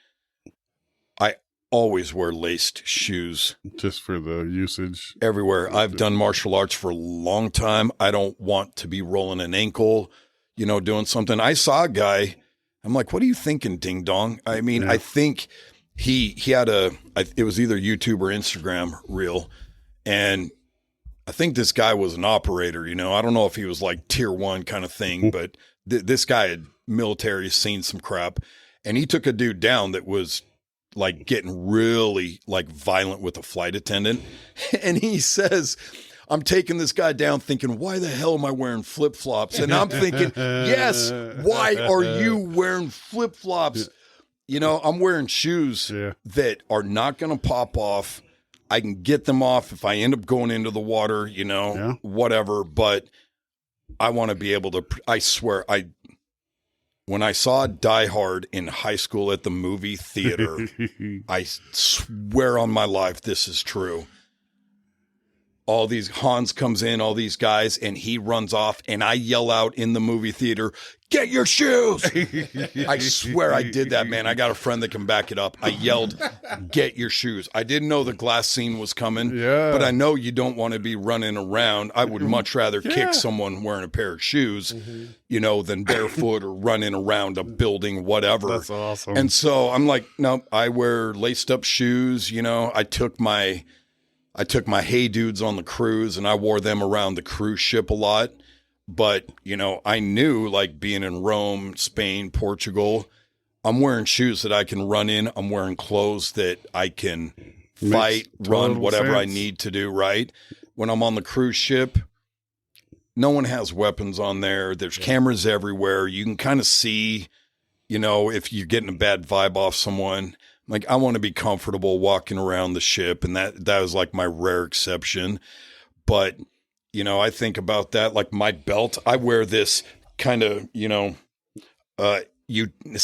I always wear laced shoes. Just for the usage. Everywhere. I've done martial arts for a long time. I don't want to be rolling an ankle, doing something. I saw a guy. I'm like, what are you thinking, ding dong? I mean, I think he had it was either YouTube or Instagram reel. And I think this guy was an operator, I don't know if he was like tier 1 kind of thing, but this guy had military, seen some crap. And he took a dude down that was like getting really like violent with a flight attendant. And he says, I'm taking this guy down thinking, why the hell am I wearing flip-flops? And I'm thinking, yes, why are you wearing flip-flops? I'm wearing shoes that are not going to pop off. I can get them off if I end up going into the water, whatever. But I want to be able to, I swear, when I saw Die Hard in high school at the movie theater, I swear on my life this is true. All these, Hans comes in, all these guys, and he runs off, and I yell out in the movie theater, get your shoes! I swear I did that, man. I got a friend that can back it up. I yelled, get your shoes. I didn't know the glass scene was coming, but I know you don't want to be running around. I would much rather kick someone wearing a pair of shoes, than barefoot or running around a building, whatever. That's awesome. And so I'm like, no, I wear laced up shoes. I took my Hey Dudes on the cruise and I wore them around the cruise ship a lot. But, I knew, like, being in Rome, Spain, Portugal, I'm wearing shoes that I can run in. I'm wearing clothes that I can fight, run, whatever I need to do, right? When I'm on the cruise ship, no one has weapons on there. There's cameras everywhere. You can kind of see, if you're getting a bad vibe off someone. Like, I want to be comfortable walking around the ship, and that was like my rare exception. But, I think about that, like my belt, I wear this kind of, it's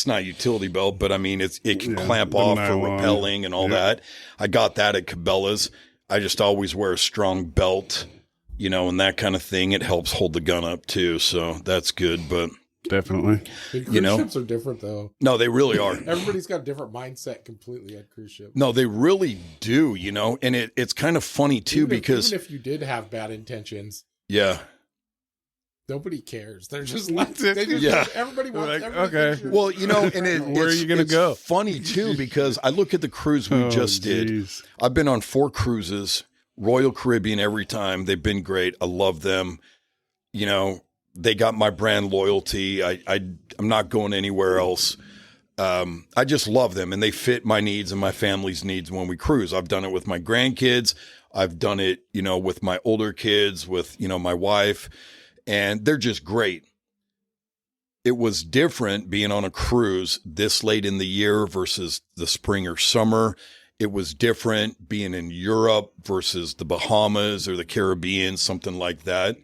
not a utility belt, but I mean, it can clamp off for rappelling and all that. I got that at Cabela's. I just always wear a strong belt, and that kind of thing. It helps hold the gun up too. So that's good. But definitely, cruise ships are different though. No, they really are. Everybody's got a different mindset completely at cruise ships. No, they really do, and it's kind of funny too, because even if you did have bad intentions, nobody cares. They're just like, everybody wants everything. Well, and where are you going to go? Funny too, because I look at the cruise we just did. I've been on 4 cruises. Royal Caribbean every time. They've been great. I love them. You know, they got my brand loyalty. I'm not going anywhere else. I just love them, and they fit my needs and my family's needs when we cruise. I've done it with my grandkids. I've done it, you know, with my older kids, with, you know, my wife, and they're just great. It was different being on a cruise this late in the year versus the spring or summer. It was different being in Europe versus the Bahamas or the Caribbean, something like that.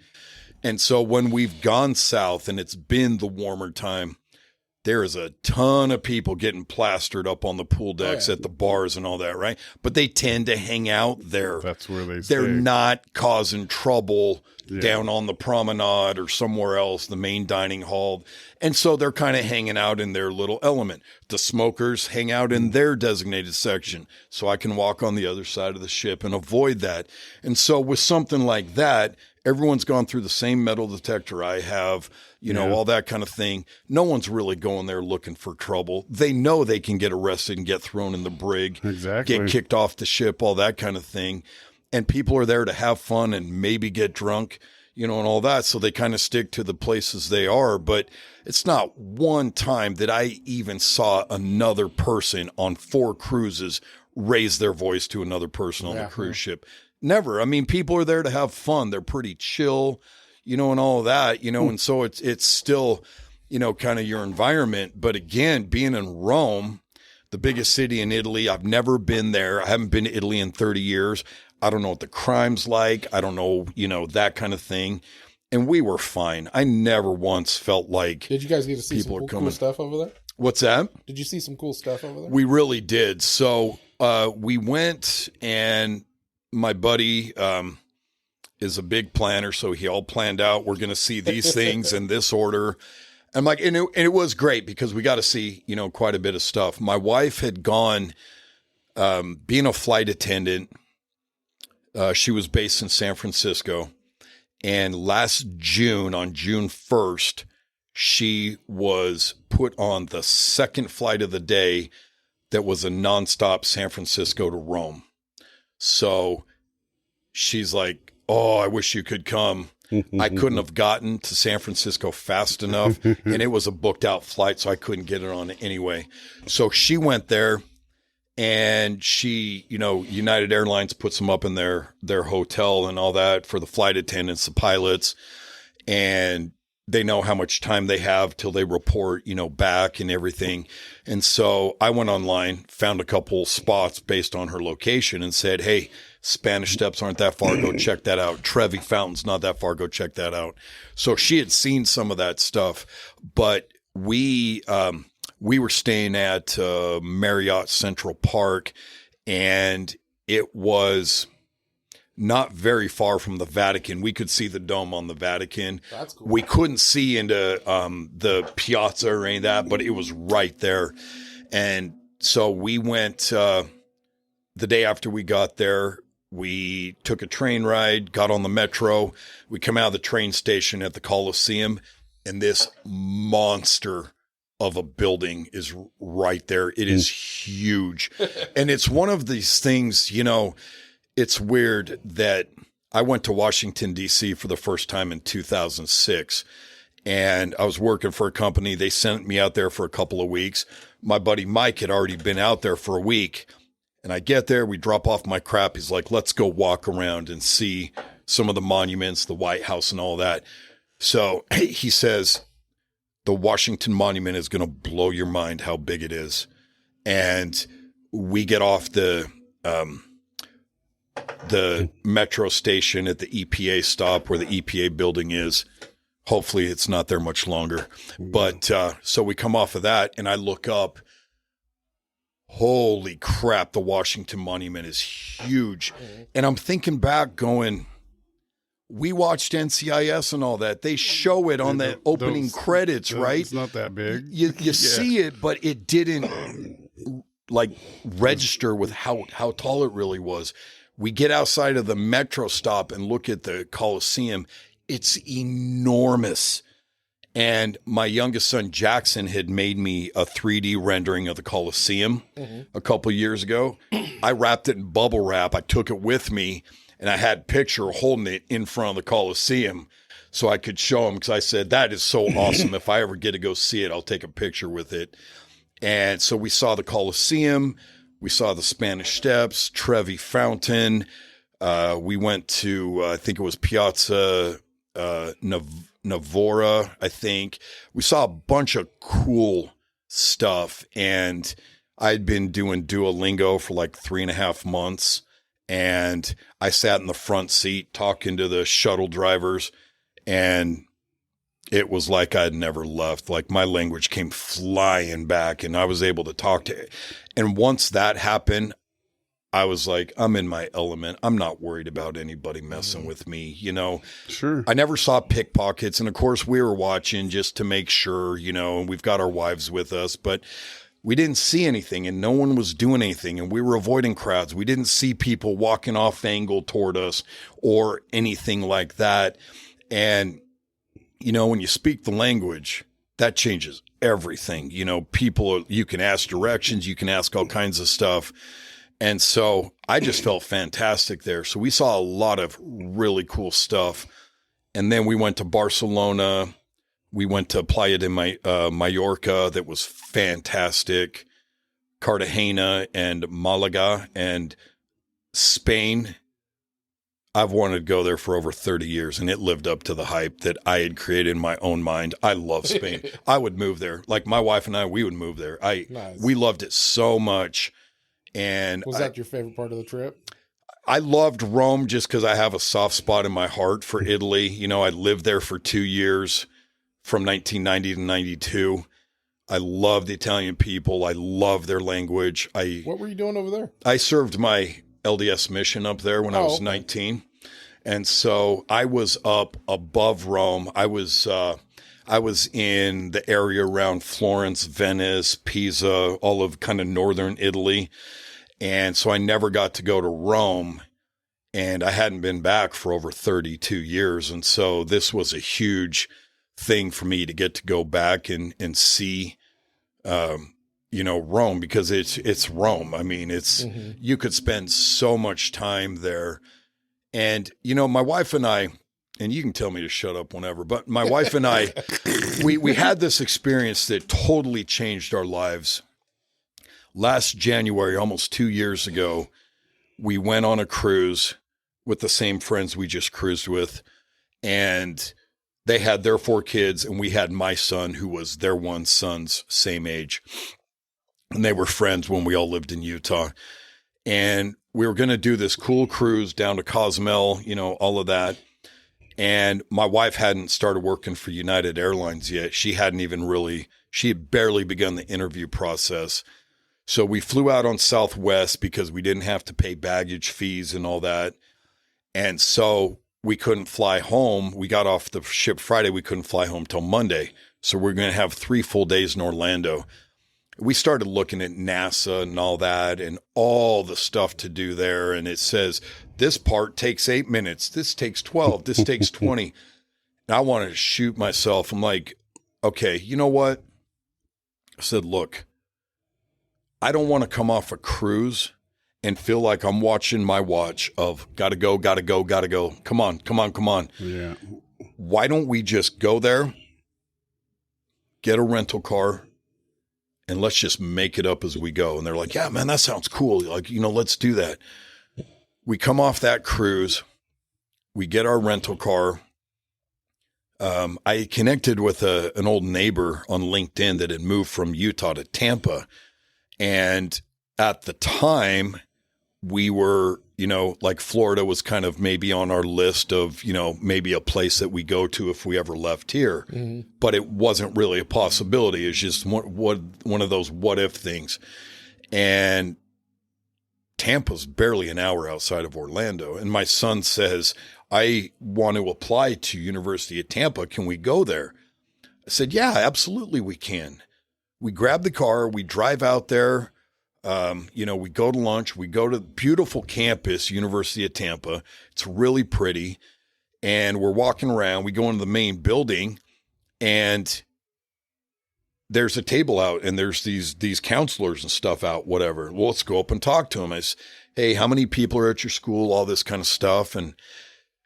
And so when we've gone south and it's been the warmer time, there is a ton of people getting plastered up on the pool decks at the bars and all that, right? But they tend to hang out there. That's where they're stay. Not causing trouble down on the promenade or somewhere else, the main dining hall. And so they're kind of hanging out in their little element. The smokers hang out in their designated section, so I can walk on the other side of the ship and avoid that. And so with something like that, everyone's gone through the same metal detector I have, you know, all that kind of thing. No one's really going there looking for trouble. They know they can get arrested and get thrown in the brig, get kicked off the ship, all that kind of thing. And people are there to have fun and maybe get drunk, you know, and all that. So they kind of stick to the places they are. But it's not one time that I even saw another person on 4 cruises raise their voice to another person on the cruise ship. Never. I mean, people are there to have fun. They're pretty chill, you know, and all of that, you know, and so it's still, you know, kind of your environment. But again, being in Rome, the biggest city in Italy, I've never been there. I haven't been to Italy in 30 years. I don't know what the crime's like. I don't know, you know, that kind of thing. And we were fine. I never once felt like Did you guys get to see some cool stuff over there? What's that? Did you see some cool stuff over there? We really did. So we went, and my buddy is a big planner, so he all planned out. We're going to see these things in this order. I'm like, and it was great because we got to see, you know, quite a bit of stuff. My wife had gone, being a flight attendant. She was based in San Francisco, and last June, on June 1st, she was put on the second flight of the day that was a nonstop San Francisco to Rome. So she's like, oh, I wish you could come. I couldn't have gotten to San Francisco fast enough, and it was a booked out flight, so I couldn't get it on anyway. So she went there, and she, you know, United Airlines puts them up in their hotel and all that for the flight attendants, the pilots, and they know how much time they have till they report, you know, back and everything. And so I went online, found a couple spots based on her location and said, hey, Spanish Steps aren't that far. Go check that out. Trevi Fountain's not that far. Go check that out. So she had seen some of that stuff, but we were staying at Marriott Central Park, and it was not very far from the Vatican. We could see the dome on the Vatican. That's cool. We couldn't see into the piazza or any of that, but it was right there. And so we went the day after we got there. We took a train ride, got on the metro. We come out of the train station at the Colosseum, and this monster of a building is right there. It is huge. And it's one of these things, you know, it's weird that I went to Washington, D.C. for the first time in 2006, and I was working for a company. They sent me out there for a couple of weeks. My buddy Mike had already been out there for a week, and I get there, we drop off my crap. He's like, let's go walk around and see some of the monuments, the White House and all that. So he says, the Washington Monument is going to blow your mind how big it is. And we get off the metro station at the EPA stop where the EPA building is. Hopefully it's not there much longer. But so we come off of that, and I look up. Holy crap, the Washington Monument is huge. And I'm thinking back going, we watched NCIS and all that. They show it on the opening credits, right? It's not that big. You see it, but it didn't like register with how tall it really was. We get outside of the metro stop and look at the Coliseum. It's enormous. And my youngest son, Jackson, had made me a 3D rendering of the Coliseum a couple years ago. I wrapped it in bubble wrap. I took it with me, And I had a picture holding it in front of the Coliseum so I could show him, because I said, that is so awesome. If I ever get to go see it, I'll take a picture with it. And so we saw the Coliseum, we saw the Spanish Steps, Trevi Fountain. We went to, I think it was Piazza Navora, I think. We saw a bunch of cool stuff. And I'd been doing Duolingo for like 3.5 months. And I sat in the front seat talking to the shuttle drivers. And it was like I'd never left. Like my language came flying back and I was able to talk to it. And once that happened, I was like, I'm in my element. I'm not worried about anybody messing with me, you know? Sure. I never saw pickpockets. And of course we were watching just to make sure, you know, and we've got our wives with us, but we didn't see anything and no one was doing anything. And we were avoiding crowds. We didn't see people walking off angle toward us or anything like that. And, you know, when you speak the language, that changes everything. You know, you can ask directions, you can ask all kinds of stuff. And so I just felt fantastic there. So we saw a lot of really cool stuff. And then we went to Barcelona. We went to Playa de Mallorca. That was fantastic. Cartagena and Malaga and Spain. I've wanted to go there for over 30 years, and it lived up to the hype that I had created in my own mind. I love Spain. I would move there. Like my wife and I, we would move there. Nice. We loved it so much. And was that your favorite part of the trip? I loved Rome just because I have a soft spot in my heart for Italy. You know, I lived there for 2 years from 1990 to 92. I love the Italian people. I love their language. What were you doing over there? I served my LDS mission up there when I was 19. And so I was up above Rome. I was in the area around Florence, Venice, Pisa, all of kind of northern Italy. And so I never got to go to Rome, and I hadn't been back for over 32 years. And so this was a huge thing for me to get to go back and see, you know, Rome, because it's Rome. I mean, you could spend so much time there. And, you know, my wife and I, and you can tell me to shut up whenever, but my wife and I, we had this experience that totally changed our lives. Last January, almost 2 years ago, we went on a cruise with the same friends we just cruised with, and they had their 4 kids, and we had my son, who was their one son's same age. And they were friends when we all lived in Utah. And we were going to do this cool cruise down to Cozumel, you know, all of that. And my wife hadn't started working for United Airlines yet. She had barely begun the interview process. So we flew out on Southwest because we didn't have to pay baggage fees and all that. And so we couldn't fly home. We got off the ship Friday. We couldn't fly home till Monday. So we're going to have 3 full days in Orlando. We started looking at NASA and all that and all the stuff to do there. And it says, this part takes 8 minutes. This takes 12. This takes 20. And I wanted to shoot myself. I'm like, okay, you know what? I said, look, I don't want to come off a cruise and feel like I'm watching my watch of gotta go. Come on. Yeah. Why don't we just go there, get a rental car, and let's just make it up as we go? And they're like, yeah, man, that sounds cool. Like, you know, let's do that. We come off that cruise. We get our rental car. I connected with an old neighbor on LinkedIn that had moved from Utah to Tampa. And at the time, we were, you know, like Florida was kind of maybe on our list of, you know, maybe a place that we go to if we ever left here. Mm-hmm. But it wasn't really a possibility. It's just one of those what if things. And Tampa's barely an hour outside of Orlando. And my son says, I want to apply to University of Tampa. Can we go there? I said, yeah, absolutely we can. We grab the car, we drive out there, you know, we go to lunch, we go to the beautiful campus, University of Tampa. It's really pretty. And we're walking around, we go into the main building, and there's a table out and there's these counselors and stuff out, whatever. Well, let's go up and talk to them. I said, hey, how many people are at your school? All this kind of stuff. And I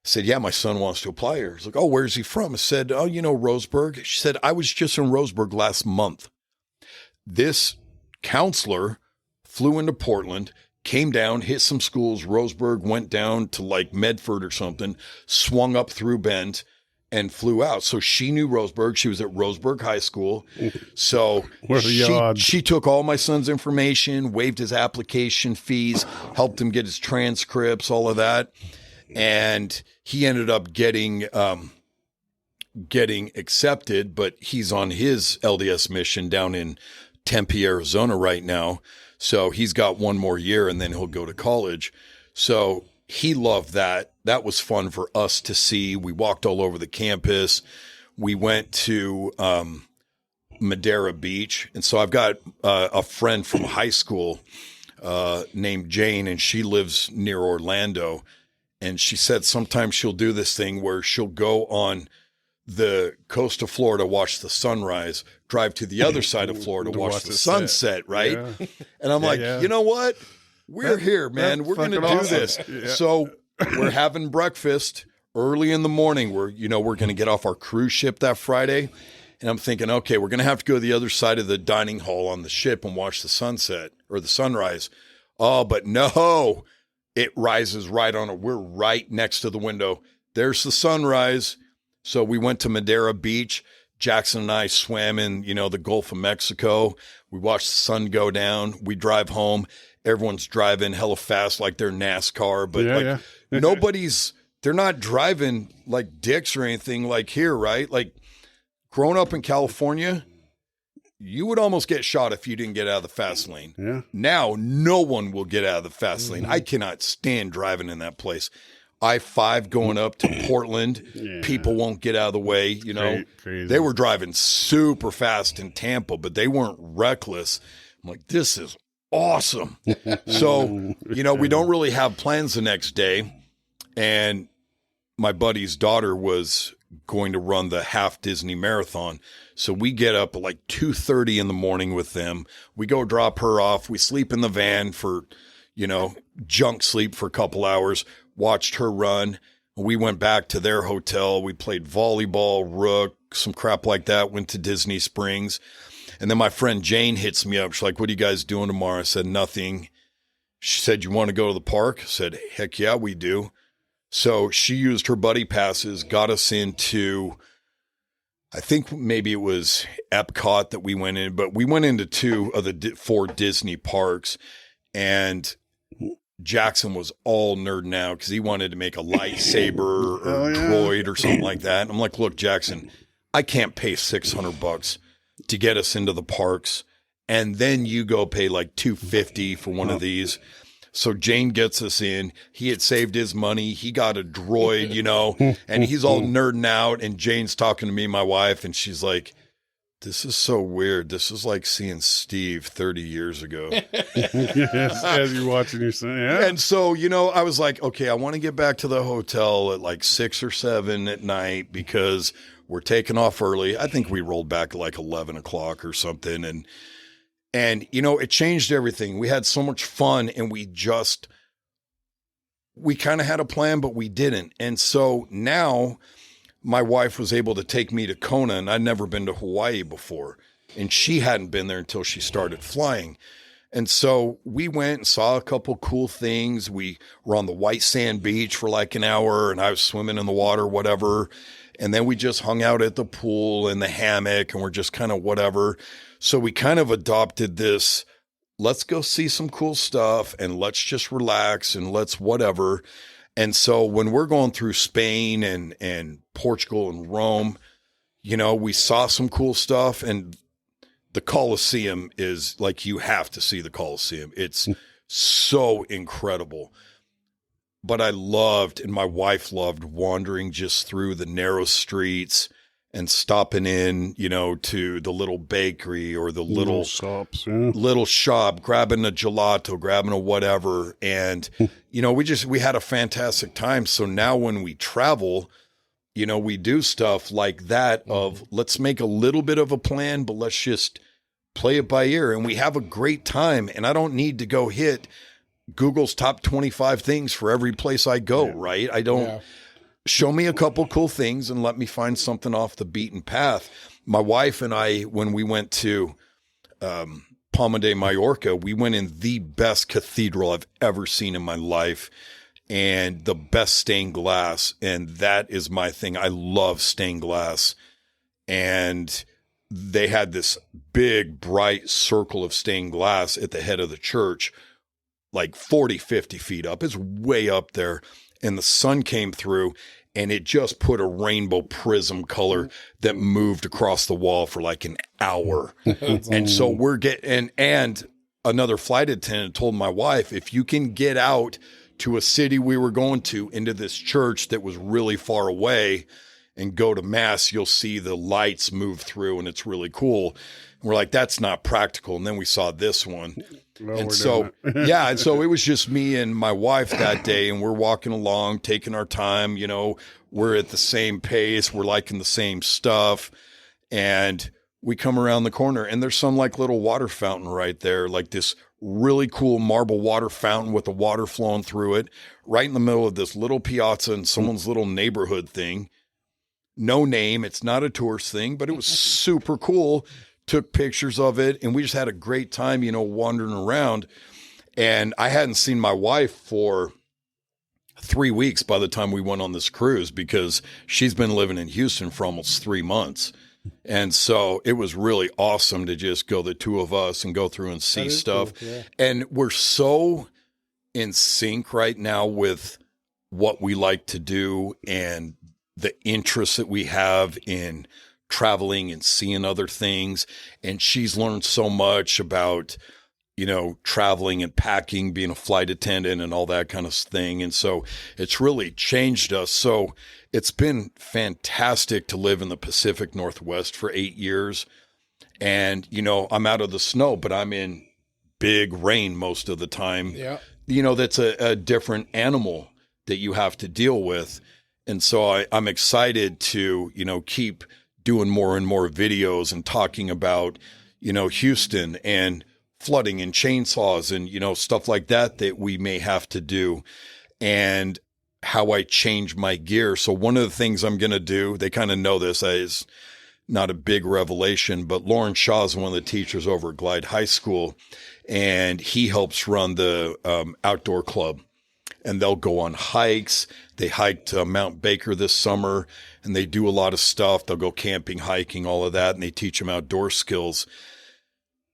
said, yeah, my son wants to apply here. He's like, oh, where's he from? I said, oh, Roseburg. She said, I was just in Roseburg last month. This counselor flew into Portland, came down, hit some schools. Roseburg went down to like Medford or something, swung up through Bend and flew out. So she knew Roseburg. She was at Roseburg High School. So she took all my son's information, waived his application fees, helped him get his transcripts, all of that. And he ended up getting accepted, but he's on his LDS mission down in Tempe, Arizona right now. So he's got one more year and then he'll go to college. So he loved that. That was fun for us to see. We walked all over the campus. We went to Madera Beach. And so I've got a friend from high school named Jane, and she lives near Orlando. And she said sometimes she'll do this thing where she'll go on the coast of Florida, watch the sunrise, drive to the other side of Florida, watch the sunset, right? Yeah. And I'm like, you know what? We're here, man. We're going to do this. Yeah. So we're having breakfast early in the morning. We're going to get off our cruise ship that Friday. And I'm thinking, okay, we're going to have to go to the other side of the dining hall on the ship and watch the sunset or the sunrise. Oh, but no, it rises right on it. We're right next to the window. There's the sunrise. So we went to Madera Beach. Jackson and I swam in, the Gulf of Mexico. We watched the sun go down. We drive home. Everyone's driving hella fast like they're NASCAR, but they're not driving like dicks or anything like here, right? Like growing up in California, you would almost get shot if you didn't get out of the fast lane. Yeah. Now, no one will get out of the fast lane. I cannot stand driving in that place. I-5 going up to Portland, people won't get out of the way. Crazy. They were driving super fast in Tampa, but they weren't reckless. I'm like, this is awesome. So, we don't really have plans the next day. And my buddy's daughter was going to run the half Disney marathon. So we get up at like 2:30 in the morning with them. We go drop her off. We sleep in the van for, junk sleep for a couple hours, watched her run. We went back to their hotel. We played volleyball, rook, some crap like that, went to Disney Springs. And then my friend Jane hits me up. She's like, what are you guys doing tomorrow? I said, nothing. She said, you want to go to the park? I said, heck yeah, we do. So she used her buddy passes, got us into, I think maybe it was Epcot that we went in, but we went into 2 of the 4 Disney parks. And Jackson was all nerding out because he wanted to make a lightsaber or droid or something like that. And I'm like, look, Jackson, I can't pay $600 to get us into the parks. And then you go pay like $250 for one of these. So Jane gets us in. He had saved his money. He got a droid, and he's all nerding out. And Jane's talking to me, my wife, and she's like, this is so weird. This is like seeing Steve 30 years ago. Yes, as you're watching your son. Yeah. And so, I was like, okay, I want to get back to the hotel at like 6 or 7 at night because we're taking off early. I think we rolled back at like 11 o'clock or something. And it changed everything. We had so much fun and we kind of had a plan, but we didn't. And so now my wife was able to take me to Kona, and I'd never been to Hawaii before. And she hadn't been there until she started flying. And so we went and saw a couple cool things. We were on the white sand beach for like an hour, and I was swimming in the water, whatever. And then we just hung out at the pool in the hammock, and we're just kind of whatever. So we kind of adopted this, let's go see some cool stuff and let's just relax and let's whatever. And so when we're going through Spain and Portugal and Rome, we saw some cool stuff, and the Colosseum is like, you have to see the Colosseum. It's so incredible. But I loved, and my wife loved, wandering just through the narrow streets and stopping in, to the little bakery or the little shops, little shop, grabbing a gelato, grabbing a whatever. And, we had a fantastic time. So now when we travel, we do stuff like that of let's make a little bit of a plan, but let's just play it by ear, and we have a great time. And I don't need to go hit Google's top 25 things for every place I go, right? I don't. Show me a couple cool things and let me find something off the beaten path. My wife and I, when we went to Palma de Mallorca, we went in the best cathedral I've ever seen in my life, and the best stained glass. And that is my thing. I love stained glass. And they had this big, bright circle of stained glass at the head of the church, like 40, 50 feet up. It's way up there. And the sun came through, and it just put a rainbow prism color that moved across the wall for like an hour. And so we're getting, and another flight attendant told my wife, if you can get out to a city we were going to, into this church that was really far away, and go to mass, you'll see the lights move through, and it's really cool. And we're like, that's not practical. And then we saw this one. Well, and so, yeah. And so it was just me and my wife that day, and we're walking along, taking our time, you know, we're at the same pace. We're liking the same stuff. And we come around the corner, and there's some like little water fountain right there, like this really cool marble water fountain with the water flowing through it, right in the middle of this little piazza in someone's little neighborhood thing. No name. It's not a tourist thing, but it was super cool. Took pictures of it, and we just had a great time, you know, wandering around. And I hadn't seen my wife for 3 weeks by the time we went on this cruise, because she's been living in Houston for almost 3 months. And so it was really awesome to just go, the two of us, and go through and see stuff. Cool. Yeah. And we're so in sync right now with what we like to do and the interests that we have in traveling and seeing other things. And she's learned so much about, you know, traveling and packing, being a flight attendant and all that kind of thing. And so it's really changed us. So it's been fantastic to live in the Pacific Northwest for 8 years. And, you know, I'm out of the snow, but I'm in big rain most of the time. Yeah. You know, that's a different animal that you have to deal with. And so I'm excited to, you know, keep doing more and more videos and talking about, you know, Houston and flooding and chainsaws and, you know, stuff like that that we may have to do, and how I change my gear. So one of the things I'm going to do, they kind of know this, is not a big revelation, but Lauren Shaw is one of the teachers over at Glide High School, and he helps run the outdoor club. And they'll go on hikes. They hiked Mount Baker this summer, and they do a lot of stuff. They'll go camping, hiking, all of that, and they teach them outdoor skills.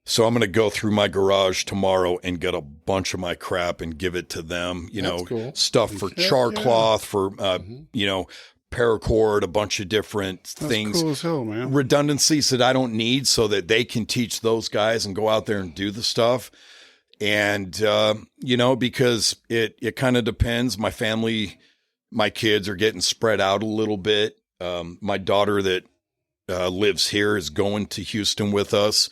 So I'm going to go through my garage tomorrow and get a bunch of my crap and give it to them. You That's know, cool. Stuff for char cloth, for, you know, paracord, a bunch of different things. Cool as hell, man. Redundancies that I don't need, so that they can teach those guys and go out there and do the stuff. And, you know, because it kind of depends. My family, my kids are getting spread out a little bit. My daughter that lives here is going to Houston with us,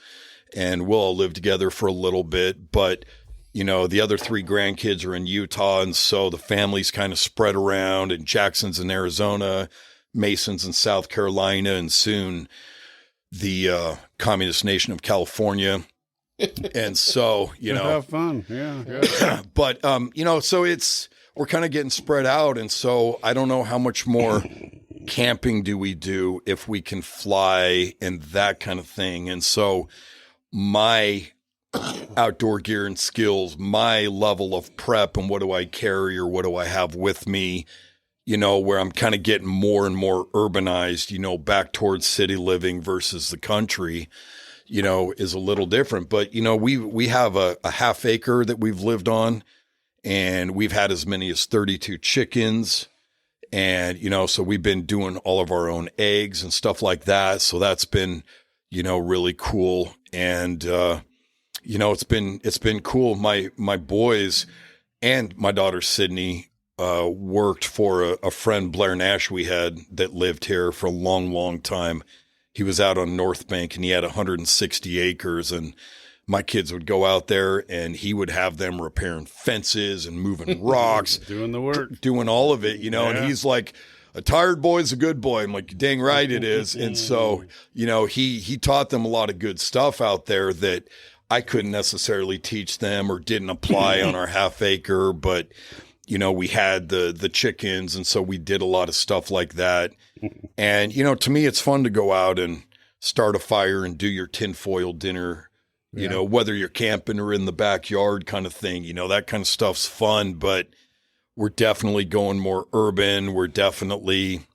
and we'll all live together for a little bit. But, you know, the other 3 grandkids are in Utah. And so the family's kind of spread around, and Jackson's in Arizona, Mason's in South Carolina, and soon the communist nation of California. And so, you know, have fun. Yeah. But, you know, so we're kind of getting spread out. And so I don't know how much more camping do we do if we can fly and that kind of thing. And so my outdoor gear and skills, my level of prep, and what do I carry or what do I have with me, you know, where I'm kind of getting more and more urbanized, you know, back towards city living versus the country, you know, is a little different. But, you know, we have a half acre that we've lived on, and we've had as many as 32 chickens. And, you know, so we've been doing all of our own eggs and stuff like that. So that's been, you know, really cool. And, you know, it's been cool. My boys and my daughter, Sydney, worked for a friend, Blair Nash, we had, that lived here for a long, long time. He was out on North Bank, and he had 160 acres, and my kids would go out there, and he would have them repairing fences and moving rocks, doing the work, doing all of it, you know. Yeah. And he's like, a tired boy's a good boy. I'm like, dang right it is. And so, you know, he taught them a lot of good stuff out there that I couldn't necessarily teach them or didn't apply on our half acre, but you know, we had the chickens. And so we did a lot of stuff like that. And, you know, to me, it's fun to go out and start a fire and do your tinfoil dinner, you know, whether you're camping or in the backyard kind of thing, you know, that kind of stuff's fun, but we're definitely going more urban. We're definitely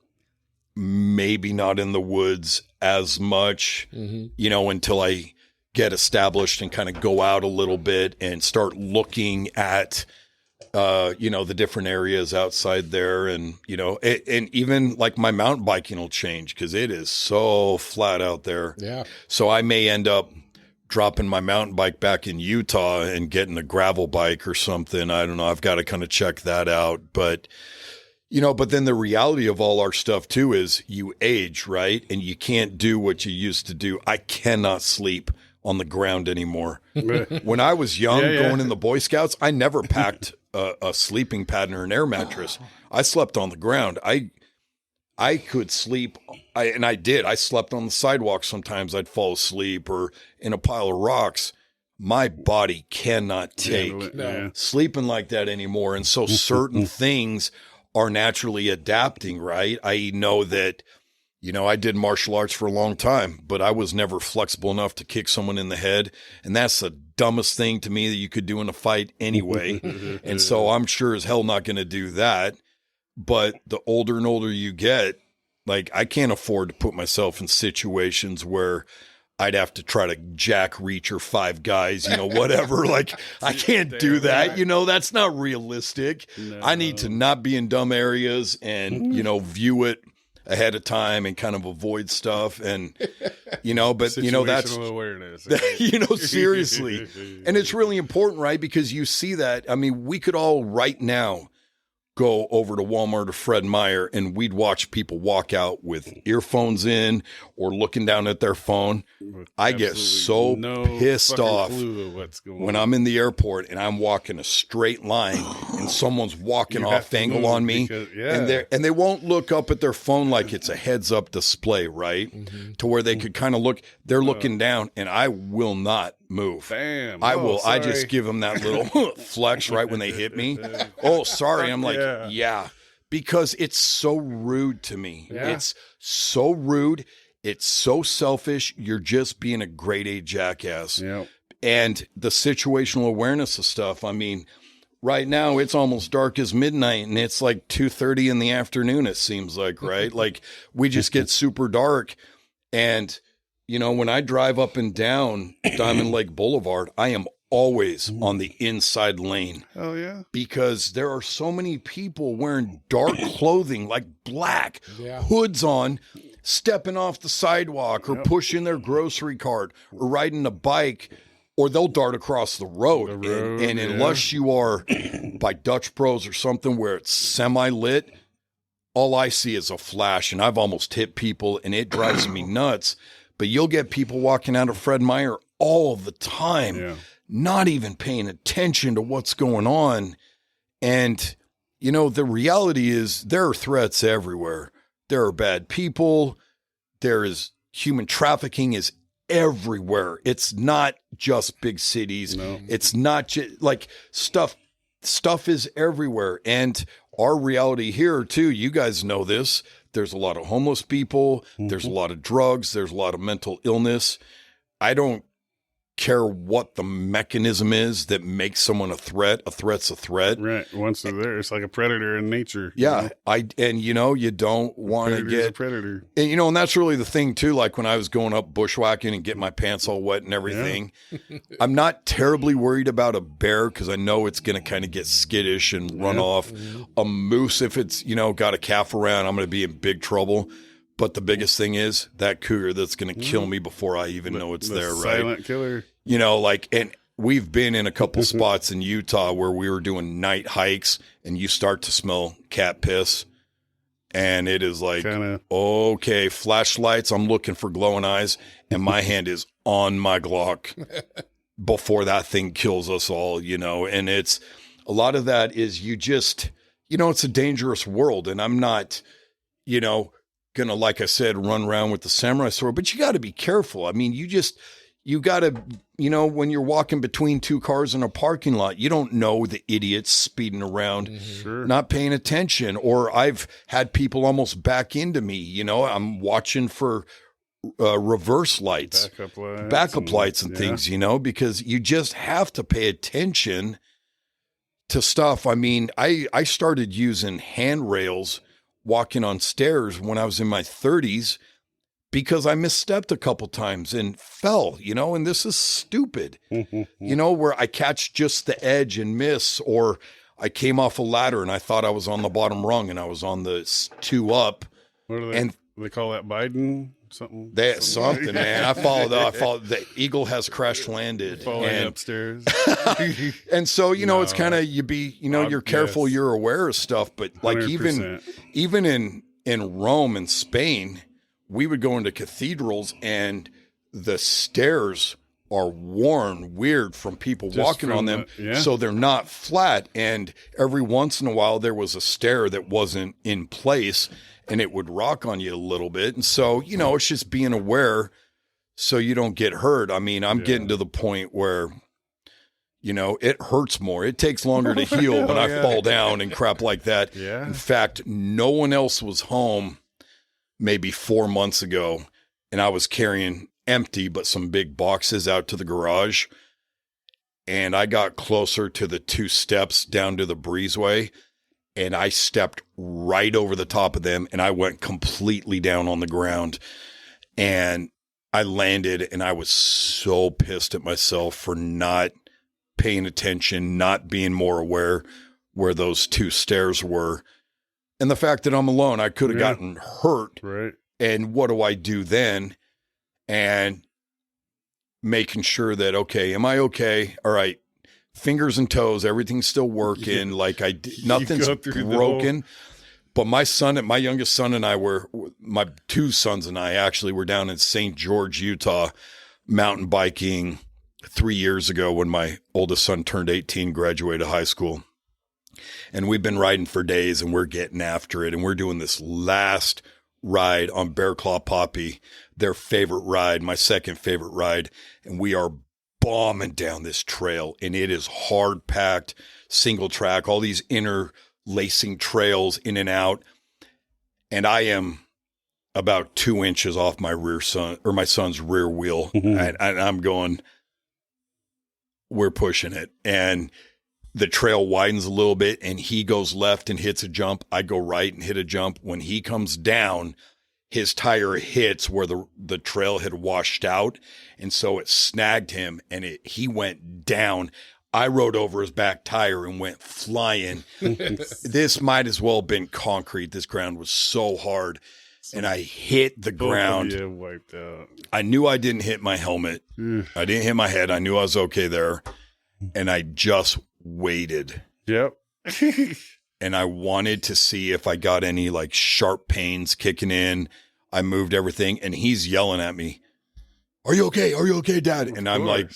maybe not in the woods as much, you know, until I get established and kind of go out a little bit and start looking at, you know, the different areas outside there. And, you know, and even like my mountain biking will change because it is so flat out there. Yeah. So I may end up dropping my mountain bike back in Utah and getting a gravel bike or something. I don't know. I've got to kind of check that out. But, you know, but then the reality of all our stuff too is you age, right? And you can't do what you used to do. I cannot sleep on the ground anymore. When I was young, going in the Boy Scouts, I never packed a sleeping pad or an air mattress. I slept on the ground. I could sleep, and I did. I slept on the sidewalk. Sometimes I'd fall asleep or in a pile of rocks. My body cannot take sleeping like that anymore. And so certain things are naturally adapting, right? I know that, you know, I did martial arts for a long time, but I was never flexible enough to kick someone in the head. And that's the dumbest thing to me that you could do in a fight anyway. And so I'm sure as hell not going to do that. But the older and older you get, like I can't afford to put myself in situations where I'd have to try to jack reach or five guys, you know, whatever. Like I can't do that. You know, that's not realistic. No. I need to not be in dumb areas and, you know, view it ahead of time and kind of avoid stuff. And, you know, but you know, that's awareness, you know, seriously. And it's really important, right? Because you see that. I mean, we could all right now go over to Walmart or Fred Meyer and we'd watch people walk out with earphones in or looking down at their phone. I get so pissed off when I'm in the airport and I'm walking a straight line and someone's walking off angle on me and they won't look up at their phone like it's a heads up display, right? To where they could kind of look, they're looking down and I will not move. Bam. I just give them that little flex right when they hit me. Oh, sorry. I'm like, yeah, because it's so rude to me. Yeah. It's so rude. It's so selfish. You're just being a grade A jackass. Yep. And the situational awareness of stuff. I mean, right now it's almost dark as midnight and it's like 2:30 in the afternoon. It seems like, right? Like we just get super dark. And, you know, when I drive up and down Diamond Lake Boulevard, I am always on the inside lane. Oh, yeah. Because there are so many people wearing dark clothing, like black, hoods on, stepping off the sidewalk or pushing their grocery cart or riding a bike, or they'll dart across the road. And unless you are by Dutch Bros or something where it's semi-lit, all I see is a flash. And I've almost hit people and it drives me nuts. But you'll get people walking out of Fred Meyer all the time, not even paying attention to what's going on. And, you know, the reality is there are threats everywhere. There are bad people. There is human trafficking is everywhere. It's not just big cities. No. It's not just like stuff is everywhere. And our reality here too, you guys know this. There's a lot of homeless people. There's a lot of drugs. There's a lot of mental illness. I don't care what the mechanism is that makes someone a threat. A threat's a threat. Right. Once they're there, it's like a predator in nature. Yeah. And you know, you don't want to get a predator. And you know, and that's really the thing too. Like when I was going up bushwhacking and getting my pants all wet and everything, I'm not terribly worried about a bear because I know it's going to kind of get skittish and run off. A moose, if it's, you know, got a calf around, I'm going to be in big trouble. But the biggest thing is that cougar that's going to kill me before I even know it's there, right? Silent killer. You know, like, and we've been in a couple spots in Utah where we were doing night hikes and you start to smell cat piss. And it is like, okay, flashlights, I'm looking for glowing eyes. And my hand is on my Glock before that thing kills us all, you know. And it's, a lot of that is you just, you know, it's a dangerous world. And I'm not, you know, gonna, like I said, run around with the samurai sword, but you got to be careful. I mean, you got to, you know, when you're walking between two cars in a parking lot, you don't know the idiots speeding around, not paying attention. Or I've had people almost back into me, you know, I'm watching for reverse lights, backup lights and things, you know, because you just have to pay attention to stuff. I mean, I started using handrails walking on stairs when I was in my 30s because I misstepped a couple times and fell, you know, and this is stupid, you know, where I catch just the edge and miss, or I came off a ladder and I thought I was on the bottom rung and I was on the 2 up. What do they call that? Biden? Something, man. I followed. The eagle has crash landed and upstairs. And so, you know, it's kind of, you're careful, you're aware of stuff, but like 100%. even in Rome and Spain, we would go into cathedrals and the stairs are worn weird from people walking on them. So they're not flat. And every once in a while there was a stair that wasn't in place and it would rock on you a little bit. And so, you know, it's just being aware so you don't get hurt. I mean, I'm getting to the point where, you know, it hurts more. It takes longer to heal when I fall down and crap like that. Yeah. In fact, no one else was home maybe 4 months ago, and I was carrying empty but some big boxes out to the garage. And I got closer to the 2 steps down to the breezeway, and I stepped right over the top of them, and I went completely down on the ground. And I landed, and I was so pissed at myself for not paying attention, not being more aware where those 2 stairs were. And the fact that I'm alone, I could have gotten hurt. Right. And what do I do then? And making sure that, okay, am I okay? All right. Fingers and toes, everything's still working. Like nothing's broken. But my youngest son and I my 2 sons and I actually were down in St. George, Utah, mountain biking 3 years ago when my oldest son turned 18, graduated high school. And we've been riding for days and we're getting after it. And we're doing this last ride on Bear Claw Poppy, their favorite ride, my second favorite ride. And we are bombing down this trail, and it is hard packed, single track, all these interlacing trails in and out. And I am about 2 inches off my my son's rear wheel. And I'm going, we're pushing it. And the trail widens a little bit and he goes left and hits a jump. I go right and hit a jump. When he comes down, his tire hits where the trail had washed out. And so it snagged him and he went down. I rode over his back tire and went flying. This might as well have been concrete. This ground was so hard. And I hit the ground. Wiped out. I knew I didn't hit my helmet. I didn't hit my head. I knew I was okay there. And I just waited. Yep. And I wanted to see if I got any like sharp pains kicking in. I moved everything and he's yelling at me, "Are you okay? Are you okay, Dad?" And I'm like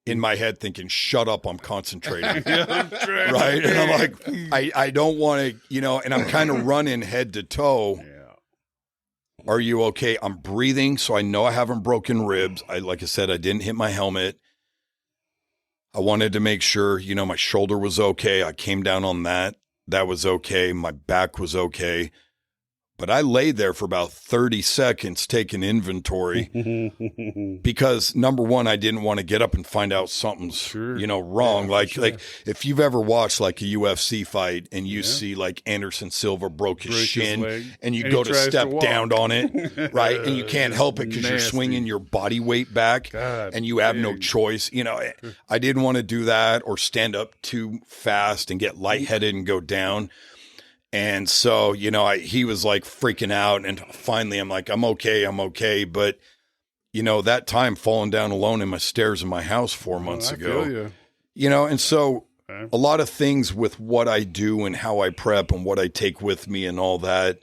in my head thinking, "Shut up, I'm concentrating." Right? And I'm like, I don't want to, and I'm kind of running head to toe. Yeah. "Are you okay?" I'm breathing, so I know I haven't broken ribs. Like I said, I didn't hit my helmet. I wanted to make sure, my shoulder was okay. I came down on that. That was okay. My back was okay. But I laid there for about 30 seconds taking inventory because number one, I didn't want to get up and find out something's, wrong. Yeah, like if you've ever watched like a UFC fight and you see like Anderson Silva broke his shin and you go to step down on it, right? And you can't help it because you're swinging your body weight back and you have no choice. I didn't want to do that or stand up too fast and get lightheaded and go down. And so, he was like freaking out and finally I'm like, I'm okay. But, that time falling down alone in my stairs in my house 4 months ago, and so a lot of things with what I do and how I prep and what I take with me and all that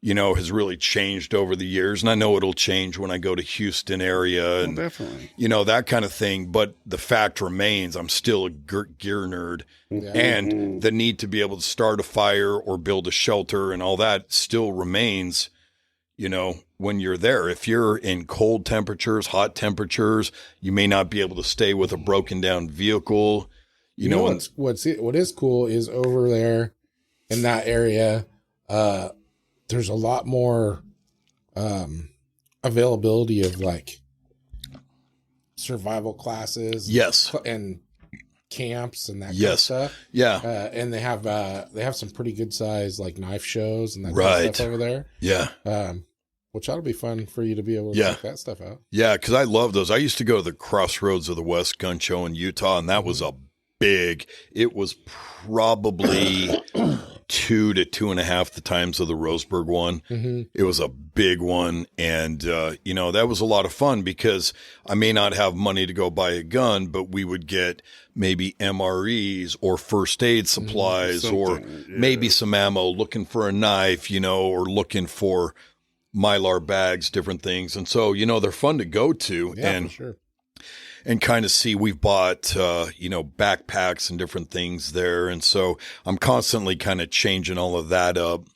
has really changed over the years. And I know it'll change when I go to Houston area and, definitely, that kind of thing. But the fact remains, I'm still a gear nerd, and the need to be able to start a fire or build a shelter and all that still remains, when you're there. If you're in cold temperatures, hot temperatures, you may not be able to stay with a broken down vehicle. What is cool is over there in that area, there's a lot more availability of like survival classes. Yes. And camps and that kind of stuff. Yeah. And they have some pretty good size like knife shows and that kind of stuff over there. Yeah. Which ought to be fun for you to be able to check that stuff out. Yeah, because I love those. I used to go to the Crossroads of the West gun show in Utah, and that was it was probably 2 to 2.5 the times of the Roseburg one. Mm-hmm. It was a big one. And, that was a lot of fun because I may not have money to go buy a gun, but we would get maybe MREs or first aid supplies or maybe some ammo, looking for a knife, or looking for Mylar bags, different things. And so, they're fun to go to. Yeah, for sure. And kind of see, we've bought, backpacks and different things there. And so I'm constantly kind of changing all of that up.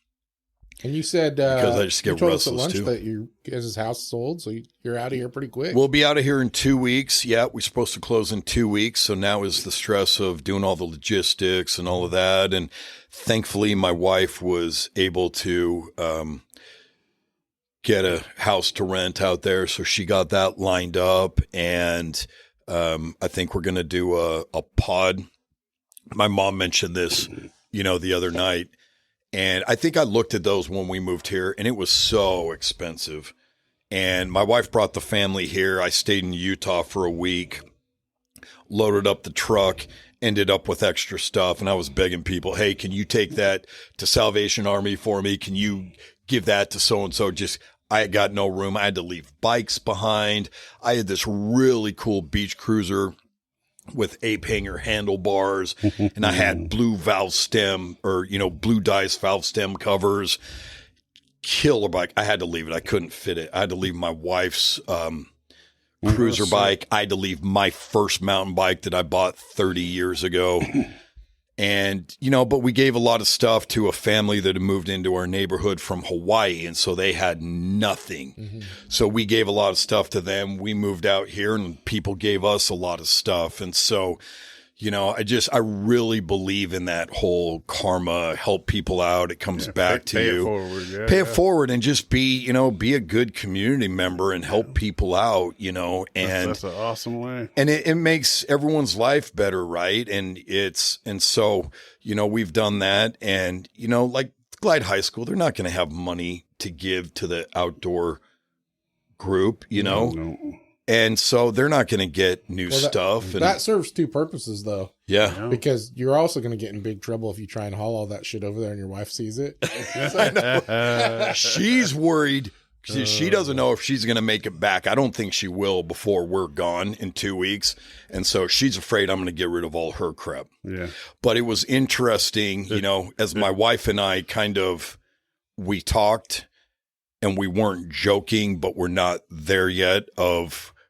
And you said, because I just get restless at lunch too. That your guys' house sold, so you're out of here pretty quick. We'll be out of here in 2 weeks. Yeah, we're supposed to close in 2 weeks. So now is the stress of doing all the logistics and all of that. And thankfully, my wife was able to, get a house to rent out there. So she got that lined up, and I think we're going to do a pod. My mom mentioned this, the other night, and I think I looked at those when we moved here, and it was so expensive. And my wife brought the family here. I stayed in Utah for a week, loaded up the truck, ended up with extra stuff. And I was begging people, hey, can you take that to Salvation Army for me? Can you give that to so-and-so? I got no room. I had to leave bikes behind. I had this really cool beach cruiser with ape hanger handlebars, and I had blue valve stem or, blue dice valve stem covers. Killer bike. I had to leave it. I couldn't fit it. I had to leave my wife's cruiser bike. I had to leave my first mountain bike that I bought 30 years ago. And, but we gave a lot of stuff to a family that had moved into our neighborhood from Hawaii. And so they had nothing. Mm-hmm. So we gave a lot of stuff to them. We moved out here and people gave us a lot of stuff. And so, I really believe in that whole karma, help people out. It comes back to you. Pay it forward. Pay it forward and just be a good community member and help people out, and that's an awesome way. And it makes everyone's life better. Right. And so, we've done that, and, like Glide High School, they're not going to have money to give to the outdoor group, No. And so they're not going to get new stuff. And that serves two purposes, though. Yeah. Because you're also going to get in big trouble if you try and haul all that shit over there and your wife sees it. She's worried. She doesn't know if she's going to make it back. I don't think she will before we're gone in 2 weeks. And so she's afraid I'm going to get rid of all her crap. Yeah. But it was interesting, as my wife and I we talked, and we weren't joking, but we're not there yet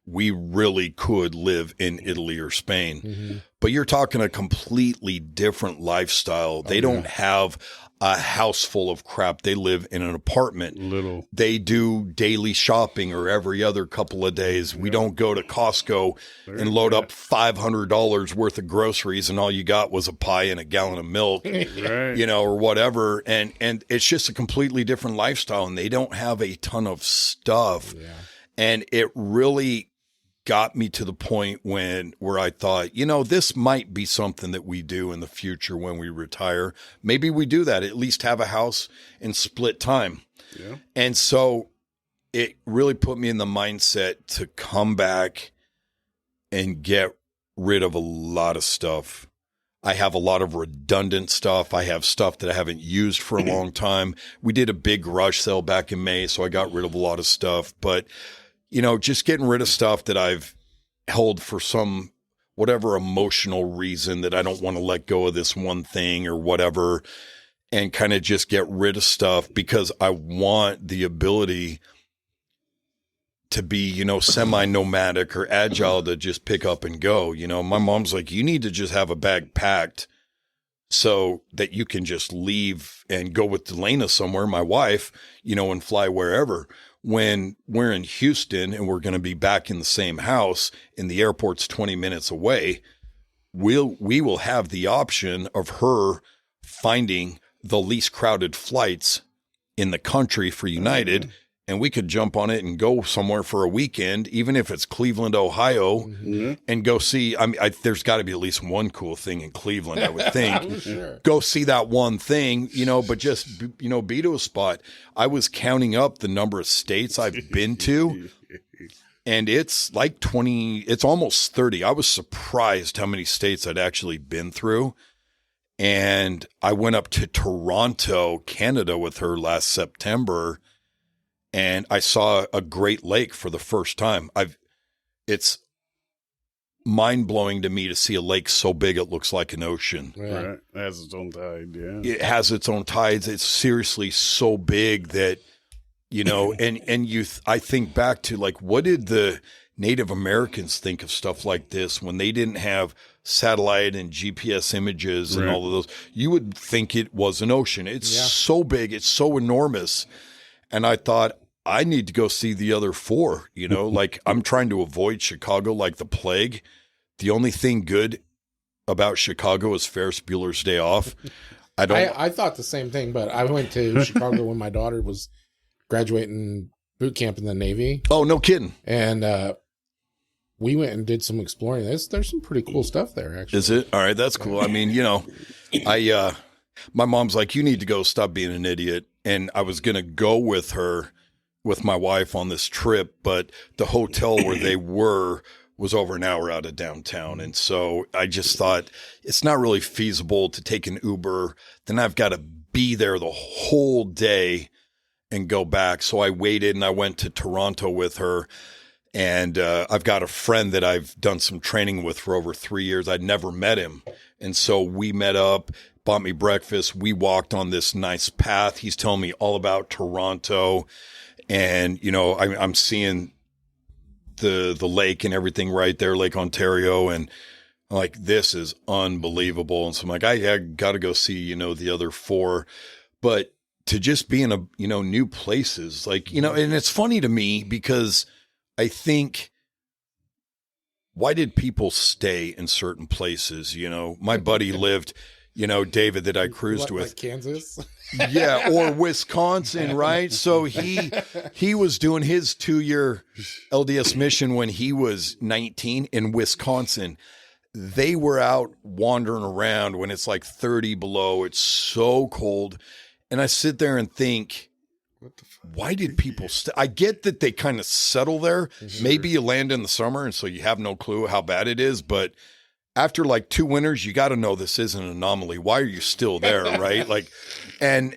we really could live in Italy or Spain. Mm-hmm. But you're talking a completely different lifestyle. They don't have a house full of crap. They live in an apartment. They do daily shopping or every other couple of days. Yeah. We don't go to Costco and load up $500 worth of groceries and all you got was a pie and a gallon of milk, or whatever. And it's just a completely different lifestyle, and they don't have a ton of stuff. Yeah. And it really got me to the point where I thought, this might be something that we do in the future when we retire. Maybe we do that, at least have a house and split time. Yeah. And so it really put me in the mindset to come back and get rid of a lot of stuff. I have a lot of redundant stuff. I have stuff that I haven't used for a long time. We did a big garage sale back in May, so I got rid of a lot of stuff. But just getting rid of stuff that I've held for some whatever emotional reason that I don't want to let go of this one thing or whatever. and kind of just get rid of stuff because I want the ability to be, you know, semi-nomadic or agile to just pick up and go. You know, my mom's like, you need to just have a bag packed so that you can just leave and go with Delana somewhere, my wife, you know, and fly wherever. When we're in Houston and we're going to be back in the same house and the airport's 20 minutes away, we will have the option of her finding the least crowded flights in the country for United, and we could jump on it and go somewhere for a weekend, even if it's Cleveland, Ohio, and go see. I mean, there's got to be at least one cool thing in Cleveland, I would think. Sure. Go see that one thing, you know, but just, you know, be to a spot. I was counting up the number of states I've been to, and it's like 20, it's almost 30. I was surprised how many states I'd actually been through. And I went up to Toronto, Canada with her last September, and I saw a Great Lake for the first time. It's mind-blowing to me to see a lake so big it looks like an ocean. Right. It has its own tide, yeah. It has its own tides. It's seriously so big that, you know, and I think back to, like, what did the Native Americans think of stuff like this when they didn't have satellite and GPS images and all of those? You would think it was an ocean. It's so big. It's so enormous. And I thought, I need to go see the other four, you know, like I'm trying to avoid Chicago like the plague. The only thing good about Chicago is Ferris Bueller's Day Off. I thought the same thing, but I went to Chicago when my daughter was graduating boot camp in the Navy. Oh, no kidding. And we went and did some exploring. There's some pretty cool stuff there, actually. Is it? All right, that's cool. I mean, you know, my mom's like, you need to go, stop being an idiot. And I was going to go with her, with my wife on this trip, but the hotel where they were was over an hour out of downtown. And so I just thought it's not really feasible to take an Uber. Then I've got to be there the whole day and go back. So I waited and I went to Toronto with her. And I've got a friend that I've done some training with for over 3 years. I'd never met him. And so we met up, bought me breakfast. We walked on this nice path. He's telling me all about Toronto. And, you know, I'm seeing the lake and everything right there, Lake Ontario. And I'm like, this is unbelievable. And so I'm like, I got to go see, you know, the other four. But to just be in you know, new places, like, you know, and it's funny to me because I think, why did people stay in certain places? You know, my buddy lived, you know, David that I cruised with. Like Kansas? Yeah, or Wisconsin, right? So he was doing his 2-year LDS mission when he was 19 in Wisconsin. They were out wandering around when it's like 30 below. It's so cold. And I sit there and think, why did people I get that they kind of settle there. Sure. Maybe you land in the summer and so you have no clue how bad it is, but after like 2 winters, you got to know this isn't an anomaly. Why are you still there, right? Like, and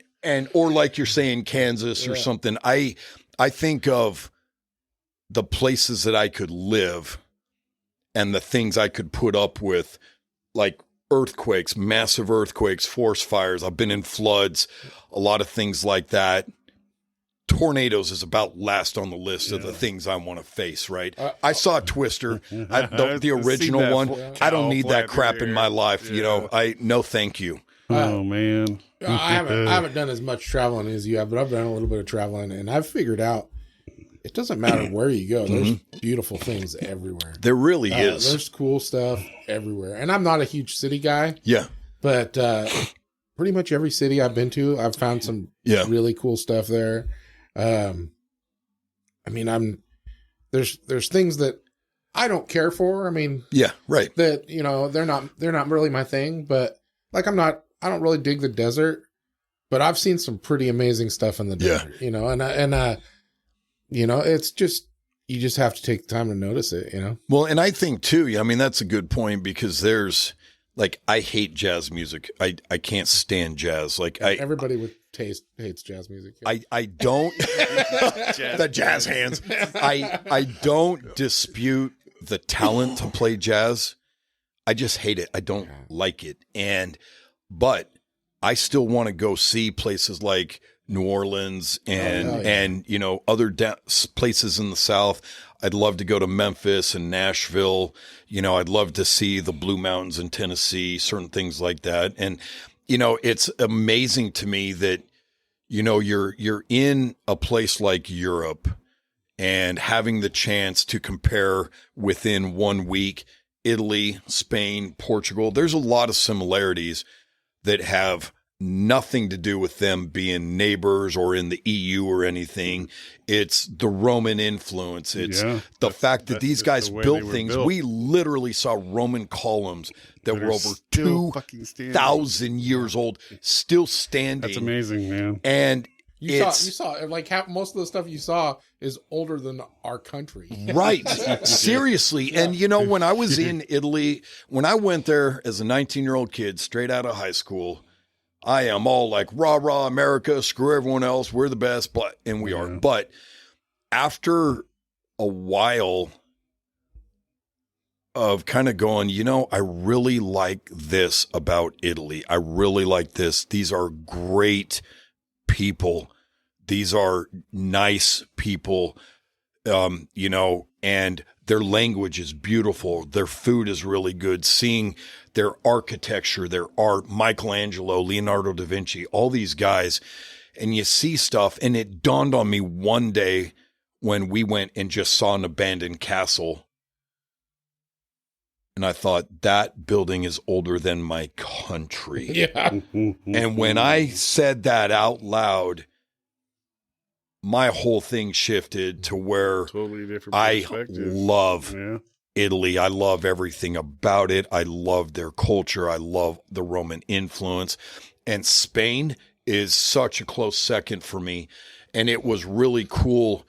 or like you're saying Kansas or something. I think of the places that I could live and the things I could put up with, like earthquakes, massive earthquakes, forest fires. I've been in floods, a lot of things like that. Tornadoes is about last on the list of the things I want to face, right? I saw Twister, the original one. I don't need that crap in my life, you know. No, thank you. Oh man, I haven't done as much traveling as you have, but I've done a little bit of traveling, and I've figured out it doesn't matter where you go. There's beautiful things everywhere. There really is. There's cool stuff everywhere, and I'm not a huge city guy. Yeah, but pretty much every city I've been to, I've found some really cool stuff there. I mean, there's things that I don't care for. I mean, yeah, right. That, you know, they're not really my thing, but like, I don't really dig the desert, but I've seen some pretty amazing stuff in the desert, you know, and you know, it's just, you just have to take the time to notice it, you know? Well, and I think too, I mean, that's a good point because there's like, I hate jazz music. I can't stand jazz. Like everybody with taste hates jazz music. Yeah. I don't the jazz hands. I don't dispute the talent to play jazz. I just hate it. I don't like it. But I still want to go see places like New Orleans and you know, other places in the South. I'd love to go to Memphis and Nashville. You know, I'd love to see the Blue Mountains in Tennessee, certain things like that. And, you know, it's amazing to me that, you know, you're in a place like Europe and having the chance to compare within 1 week, Italy, Spain, Portugal. There's a lot of similarities that have nothing to do with them being neighbors or in the EU or anything. It's the Roman influence. It's the fact that these guys built things. We literally saw Roman columns that were over 2,000 years old, still standing. That's amazing, man. And you saw like most of the stuff you saw is older than our country. Right. Seriously. Yeah. And you know, when I was in Italy, when I went there as a 19-year-old kid, straight out of high school, I am all like, rah, rah, America, screw everyone else. We're the best. And we are. But after a while of kind of going, you know, I really like this about Italy. I really like this. These are great people. These are nice people, you know, and their language is beautiful. Their food is really good. Seeing their architecture, their art, Michelangelo, Leonardo da Vinci, all these guys, and you see stuff. And it dawned on me one day when we went and just saw an abandoned castle. And I thought, that building is older than my country. Yeah. And when I said that out loud, my whole thing shifted to where totally different I love Italy. I love everything about it. I love their culture. I love the Roman influence. And Spain is such a close second for me. And it was really cool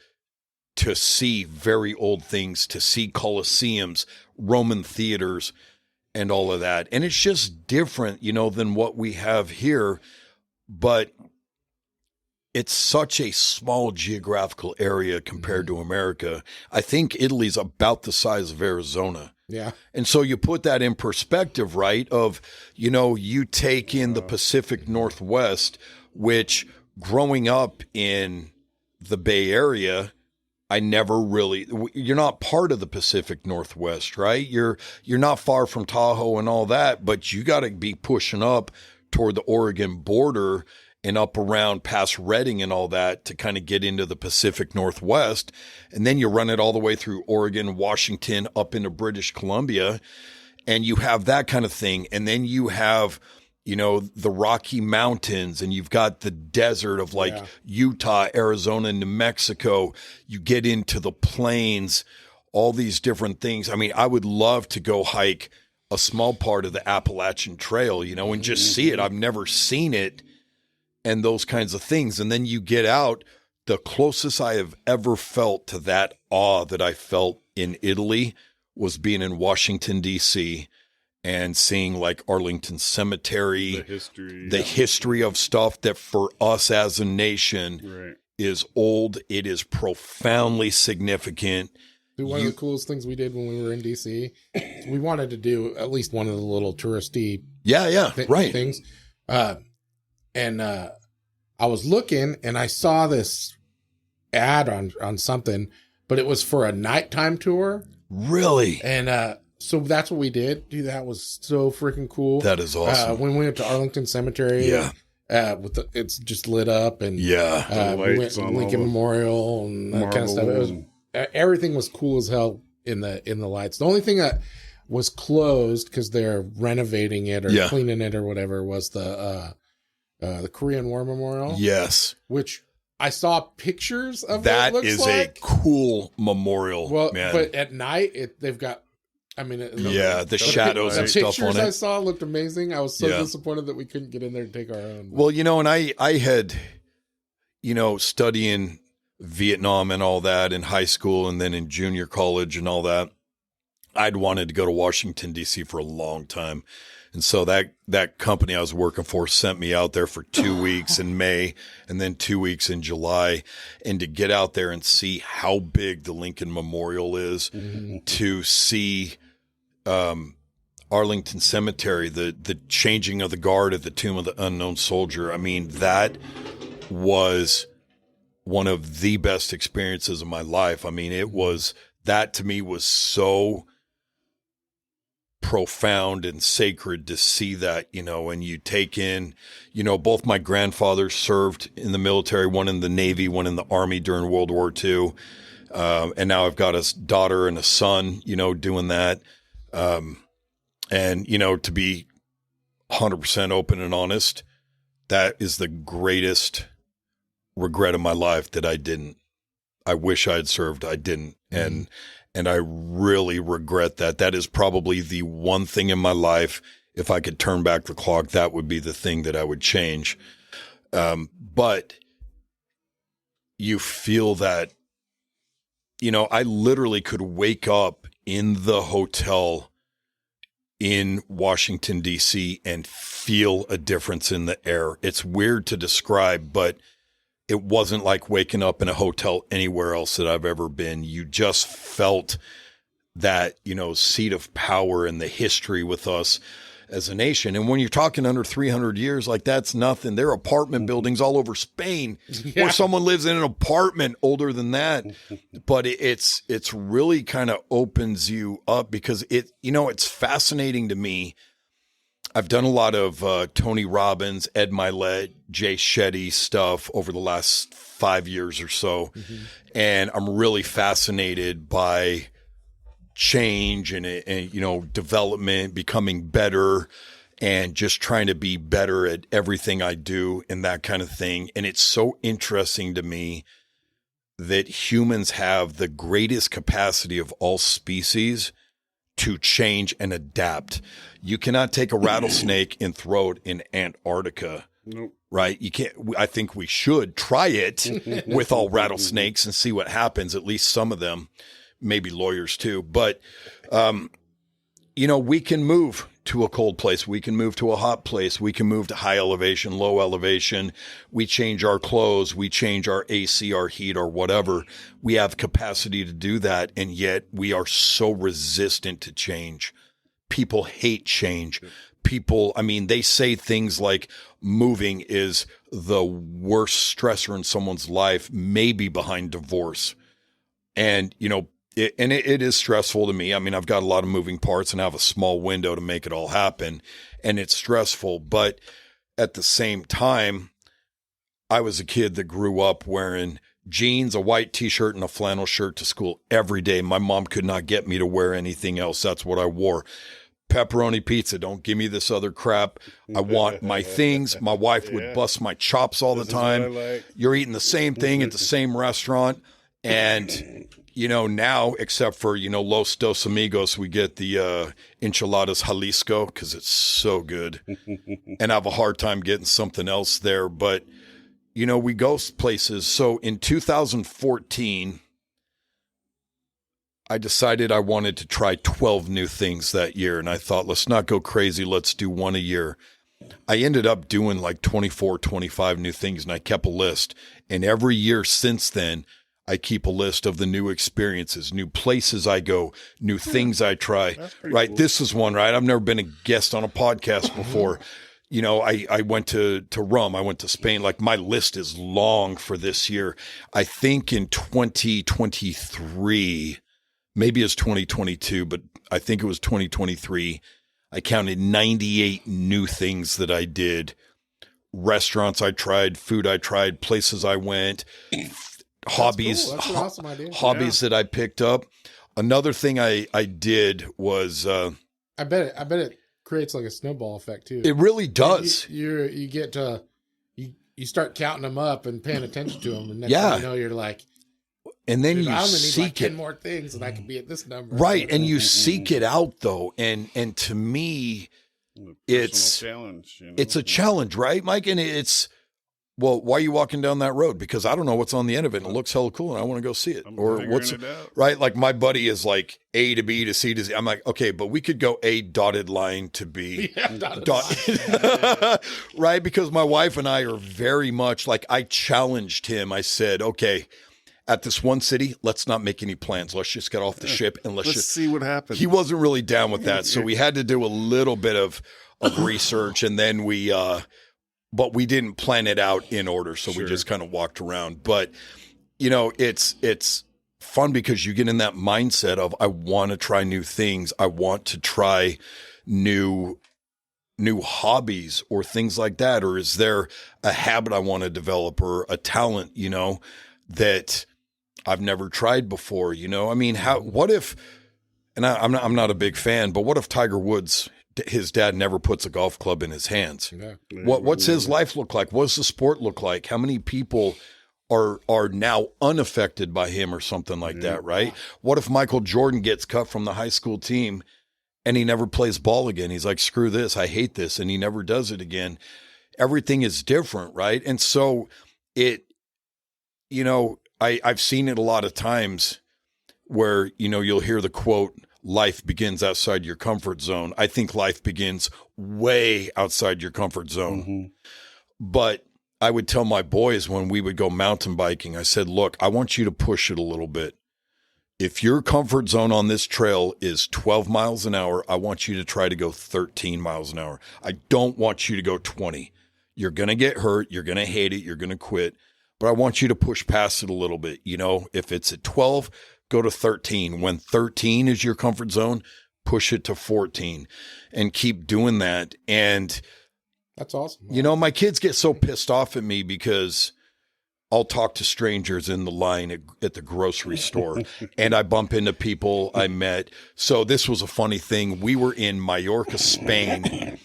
to see very old things, to see Colosseums, Roman theaters, and all of that. And it's just different, you know, than what we have here. But it's such a small geographical area compared to America. I think Italy's about the size of Arizona. Yeah. And so you put that in perspective, right? Of, you know, you take in the Pacific Northwest, which growing up in the Bay Area, I never really, you're not part of the Pacific Northwest, right? You're not far from Tahoe and all that, but you got to be pushing up toward the Oregon border and up around past Redding and all that to kind of get into the Pacific Northwest. And then you run it all the way through Oregon, Washington, up into British Columbia. And you have that kind of thing. And then you have, you know, the Rocky Mountains, and you've got the desert of like Utah, Arizona, New Mexico. You get into the plains, all these different things. I mean, I would love to go hike a small part of the Appalachian Trail, you know, and just see it. I've never seen it. And those kinds of things. And then you get out, the closest I have ever felt to that awe that I felt in Italy was being in Washington, D.C. and seeing like Arlington Cemetery, the history of stuff that for us as a nation is old. It is profoundly significant. One of the coolest things we did when we were in D.C., we wanted to do at least one of the little touristy things. And I was looking and I saw this ad on something, but it was for a nighttime tour. Really? And so that's what we did. Dude, that was so freaking cool. That is awesome. When we went to Arlington Cemetery, it's just lit up, and we went to Lincoln Memorial and that kind of stuff. It was everything was cool as hell in the lights. The only thing that was closed because they're renovating it or cleaning it or whatever was the Korean War Memorial. Yes. Which I saw pictures of. That is like a cool memorial, man. But at night, they've got, I mean, the shadows and stuff on it. The pictures I saw looked amazing. I was so disappointed that we couldn't get in there and take our own. Well, you know, and I had, you know, studying Vietnam and all that in high school and then in junior college and all that, I'd wanted to go to Washington, D.C. for a long time. And so that company I was working for sent me out there for 2 weeks in May and then 2 weeks in July. And to get out there and see how big the Lincoln Memorial is, to see Arlington Cemetery, the changing of the guard at the Tomb of the Unknown Soldier. I mean, that was one of the best experiences of my life. I mean, that to me was so profound and sacred to see that, and you take in, both my grandfathers served in the military, one in the Navy, one in the Army during World War II. And now I've got a daughter and a son, doing that. And, to be 100% open and honest, that is the greatest regret of my life that I didn't. I wish I had served. I didn't. And I really regret that. That is probably the one thing in my life, if I could turn back the clock, that would be the thing that I would change. But you feel that, I literally could wake up in the hotel in Washington, D.C. and feel a difference in the air. It's weird to describe, but it wasn't like waking up in a hotel anywhere else that I've ever been. You just felt that, seat of power and the history with us as a nation. And when you're talking under 300 years, like that's nothing. There are apartment buildings all over Spain where someone lives in an apartment older than that. But it's really kind of opens you up because it's fascinating to me. I've done a lot of Tony Robbins, Ed Milet, Jay Shetty stuff over the last 5 years or so. Mm-hmm. And I'm really fascinated by change and development, becoming better, and just trying to be better at everything I do and that kind of thing. And it's so interesting to me that humans have the greatest capacity of all species to change and adapt. You cannot take a rattlesnake and throw it in Antarctica. Nope. Right? You can't. I think we should try it with all rattlesnakes and see what happens, at least some of them. Maybe lawyers too, but, we can move to a cold place. We can move to a hot place. We can move to high elevation, low elevation. We change our clothes. We change our AC, our heat, or whatever. We have capacity to do that. And yet we are so resistant to change. People hate change. People, they say things like moving is the worst stressor in someone's life, maybe behind divorce. And, it is stressful to me. I've got a lot of moving parts and I have a small window to make it all happen. And it's stressful. But at the same time, I was a kid that grew up wearing jeans, a white t-shirt, and a flannel shirt to school every day. My mom could not get me to wear anything else. That's what I wore. Pepperoni pizza. Don't give me this other crap. I want my things. My wife would bust my chops all the time. Like. You're eating the same thing at the same restaurant. And, now, except for, Los Dos Amigos, we get the enchiladas Jalisco because it's so good. And I have a hard time getting something else there. But, we go places. So in 2014, I decided I wanted to try 12 new things that year. And I thought, let's not go crazy. Let's do one a year. I ended up doing like 24, 25 new things, and I kept a list. And every year since then, I keep a list of the new experiences, new places I go, new things I try, right? Cool. This is one, right? I've never been a guest on a podcast before. I went to Rome. I went to Spain. Like my list is long for this year. I think in 2023, maybe it's 2022, but I think it was 2023. I counted 98 new things that I did. Restaurants I tried, food I tried, places I went, hobbies, cool. That's an awesome idea. Hobbies that I picked up. Another thing I did was, I bet it creates like a snowball effect too. It really does. You get to, you start counting them up and paying attention to them. And next thing you know, you're like, and then you I only seek need like 10 it. more things and I can be at this number. Right. And you seek it out though. And to me, it's challenge, it's a challenge, right, Mike? And it's, well, why are you walking down that road? Because I don't know what's on the end of it. And it looks hella cool and I want to go see it. Or what's it right? Like my buddy is like A to B to C to Z. I'm like, okay, but we could go A dotted line to B. Right? Because my wife and I are very much like, I challenged him. I said, okay, at this one city, let's not make any plans. Let's just get off the ship and let's just see what happens. He wasn't really down with that. So we had to do a little bit of research, and then but we didn't plan it out in order. So we just kind of walked around. But, it's fun because you get in that mindset of, I want to try new things. I want to try new hobbies or things like that. Or is there a habit I want to develop or a talent, that I've never tried before? I mean, what if, and I'm not a big fan, but what if Tiger Woods, his dad never puts a golf club in his hands? Yeah. What's his life look like? What does the sport look like? How many people are now unaffected by him or something like that, right? What if Michael Jordan gets cut from the high school team and he never plays ball again? He's like, screw this, I hate this, and he never does it again. Everything is different, right? And so I've seen it a lot of times where, you'll hear the quote, life begins outside your comfort zone. I think life begins way outside your comfort zone. Mm-hmm. But I would tell my boys when we would go mountain biking, I said, look, I want you to push it a little bit. If your comfort zone on this trail is 12 miles an hour, I want you to try to go 13 miles an hour. I don't want you to go 20. You're going to get hurt. You're going to hate it. You're going to quit. But I want you to push past it a little bit. If it's at 12, go to 13. When 13 is your comfort zone, push it to 14 and keep doing that. And that's awesome. My kids get so pissed off at me because I'll talk to strangers in the line at the grocery store and I bump into people I met. So this was a funny thing. We were in Mallorca, Spain.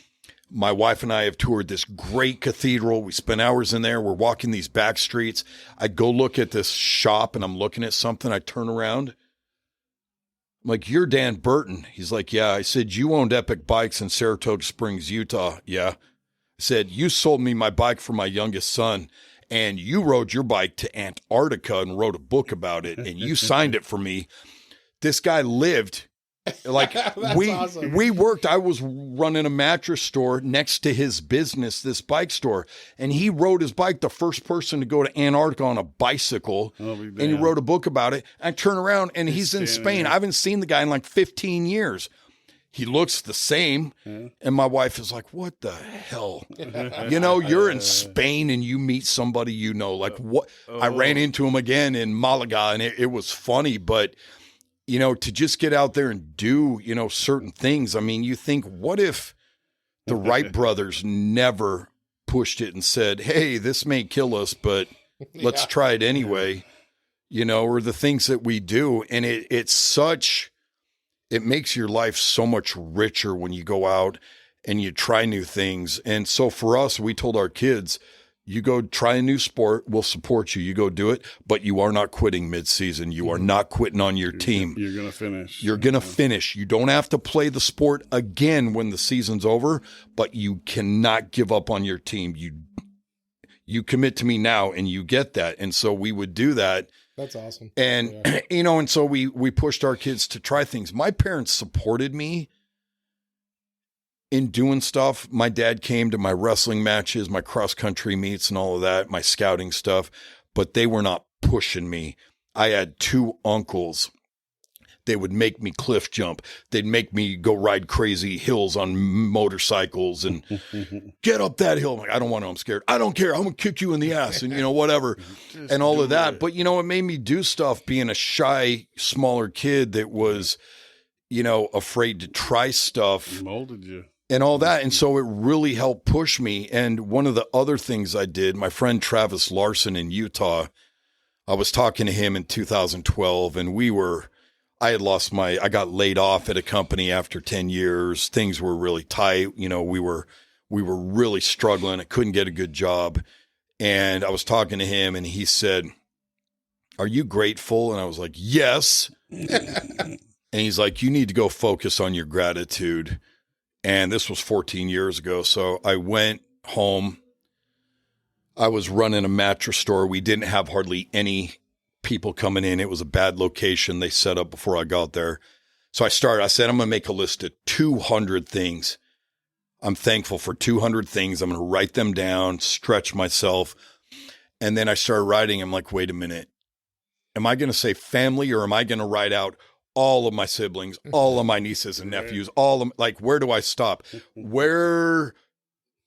My wife and I have toured this great cathedral. We spent hours in there. We're walking these back streets. I go look at this shop and I'm looking at something. I turn around. I'm like, you're Dan Burton. He's like, yeah. I said, you owned Epic Bikes in Saratoga Springs, Utah. Yeah. I said, you sold me my bike for my youngest son, and you rode your bike to Antarctica and wrote a book about it, and you signed it for me. This guy lived like awesome. We worked. I was running a mattress store next to his business, this bike store, and he rode his bike, the first person to go to Antarctica on a bicycle, and he wrote a book about it. I turn around and he's in Spain. I haven't seen the guy in like 15 years. He looks the same. Yeah. And my wife is like, what the hell? You're in Spain and you meet somebody, like what? I ran into him again in Malaga, and it was funny, but to just get out there and do, certain things. I mean, you think, what if the Wright brothers never pushed it and said, hey, this may kill us, but let's try it anyway, or the things that we do. And it makes your life so much richer when you go out and you try new things. And so for us, we told our kids, you go try a new sport, we'll support you. You go do it, but you are not quitting mid-season. You are not quitting on your team. You're going to finish. You're going to finish. You don't have to play the sport again when the season's over, but you cannot give up on your team. You commit to me now, and you get that. And so we would do that. That's awesome. And, and so we pushed our kids to try things. My parents supported me in doing stuff. My dad came to my wrestling matches, my cross-country meets and all of that, my scouting stuff, but they were not pushing me. I had two uncles. They would make me cliff jump. They'd make me go ride crazy hills on motorcycles and get up that hill. I'm like, I don't want to, I'm scared. I don't care. I'm going to kick you in the ass and, whatever. And all of that. But, it made me do stuff being a shy, smaller kid that was, afraid to try stuff. It molded you. And all that. And so it really helped push me. And one of the other things I did, my friend Travis Larson in Utah, I was talking to him in 2012 and I got laid off at a company after 10 years. Things were really tight. We were really struggling. I couldn't get a good job. And I was talking to him and he said, are you grateful? And I was like, yes. And he's like, you need to go focus on your gratitude. And this was 14 years ago. So I went home. I was running a mattress store. We didn't have hardly any people coming in. It was a bad location they set up before I got there. So I said, I'm going to make a list of 200 things. I'm thankful for 200 things. I'm going to write them down, stretch myself. And then I started writing. I'm like, wait a minute. am I going to say family, or am I going to write out all of my siblings, all of my nieces and nephews, all of, like, where do I stop? Where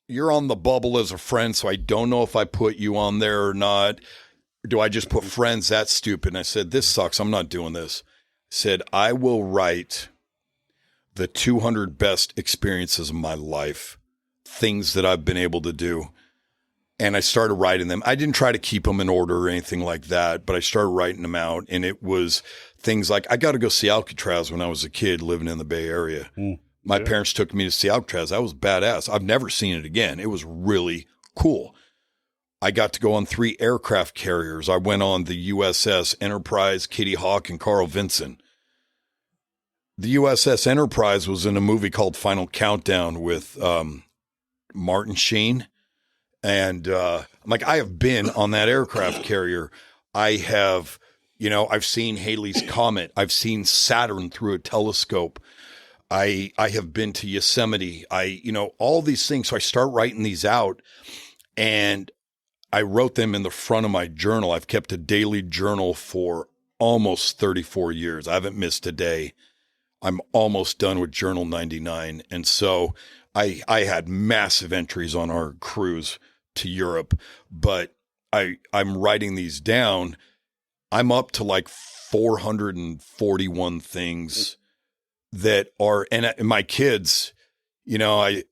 you're on the bubble as a friend, so I don't know if I put you on there or not. Do I just put friends? That's stupid. And I said, this sucks. I'm not doing this. I said, I will write the 200 best experiences of my life, things that I've been able to do. And I started writing them. I didn't try to keep them in order or anything like that, but I started writing them out. And it was things like, I got to go see Alcatraz when I was a kid living in the Bay Area. My parents took me to see Alcatraz. That was badass. I've never seen it again. It was really cool. I got to go on 3 aircraft carriers. I went on the USS Enterprise, Kitty Hawk, and Carl Vinson. The USS Enterprise was in a movie called Final Countdown with Martin Sheen. And I'm like, I have been on that aircraft carrier. I have, I've seen Halley's Comet. I've seen Saturn through a telescope. I have been to Yosemite. All these things. So I start writing these out, and I wrote them in the front of my journal. I've kept a daily journal for almost 34 years. I haven't missed a day. I'm almost done with Journal 99. And so I had massive entries on our cruise to Europe, but I'm writing these down. I'm up to like 441 things that are, and my kids, I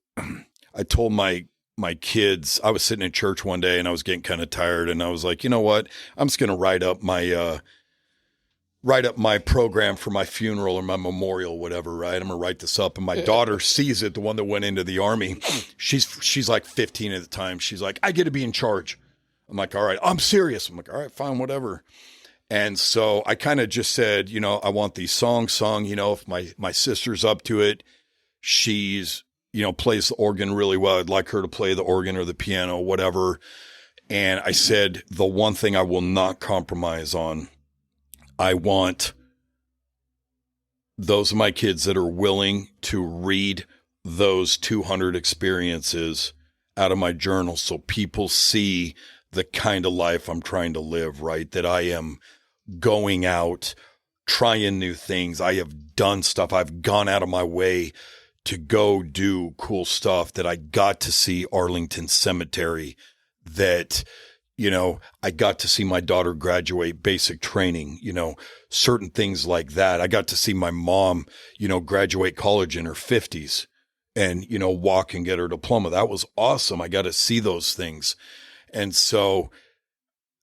told my kids, I was sitting in church one day and I was getting kind of tired, and I was like, you know what? I'm just going to write up my program for my funeral or my memorial, whatever, right? I'm going to write this up. And my daughter sees it, the one that went into the Army. She's like 15 at the time. She's like, I get to be in charge. I'm like, all right, I'm serious. I'm like, all right, fine, whatever. And so I kind of just said, I want these songs sung, if my sister's up to it, she's, plays the organ really well. I'd like her to play the organ or the piano, whatever. And I said, the one thing I will not compromise on, I want those of my kids that are willing to read those 200 experiences out of my journal, so people see the kind of life I'm trying to live, right? That I am going out, trying new things. I have done stuff. I've gone out of my way to go do cool stuff, that I got to see Arlington Cemetery, that I got to see my daughter graduate basic training, certain things like that. I got to see my mom, graduate college in her 50s and, walk and get her diploma. That was awesome. I got to see those things. And so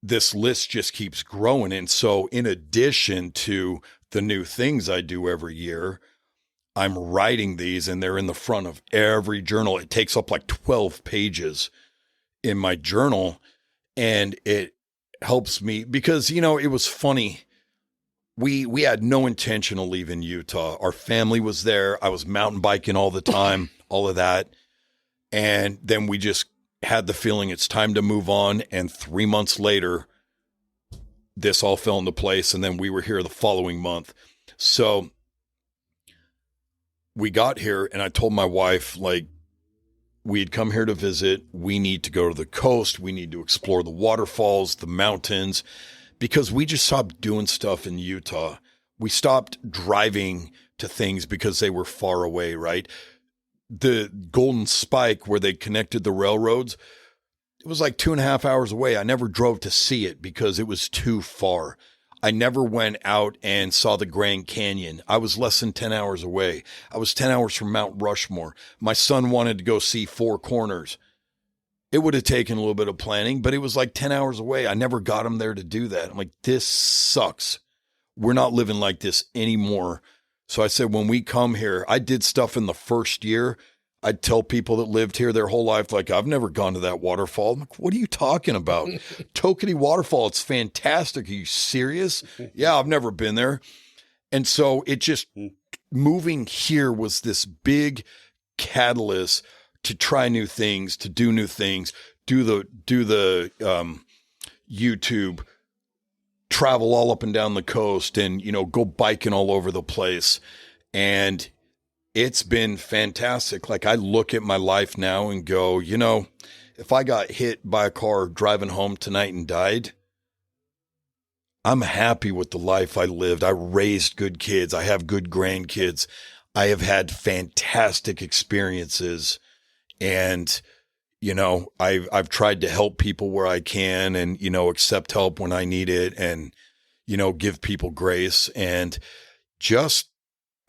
this list just keeps growing. And so in addition to the new things I do every year, I'm writing these, and they're in the front of every journal. It takes up like 12 pages in my journal. And it helps me because, it was funny. We had no intention of leaving Utah. Our family was there. I was mountain biking all the time, all of that. And then we just had the feeling it's time to move on. And 3 months later, this all fell into place. And then we were here the following month. So we got here, and I told my wife, like, we'd come here to visit. We need to go to the coast. We need to explore the waterfalls, the mountains, because we just stopped doing stuff in Utah. We stopped driving to things because they were far away, right? The Golden Spike, where they connected the railroads, it was like 2.5 hours away. I never drove to see it because it was too far. I never went out and saw the Grand Canyon. I was less than 10 hours away. I was 10 hours from Mount Rushmore. My son wanted to go see Four Corners. It would have taken a little bit of planning, but it was like 10 hours away. I never got him there to do that. I'm like, this sucks. We're not living like this anymore. So I said, when we come here, I did stuff in the first year. I'd tell people that lived here their whole life, like, I've never gone to that waterfall. I'm like, what are you talking about? Tokenie Waterfall, it's fantastic. Are you serious? Yeah, I've never been there. And so it just, moving here was this big catalyst to try new things, to do new things, do the YouTube, travel all up and down the coast, and, go biking all over the place. And it's been fantastic. Like, I look at my life now and go, if I got hit by a car driving home tonight and died, I'm happy with the life I lived. I raised good kids. I have good grandkids. I have had fantastic experiences, and, I've tried to help people where I can, and, accept help when I need it, and, give people grace, and just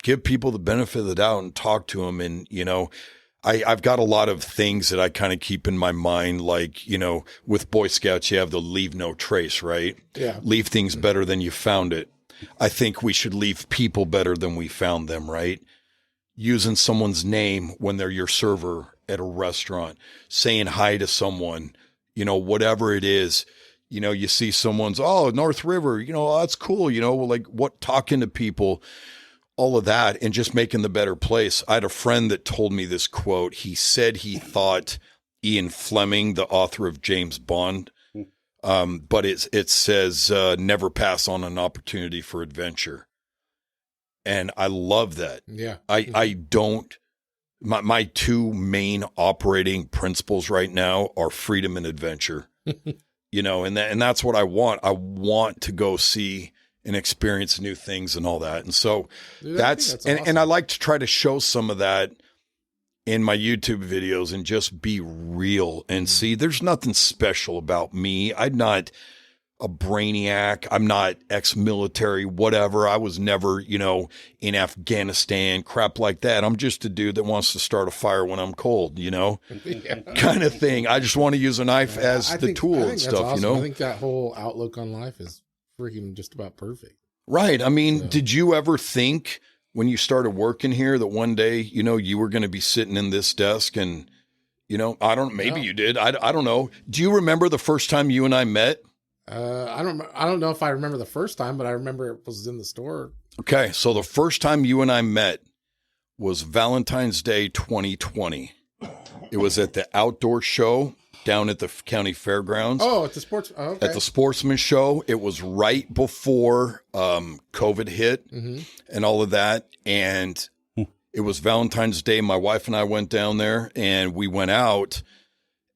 give people the benefit of the doubt and talk to them. And, I've got a lot of things that I kind of keep in my mind, like, with Boy Scouts, you have the leave no trace, right? Yeah. Leave things better than you found it. I think we should leave people better than we found them, right? Using someone's name when they're your server at a restaurant, saying hi to someone, whatever it is. You see someone's, North River, that's cool, like talking to people, all of that, and just making the better place. I had a friend that told me this quote. He said he thought Ian Fleming, the author of James Bond, but it says, never pass on an opportunity for adventure. And I love that. Yeah. I don't, my two main operating principles right now are freedom and adventure, and that's what I want. I want to go see and experience new things and all that. And so that's awesome. And I like to try to show some of that in my YouTube videos and just be real and see there's nothing special about me. I'm not a brainiac. I'm not ex-military, whatever. I was never, in Afghanistan, crap like that. I'm just a dude that wants to start a fire when I'm cold, kind of thing. I just want to use a knife as the tool and stuff, awesome. I think that whole outlook on life is freaking just about perfect. Right. I mean, did you ever think when you started working here that one day, you were going to be sitting in this desk and, maybe you did. I don't know. Do you remember the first time you and I met? I don't know if I remember the first time, but I remember it was in the store. Okay. So the first time you and I met was Valentine's Day 2020. It was at the outdoor show down at the county fairgrounds. Oh, at the sports. Oh, okay. At the sportsman show. It was right before COVID hit and all of that. And it was Valentine's Day. My wife and I went down there and we went out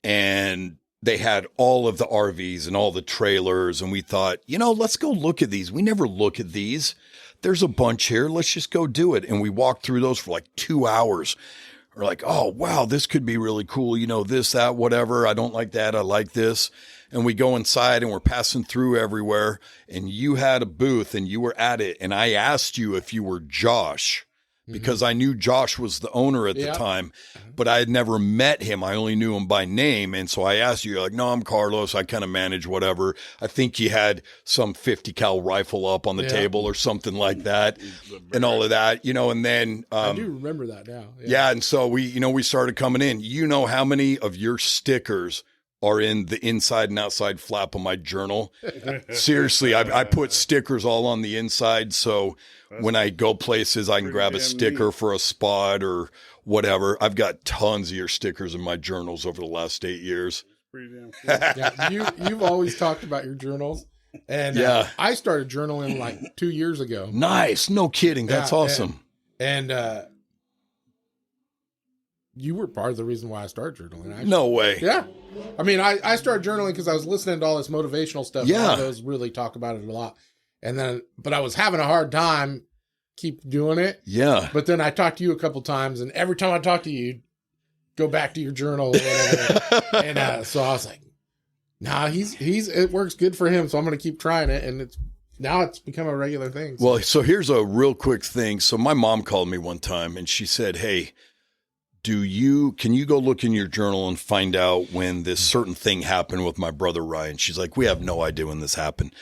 and they had all of the RVs and all the trailers. And we thought, let's go look at these. We never look at these. There's a bunch here. Let's just go do it. And we walked through those for like 2 hours. We're like, oh, wow, this could be really cool. This, that, whatever. I don't like that. I like this. And we go inside and we're passing through everywhere. And you had a booth and you were at it. And I asked you if you were Josh because I knew Josh was the owner at the time, but I had never met him. I only knew him by name. And so I asked you, you're like, no, I'm Carlos. I kind of manage whatever. I think you had some 50 cal rifle up on the table or something like that and all of that, and then, I do remember that now. Yeah. And so we started coming in, how many of your stickers are in the inside and outside flap of my journal. Seriously, I put stickers all on the inside. So when I go places, I can grab a sticker for a spot or whatever. I've got tons of your stickers in my journals over the last 8 years. Pretty damn cool. You've always talked about your journals. And I started journaling like 2 years ago. Nice. No kidding. That's awesome. And you were part of the reason why I started journaling. Actually. No way. Yeah. I mean, I started journaling because I was listening to all this motivational stuff. Yeah. And those really talk about it a lot. But I was having a hard time keep doing it. Yeah. But then I talked to you a couple times, and every time I talk to you, go back to your journal or whatever. And so I was like, nah, it works good for him. So I'm going to keep trying it. And now it's become a regular thing. So. Well, so here's a real quick thing. So my mom called me one time and she said, hey, can you go look in your journal and find out when this certain thing happened with my brother Ryan? She's like, we have no idea when this happened.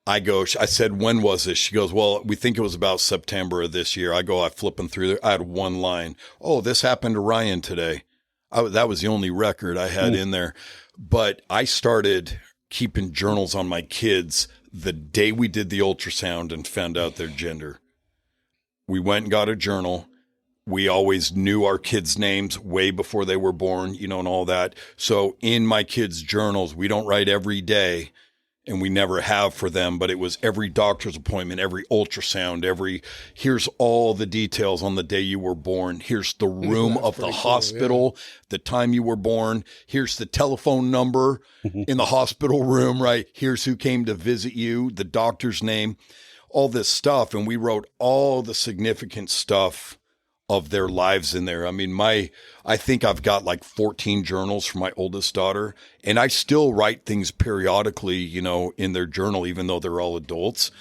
I said, when was this? She goes, well, we think it was about September of this year. I flipping through there. I had one line. Oh, this happened to Ryan today. That was the only record I had in there. But I started keeping journals on my kids the day we did the ultrasound and found out their gender. We went and got a journal. We always knew our kids' names way before they were born, and all that. So in my kids' journals, we don't write every day. and we never have for them, but it was every doctor's appointment, every ultrasound, here's all the details on the day you were born. Here's the room of the hospital, the time you were born. Here's the telephone number in the hospital room, right? Here's who came to visit you, the doctor's name, all this stuff. And we wrote all the significant stuff of their lives in there. I mean, I think I've got like 14 journals for my oldest daughter, and I still write things periodically, you know, in their journal, even though they're all adults.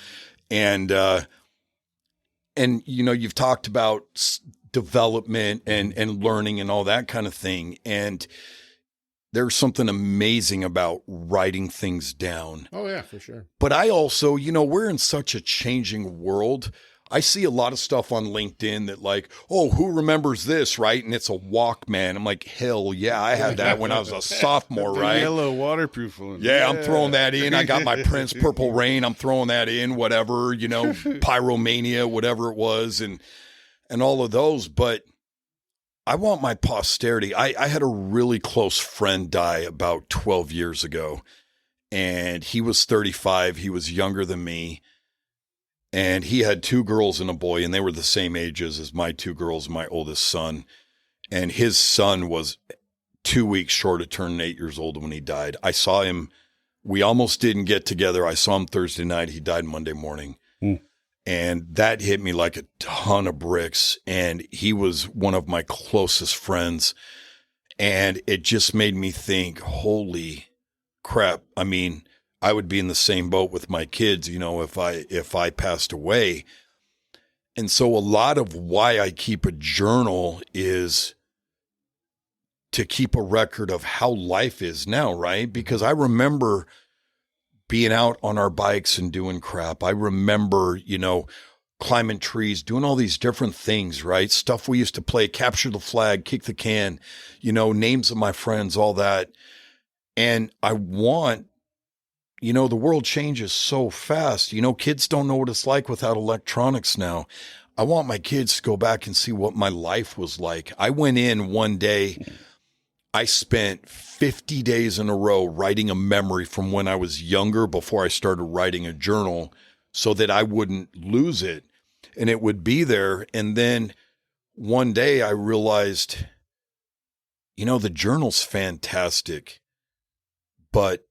And you know, you've talked about development and learning and all that kind of thing. And there's something amazing about writing things down. Oh yeah, for sure. But I also, you know, we're in such a changing world. I see a lot of stuff on LinkedIn that like, oh, who remembers this, right? And it's a Walkman. I'm like, hell yeah, I had that when I was a sophomore, right? Yellow waterproof one. Yeah, I'm throwing that in. I got my Prince Purple Rain. I'm throwing that in, whatever, you know, Pyromania, whatever it was, and all of those. But I want my posterity. I had a really close friend die about 12 years ago, and he was 35. He was younger than me. And he had 2 girls and a boy, and they were the same ages as my 2 girls, my oldest son. And his son was 2 weeks short of turning 8 years old when he died. I saw him. We almost didn't get together. I saw him Thursday night. He died Monday morning. And that hit me like a ton of bricks. And he was one of my closest friends. And it just made me think, holy crap. I mean, I would be in the same boat with my kids, you know, if I passed away. And so a lot of why I keep a journal is to keep a record of how life is now, right? Because I remember being out on our bikes and doing crap. I remember, you know, climbing trees, doing all these different things, right? Stuff we used to play, capture the flag, kick the can, you know, names of my friends, all that. And I want, you know, the world changes so fast. You know, kids don't know what it's like without electronics now. I want my kids to go back and see what my life was like. I went in one day, I spent 50 days in a row writing a memory from when I was younger before I started writing a journal so that I wouldn't lose it and it would be there. And then one day I realized, you know, the journal's fantastic, but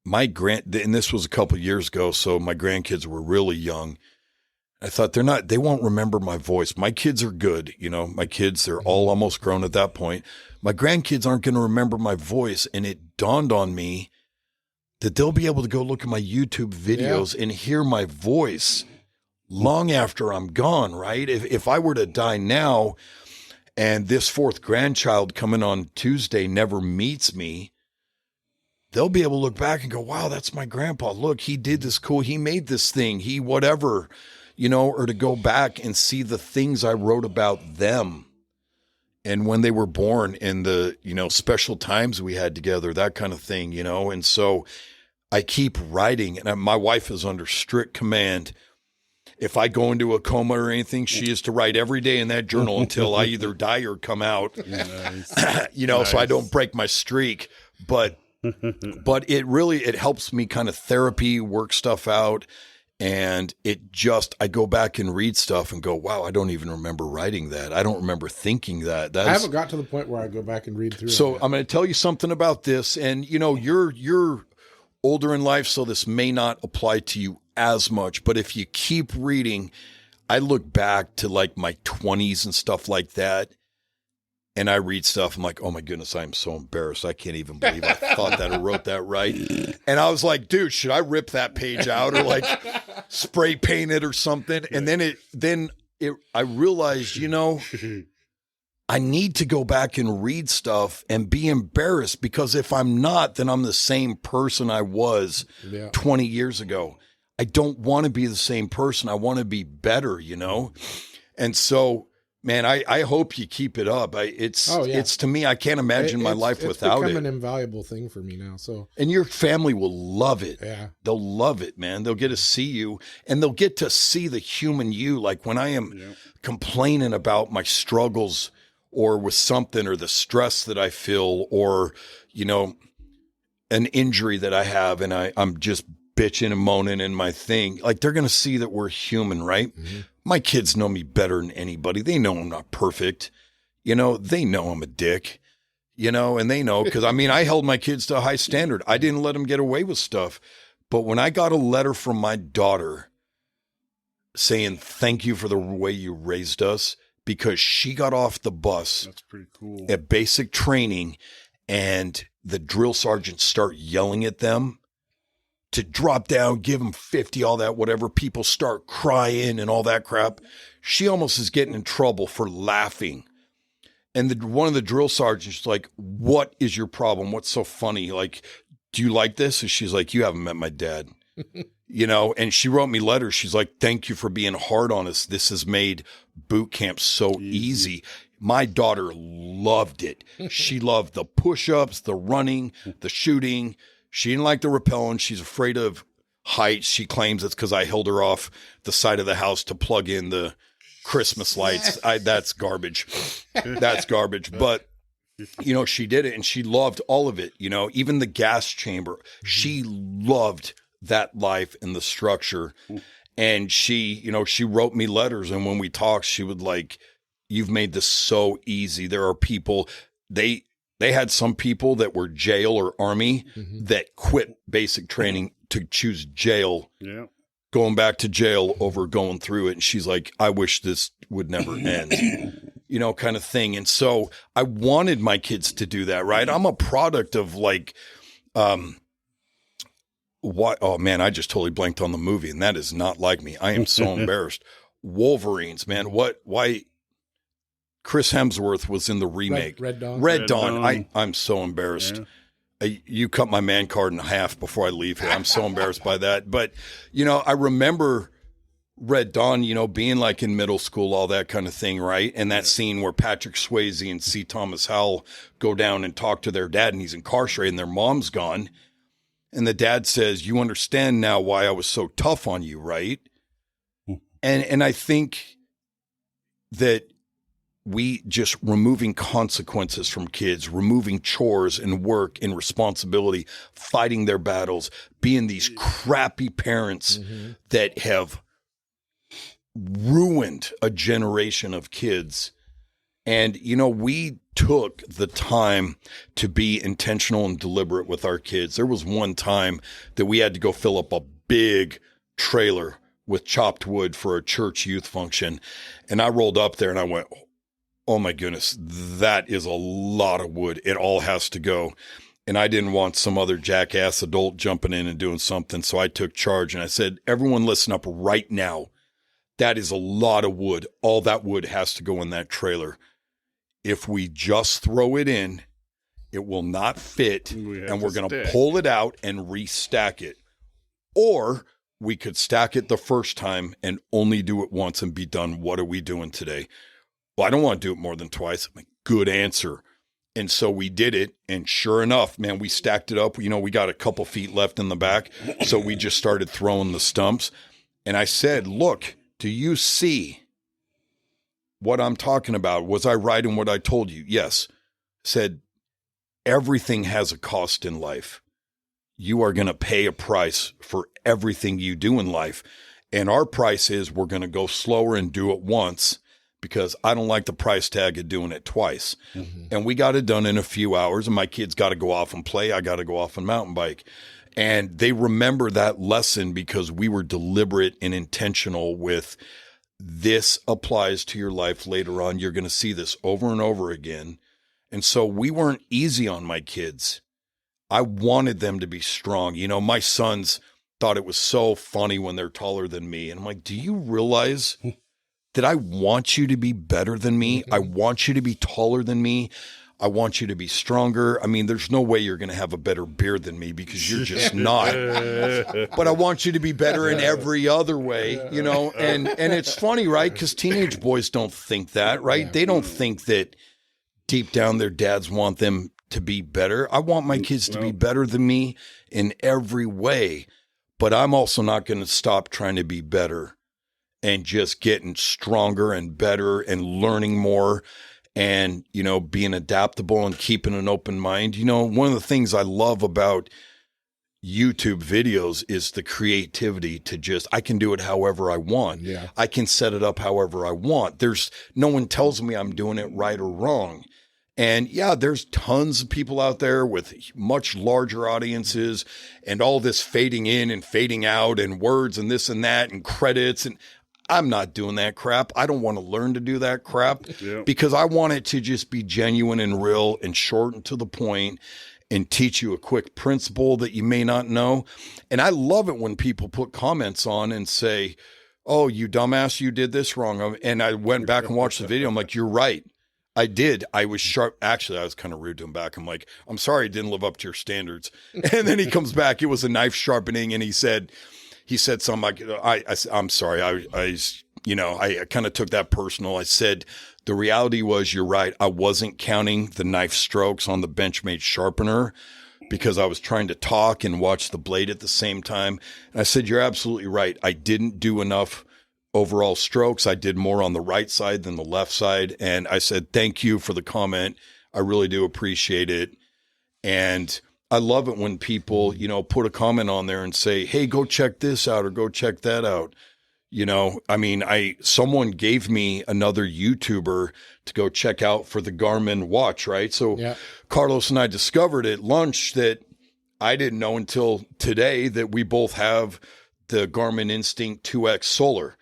and this was a couple of years ago, so my grandkids were really young. I thought they won't remember my voice. My kids are good. You know, my kids, they're all almost grown at that point. My grandkids aren't going to remember my voice. And it dawned on me that they'll be able to go look at my YouTube videos and hear my voice long after I'm gone, right? If I were to die now and this 4th grandchild coming on Tuesday never meets me, they'll be able to look back and go, wow, that's my grandpa. Look, he did this cool. He made this thing. He whatever, you know, or to go back and see the things I wrote about them and when they were born and the, you know, special times we had together, that kind of thing, you know. And so I keep writing, and my wife is under strict command. If I go into a coma or anything, she is to write every day in that journal until I either die or come out, you know, so I don't break my streak. But it helps me kind of therapy, work stuff out. And I go back and read stuff and go, wow, I don't even remember writing that. I don't remember thinking that. I haven't got to the point where I go back and read through. So I'm going to tell you something about this. And, you know, you're older in life, so this may not apply to you as much. But if you keep reading, I look back to like my 20s and stuff like that. And I read stuff. I'm like, oh my goodness, I'm so embarrassed. I can't even believe I thought that or wrote that right. And I was like, dude, should I rip that page out or like spray paint it or something? And then I realized, you know, I need to go back and read stuff and be embarrassed, because if I'm not, then I'm the same person I was 20 years ago. I don't want to be the same person. I want to be better, you know? And so, man, I hope you keep it up. It's to me, I can't imagine my life without it. It's become an invaluable thing for me now. So, and your family will love it. Yeah, they'll love it, man. They'll get to see you, and they'll get to see the human you. Like when I am complaining about my struggles or with something, or the stress that I feel, or, you know, an injury that I have, and I'm just bitching and moaning in my thing, like they're going to see that we're human, right? Mm-hmm. My kids know me better than anybody. They know I'm not perfect. They know I'm a dick, and they know, because I held my kids to a high standard. I didn't let them get away with stuff. But when I got a letter from my daughter saying, thank you for the way you raised us, because she got off the bus. That's pretty cool. At basic training, and the drill sergeants start yelling at them to drop down, give them 50, all that, whatever. People start crying and all that crap. She almost is getting in trouble for laughing. And one of the drill sergeants is like, what is your problem? What's so funny? Like, do you like this? And she's like, you haven't met my dad. And she wrote me letters. She's like, thank you for being hard on us. This has made boot camp so easy. My daughter loved it. She loved the push-ups, the running, the shooting. She didn't like the rappelling. She's afraid of heights. She claims it's because I held her off the side of the house to plug in the Christmas lights. That's garbage. That's garbage. But, she did it, and she loved all of it. Even the gas chamber. She loved that life and the structure. And she wrote me letters. And when we talked, she would like, you've made this so easy. There are people, they had some people that were jail or army that quit basic training to choose jail. Yeah. Going back to jail over going through it. And she's like, I wish this would never end, kind of thing. And so I wanted my kids to do that, right? I'm a product of like, what? Oh man, I just totally blanked on the movie, and that is not like me. I am so embarrassed. Wolverines, man. Why? Chris Hemsworth was in the remake. Red Dawn. Red Dawn. I'm so embarrassed. Yeah. You cut my man card in half before I leave here. I'm so embarrassed by that. But, I remember Red Dawn, being like in middle school, all that kind of thing, right? And that scene where Patrick Swayze and C. Thomas Howell go down and talk to their dad, and he's incarcerated and their mom's gone. And the dad says, you understand now why I was so tough on you, right? And I think that we just removing consequences from kids, removing chores and work and responsibility, fighting their battles, being these crappy parents that have ruined a generation of kids. And, we took the time to be intentional and deliberate with our kids. There was one time that we had to go fill up a big trailer with chopped wood for a church youth function. And I rolled up there and I went, oh my goodness, that is a lot of wood. It all has to go. And I didn't want some other jackass adult jumping in and doing something. So I took charge and I said, everyone listen up right now. That is a lot of wood. All that wood has to go in that trailer. If we just throw it in, it will not fit, and we're going to pull it out and restack it. Or we could stack it the first time and only do it once and be done. What are we doing today? Well, I don't want to do it more than twice. I'm like, good answer. And so we did it, and sure enough, man, we stacked it up. We got a couple feet left in the back, so we just started throwing the stumps. And I said, look, do you see what I'm talking about? Was I right in what I told you? Yes. Said, everything has a cost in life. You are going to pay a price for everything you do in life. And our price is we're going to go slower and do it once, because I don't like the price tag of doing it twice. And we got it done in a few hours, and my kids got to go off and play. I got to go off and mountain bike. And they remember that lesson because we were deliberate and intentional with, this applies to your life later on. You're going to see this over and over again. And so we weren't easy on my kids. I wanted them to be strong. My sons thought it was so funny when they're taller than me. And I'm like, do you realize that I want you to be better than me? I want you to be taller than me. I want you to be stronger. There's no way you're going to have a better beard than me, because you're just not. But I want you to be better in every other way, and it's funny, right? Because teenage boys don't think that, right? They don't think that deep down their dads want them to be better. I want my kids to be better than me in every way, but I'm also not going to stop trying to be better and just getting stronger and better and learning more. And, being adaptable and keeping an open mind. One of the things I love about YouTube videos is the creativity to just, I can do it however I want. Yeah. I can set it up however I want. There's no one tells me I'm doing it right or wrong. And yeah, there's tons of people out there with much larger audiences and all this fading in and fading out and words and this and that and credits. And I'm not doing that crap. I don't want to learn to do that crap because I want it to just be genuine and real and short and to the point and teach you a quick principle that you may not know. And I love it when people put comments on and say, oh, you dumbass, you did this wrong. And I went back and watched the video. I'm like, you're right. I did. I was sharp. Actually, I was kind of rude to him back. I'm like, I'm sorry I didn't live up to your standards. And then he comes back. It was a knife sharpening. And he said something like, I'm sorry. I kind of took that personal. I said, the reality was, you're right. I wasn't counting the knife strokes on the Benchmade sharpener because I was trying to talk and watch the blade at the same time. And I said, you're absolutely right. I didn't do enough overall strokes. I did more on the right side than the left side. And I said, thank you for the comment. I really do appreciate it. And I love it when people, put a comment on there and say, hey, go check this out or go check that out. Someone gave me another YouTuber to go check out for the Garmin watch, right? So Carlos and I discovered at lunch that I didn't know until today that we both have the Garmin Instinct 2X Solar.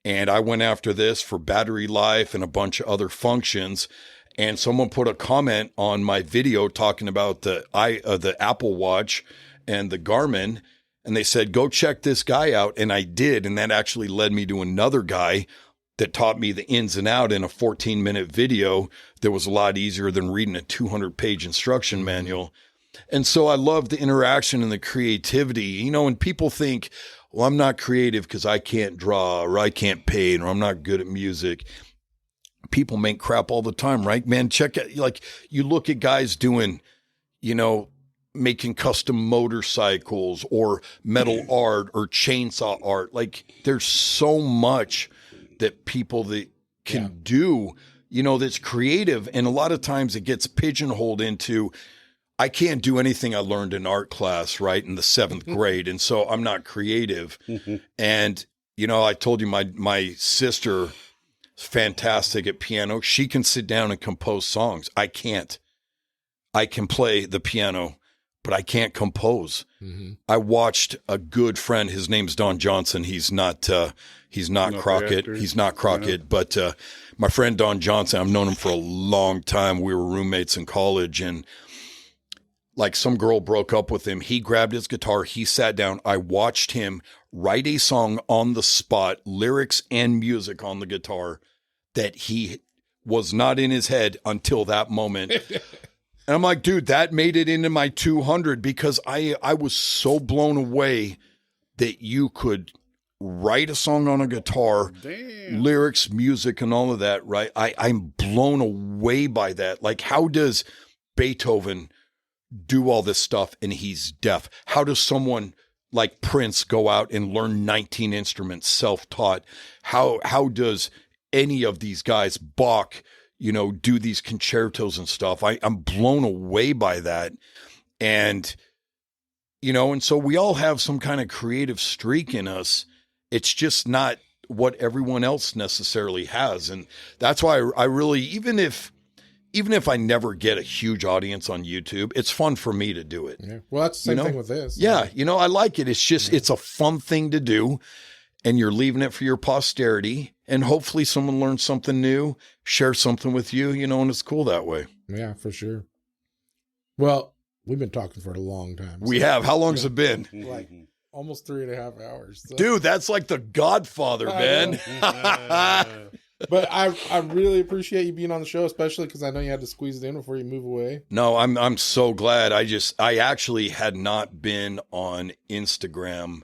And I went after this for battery life and a bunch of other functions. And someone put a comment on my video talking about the Apple Watch and the Garmin. And they said, go check this guy out. And I did. And that actually led me to another guy that taught me the ins and out in a 14-minute video that was a lot easier than reading a 200-page instruction manual. And so I love the interaction and the creativity. And people think, well, I'm not creative because I can't draw or I can't paint or I'm not good at music. People make crap all the time, right? Man, check it. Like you look at guys doing, making custom motorcycles or metal art or chainsaw art. Like there's so much that people that can do, that's creative. And a lot of times it gets pigeonholed into, I can't do anything I learned in art class, right, in the 7th grade. And so I'm not creative. And, I told you my sister is fantastic at piano. She can sit down and compose songs. I can't. I can play the piano, but I can't compose. I watched a good friend. His name's Don Johnson. He's not Crockett. He's not Crockett, but my friend Don Johnson, I've known him for a long time. We were roommates in college, and like some girl broke up with him. He grabbed his guitar. He sat down. I watched him write a song on the spot, lyrics and music on the guitar that he was not in his head until that moment. And I'm like, dude, that made it into my 200 because I was so blown away that you could write a song on a guitar, lyrics, music, and all of that, right? I'm blown away by that. Like, how does Beethoven do all this stuff and he's deaf? How does someone like Prince go out and learn 19 instruments self-taught? How does any of these guys, Bach, do these concertos and stuff? I'm blown away by that. And, and so we all have some kind of creative streak in us. It's just not what everyone else necessarily has. And that's why I really, even if I never get a huge audience on YouTube, it's fun for me to do it. Yeah. Well, that's the same thing with this. Yeah. I like it. It's just, it's a fun thing to do, and you're leaving it for your posterity, and hopefully someone learns something new, share something with you, and it's cool that way. Yeah, for sure. Well, we've been talking for a long time. We have. How long's it been? Like almost 3.5 hours. So. Dude, that's like The Godfather, man. But I really appreciate you being on the show, especially because I know you had to squeeze it in before you move away. No, I'm so glad. I actually had not been on Instagram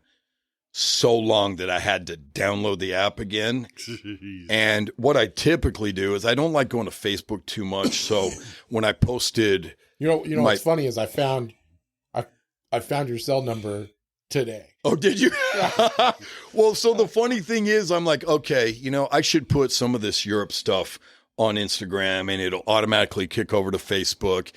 so long that I had to download the app again. Jeez. And what I typically do is I don't like going to Facebook too much. So when I posted, what's funny is I found your cell number today. Oh, did you? Well, so the funny thing is, I'm like, okay, I should put some of this Europe stuff on Instagram and it'll automatically kick over to Facebook.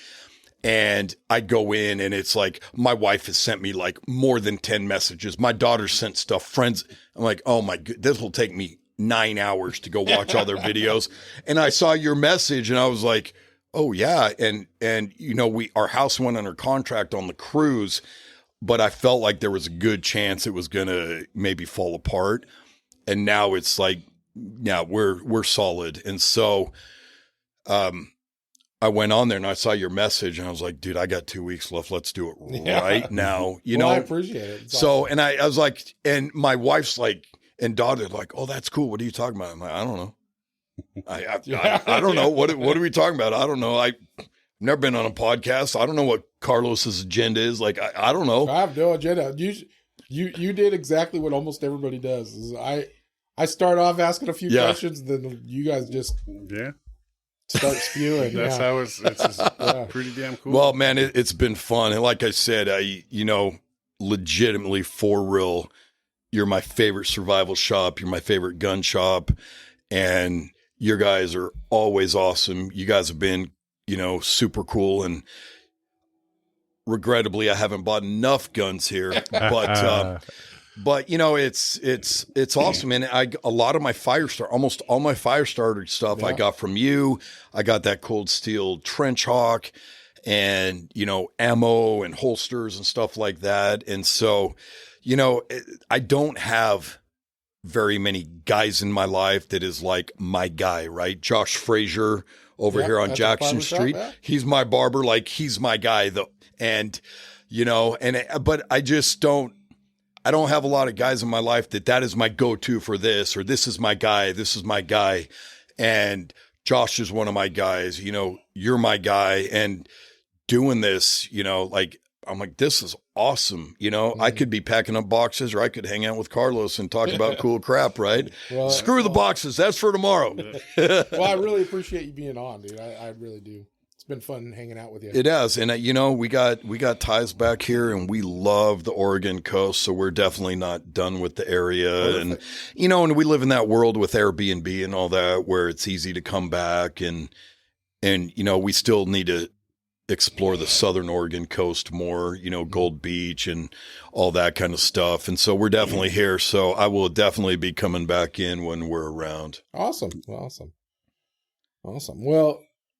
And I go in and it's like, my wife has sent me like more than 10 messages. My daughter sent stuff, friends. I'm like, oh my God, this will take me 9 hours to go watch all their videos. And I saw your message and I was like, oh yeah. And you know, our house went under contract on the cruise, but I felt like there was a good chance it was going to maybe fall apart. And now it's like, yeah, we're solid. And so, I went on there and I saw your message and I was like, dude, I got 2 weeks left. Let's do it right now. You know, I appreciate it. It's so, awesome. and I was like, and my wife's like, and daughter's like, oh, that's cool. What are you talking about? I'm like, I don't know. I don't know. What are we talking about? I don't know. I've never been on a podcast. I don't know what Carlos's agenda is. Like, I don't know. I have no agenda. You did exactly what almost everybody does. Is I start off asking a few questions, then you guys just start spewing. That's how it's pretty damn cool. Well, man, it's been fun. And like I said, legitimately for real, you're my favorite survival shop. You're my favorite gun shop. And your guys are always awesome. You guys have been, super cool. And regrettably, I haven't bought enough guns here, but it's awesome. And a lot of my almost all my fire starter stuff I got from you. I got that Cold Steel Trench Hawk and, ammo and holsters and stuff like that. And so, I don't have very many guys in my life that is like my guy, right? Josh Frazier over here on Jackson Street. He's my barber. Like he's my guy though. And, but I just don't have a lot of guys in my life that is my go-to for this, or this is my guy. This is my guy. And Josh is one of my guys, you're my guy. And doing this, I'm like, this is awesome. I could be packing up boxes or I could hang out with Carlos and talk about cool crap, right? Well, screw the boxes. That's for tomorrow. Well, I really appreciate you being on, dude. I really do. It's been fun hanging out with you. It has. And, we got ties back here and we love the Oregon coast. So we're definitely not done with the area. Perfect. And, and we live in that world with Airbnb and all that where it's easy to come back and we still need to explore the Southern Oregon coast more, Gold Beach and all that kind of stuff. And so we're definitely here. So I will definitely be coming back in when we're around. Awesome. Well,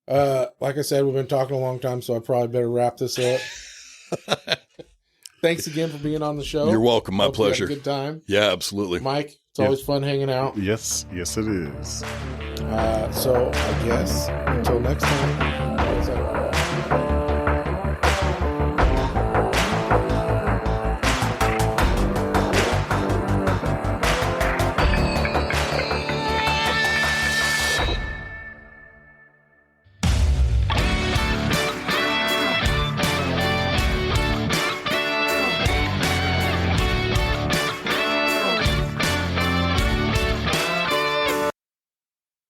like I said, we've been talking a long time, so I probably better wrap this up. Thanks again for being on the show. You're welcome. My pleasure. You had a good time. Yeah, absolutely. Mike, it's always fun hanging out. Yes, it is. So I guess until next time.